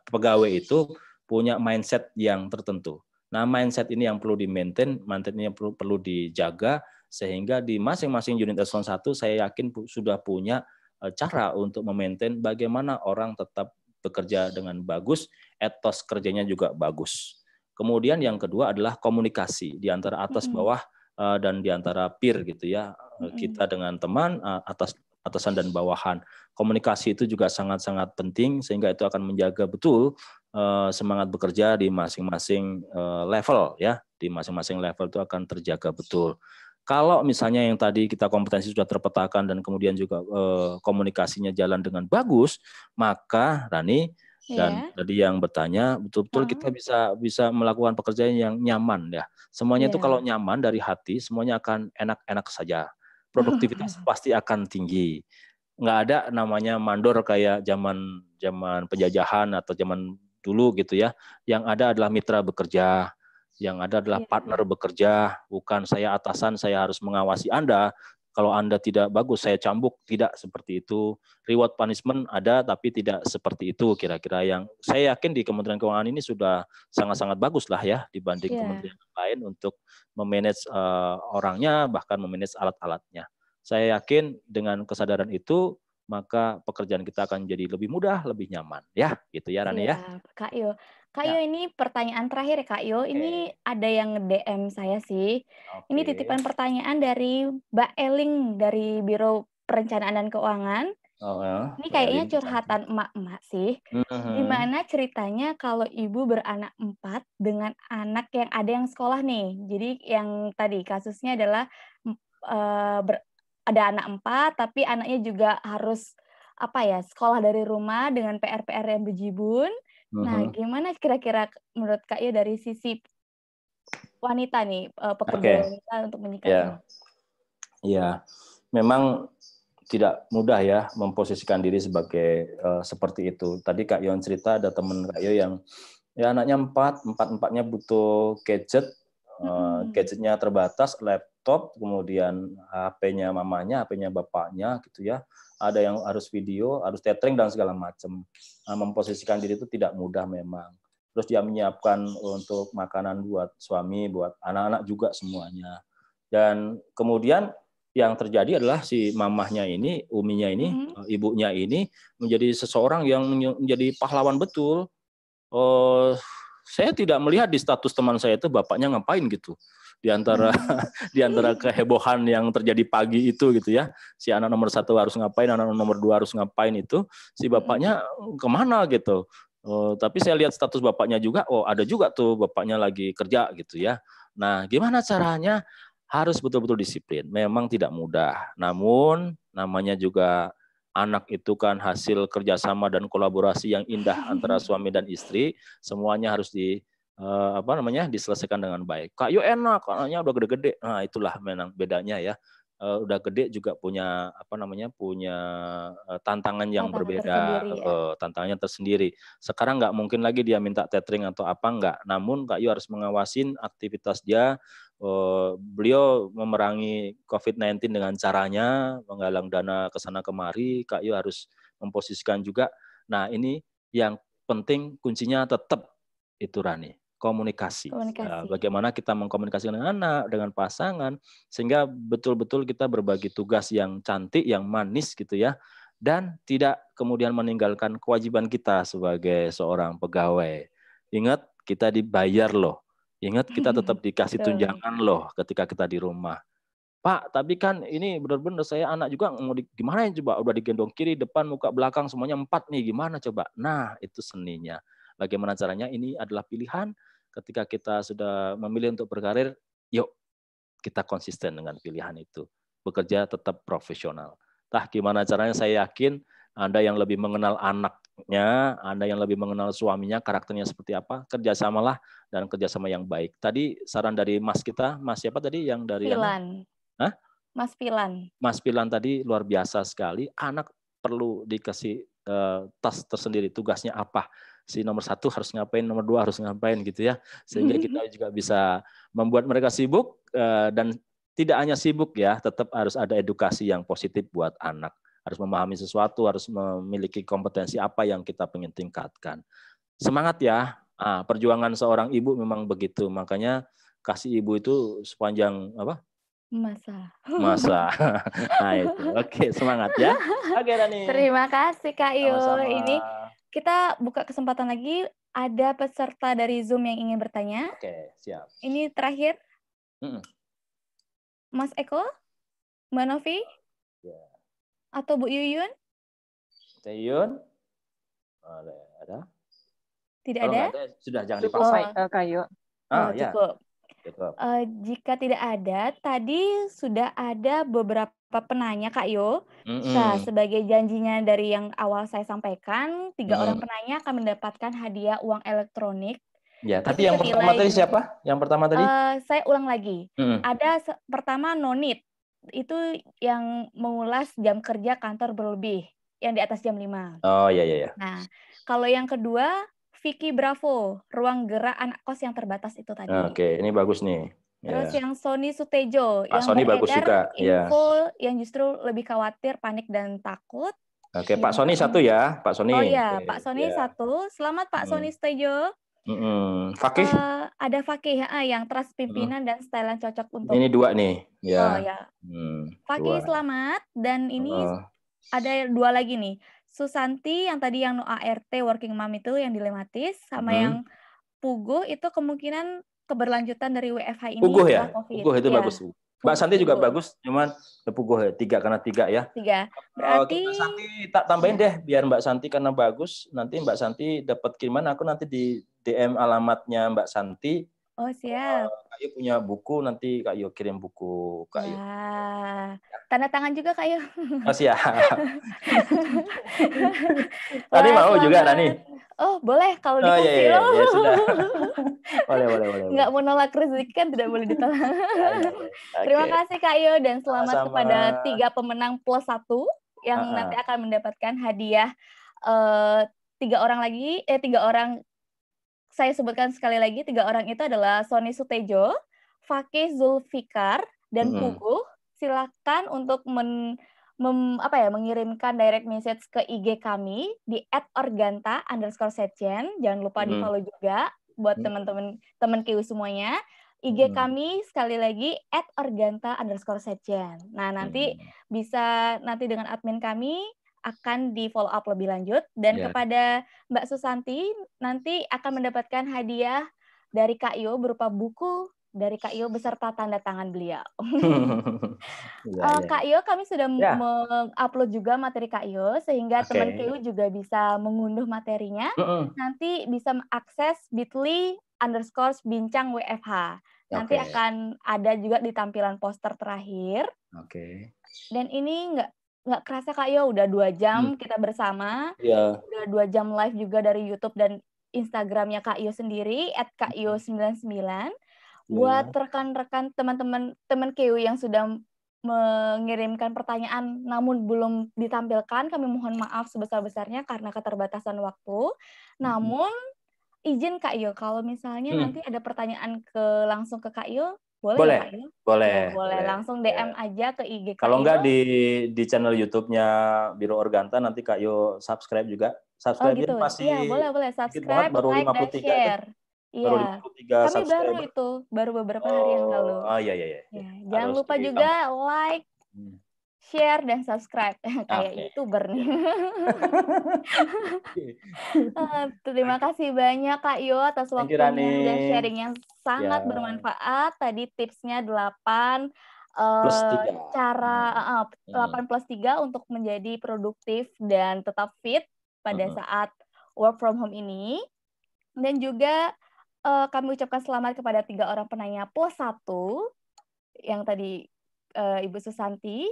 pegawai itu punya mindset yang tertentu. Nah, mindset ini yang perlu di-maintain, mindset ini yang perlu dijaga, sehingga di masing-masing unit eselon 1 saya yakin sudah punya cara untuk memaintain bagaimana orang tetap bekerja dengan bagus, etos kerjanya juga bagus. Kemudian yang kedua adalah komunikasi di antara atas bawah dan di antara peer gitu ya. Kita dengan teman, atasan dan bawahan. Komunikasi itu juga sangat-sangat penting sehingga itu akan menjaga betul semangat bekerja di masing-masing level ya. Di masing-masing level itu akan terjaga betul. Kalau misalnya yang tadi kita kompetensi sudah terpetakan dan kemudian juga komunikasinya jalan dengan bagus, maka Rani dan tadi yang bertanya betul-betul kita bisa melakukan pekerjaan yang nyaman ya. Semuanya itu kalau nyaman dari hati, semuanya akan enak-enak saja. Produktivitas pasti akan tinggi. Nggak ada namanya mandor kayak zaman penjajahan atau zaman dulu gitu ya. Yang ada adalah mitra bekerja. Yang ada adalah partner bekerja, bukan saya atasan, saya harus mengawasi Anda. Kalau Anda tidak bagus, saya cambuk. Tidak seperti itu. Reward punishment ada, tapi tidak seperti itu kira-kira yang saya yakin di Kementerian Keuangan ini sudah sangat-sangat bagus lah ya dibanding kementerian lain untuk memanage orangnya, bahkan memanage alat-alatnya. Saya yakin dengan kesadaran itu, maka pekerjaan kita akan jadi lebih mudah, lebih nyaman. Ya, gitu ya Rani ya. Kak Yo. Kak Yo, ini pertanyaan terakhir ya Kak Yo. Ini ada yang nge-DM saya sih. Ini titipan pertanyaan dari Mbak Eling dari Biro Perencanaan dan Keuangan. Ini kayaknya curhatan emak-emak sih. Gimana ceritanya kalau ibu beranak 4 dengan anak yang ada yang sekolah nih. Jadi yang tadi kasusnya adalah ada anak 4, tapi anaknya juga harus sekolah dari rumah dengan PR-PR yang bejibun. Nah, gimana kira-kira menurut Kak Yo dari sisi wanita nih, pekerja wanita untuk menyikapi? Iya, memang tidak mudah ya memposisikan diri sebagai seperti itu. Tadi Kak Yon cerita ada teman Kak Yo yang ya anaknya 4-4-nya butuh gadget, gadgetnya terbatas, laptop, kemudian HP-nya mamanya, HP-nya bapaknya gitu ya. Ada yang harus video, harus tethering dan segala macam. Memposisikan diri itu tidak mudah memang. Terus dia menyiapkan untuk makanan buat suami, buat anak-anak juga semuanya. Dan kemudian yang terjadi adalah si mamahnya ini, uminya ini, ibunya ini menjadi seseorang yang menjadi pahlawan betul. Saya tidak melihat di status teman saya itu bapaknya ngapain gitu. Di antara kehebohan yang terjadi pagi itu gitu ya, si anak nomor 1 harus ngapain, anak nomor 2 harus ngapain itu, si bapaknya kemana gitu. Tapi saya lihat status bapaknya juga, ada juga tuh bapaknya lagi kerja gitu ya. Nah, gimana caranya? Harus betul-betul disiplin. Memang tidak mudah. Namun namanya juga anak itu kan hasil kerjasama dan kolaborasi yang indah antara suami dan istri, semuanya harus diselesaikan dengan baik. Kak Yo enak, anaknya udah gede-gede. Nah, itulah memang bedanya ya. Udah gede juga punya punya tantangan yang berbeda, tantangannya tersendiri. Sekarang nggak mungkin lagi dia minta tethering atau apa, nggak. Namun Kak Yu harus mengawasin aktivitas dia. Beliau memerangi COVID-19 dengan caranya menggalang dana ke sana kemari. Kak Yu harus memposisikan juga. Nah, ini yang penting kuncinya tetap itu, Rani. Komunikasi. Bagaimana kita mengkomunikasikan dengan anak, dengan pasangan, sehingga betul-betul kita berbagi tugas yang cantik, yang manis gitu ya, dan tidak kemudian meninggalkan kewajiban kita sebagai seorang pegawai. Ingat, kita dibayar loh. Ingat, kita tetap dikasih tunjangan loh ketika kita di rumah. Pak, tapi kan ini benar-benar saya anak juga mau gimana ya coba, udah digendong kiri, depan, muka, belakang, semuanya 4 nih, gimana coba? Nah, itu seninya. Bagaimana caranya? Ini adalah pilihan. Ketika kita sudah memilih untuk berkarir, yuk kita konsisten dengan pilihan itu. Bekerja tetap profesional. Gimana caranya? Saya yakin Anda yang lebih mengenal anaknya, Anda yang lebih mengenal suaminya, karakternya seperti apa, kerjasamalah dan kerjasama yang baik. Tadi saran dari Mas kita, Mas siapa tadi yang dari Pilan. Hah? Mas Pilan. Mas Pilan tadi luar biasa sekali. Anak perlu dikasih tas tersendiri, tugasnya apa. Si nomor 1 harus ngapain, nomor 2 harus ngapain gitu ya. Sehingga kita juga bisa membuat mereka sibuk dan tidak hanya sibuk ya, tetap harus ada edukasi yang positif buat anak. Harus memahami sesuatu, harus memiliki kompetensi apa yang kita ingin tingkatkan. Semangat ya. Perjuangan seorang ibu memang begitu. Makanya kasih ibu itu sepanjang masa. Nah itu. Oke, semangat ya. Oke, Rani. Terima kasih Kak Yo. Sama-sama. Ini kita buka kesempatan lagi. Ada peserta dari Zoom yang ingin bertanya. Oke, siap. Ini terakhir. Mas Eko? Mbak Novi? Ya. Atau Bu Yuyun? Teh Yun? Ada? Tidak ada? Sudah, jangan dipaksa. Kak Yo. Ya. Cukup. Jika tidak ada, tadi sudah ada beberapa penanya Kak Yo. Nah, sebagai janjinya dari yang awal saya sampaikan, 3 orang penanya akan mendapatkan hadiah uang elektronik. Ya, tadi yang pertama tadi siapa? Yang pertama tadi? Saya ulang lagi. Ada pertama Nonit. Itu yang mengulas jam kerja kantor berlebih, yang di atas jam 5. Oh, iya. Nah, kalau yang kedua Vicky Bravo, ruang gerak anak kos yang terbatas itu tadi. Oke, ini bagus nih. Terus yang Sony Sutejo, Pak Sony bagus juga. Info yang justru lebih khawatir, panik dan takut. Oke, Pak Sony 1 ya, Pak Sony. Oh iya, Pak Sony 1. Selamat Pak Sony Sutejo. Fakih? Ada Fakih yang trust pimpinan dan style yang cocok untuk. Ini 2 nih. Ya. Oh ya. Fakih selamat, dan ini ada 2 lagi nih. Susanti yang tadi yang no ART working mom itu yang dilematis, sama yang Puguh itu kemungkinan keberlanjutan dari WFH ini. Puguh ya? COVID. Puguh itu bagus. Mbak Santi juga bagus, cuman Puguh 3 karena 3 ya. 3. Berarti Mbak Santi tak tambahin deh biar Mbak Santi karena bagus. Nanti Mbak Santi dapat kiriman, aku nanti di DM alamatnya Mbak Santi. Oh, siap. Kak Yu punya buku, nanti Kak Yu kirim buku Kak Yu. Tanda tangan juga Kak Yu. Oh, siap. Tadi mau juga Rani. Oh, boleh kalau dikasih iya, sudah. boleh. Nggak mau nolak rezeki kan tidak boleh ditolak. Terima kasih Kak Yu, dan selamat kepada 3 pemenang plus 1 yang nanti akan mendapatkan hadiah 3 orang lagi, 3 orang. Saya sebutkan sekali lagi, 3 orang itu adalah Sony Sutejo, Fakih Zulfikar, dan Puguh. Silakan untuk mengirimkan direct message ke IG kami di @organta_setjen. Jangan lupa di follow juga buat teman-teman KIU semuanya. IG kami sekali lagi @organta_setjen. Nah, nanti bisa dengan admin kami akan di follow up lebih lanjut, dan kepada Mbak Susanti nanti akan mendapatkan hadiah dari Kak Yo berupa buku dari Kak Yo beserta tanda tangan beliau. Kak Yo, kami sudah mengupload juga materi Kak Yo sehingga teman KIU juga bisa mengunduh materinya. Nanti bisa mengakses bit.ly/bincang WFH. Nanti akan ada juga di tampilan poster terakhir. Dan ini nggak kerasa Kak Yo, udah 2 jam kita bersama. Iya. Udah 2 jam live juga dari YouTube dan Instagramnya Kak Yo sendiri, @kakyo99. Buat rekan-rekan teman-teman teman KIU yang sudah mengirimkan pertanyaan namun belum ditampilkan, kami mohon maaf sebesar-besarnya karena keterbatasan waktu. Namun izin Kak Yo, kalau misalnya nanti ada pertanyaan langsung ke Kak Yo, boleh ya Kak Yo? Boleh. Ya, boleh. Langsung DM aja ke IG Kak Kalau Yo. enggak di channel YouTube-nya Biro Organta nanti Kak Yo subscribe juga. Subscribe gitu. masih Iya, boleh banget, subscribe, baru like, dan 53 share. Baru Iya. 53 Kami baru subscriber. baru beberapa hari yang lalu. Oh iya. Ya, jangan lupa juga like, share, dan subscribe. Kayak YouTuber nih. Terima kasih banyak Kak Yo atas waktunya dan sharing yang sangat bermanfaat. Tadi tipsnya 8 cara 8+3 untuk menjadi produktif dan tetap fit pada saat work from home ini. Dan juga kami ucapkan selamat kepada 3 orang penanya +1 yang tadi Ibu Susanti,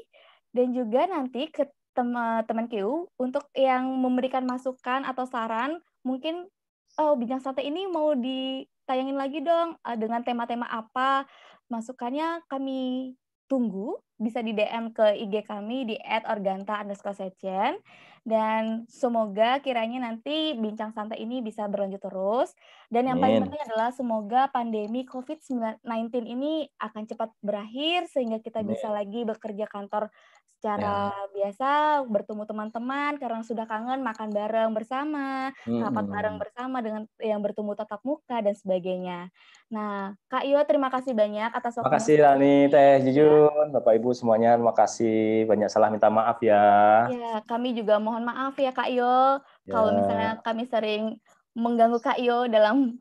dan juga nanti ke teman-teman KIU untuk yang memberikan masukan atau saran, mungkin Bincang Santai ini mau ditayangin lagi dong dengan tema-tema apa, masukannya kami tunggu, bisa di DM ke IG kami di @organta_secen, dan semoga kiranya nanti Bincang Santai ini bisa berlanjut terus, dan yang paling penting adalah semoga pandemi COVID-19 ini akan cepat berakhir sehingga kita bisa lagi bekerja kantor secara biasa, bertemu teman-teman karena sudah kangen makan bareng bersama, rapat bareng bersama dengan yang bertemu tatap muka dan sebagainya. Nah, Kak Yo, terima kasih banyak atas waktunya. Terima kasih Rani, Teh Jujun, Bapak Ibu semuanya, terima kasih. Banyak salah minta maaf ya. Ya, kami juga mohon maaf ya Kak Yo, kalau misalnya kami sering mengganggu Kak Yo dalam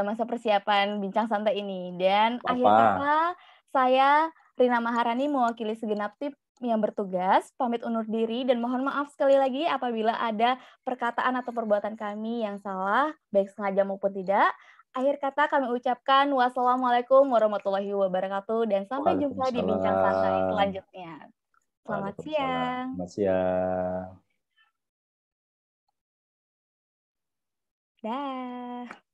masa persiapan Bincang Santai ini. Dan akhir kata, saya Rina Maharani mewakili segenap tim yang bertugas, pamit undur diri dan mohon maaf sekali lagi apabila ada perkataan atau perbuatan kami yang salah, baik sengaja maupun tidak. Akhir kata kami ucapkan wassalamualaikum warahmatullahi wabarakatuh dan sampai jumpa di Bincang Santai selanjutnya. Selamat siang. Selamat siang. Dah.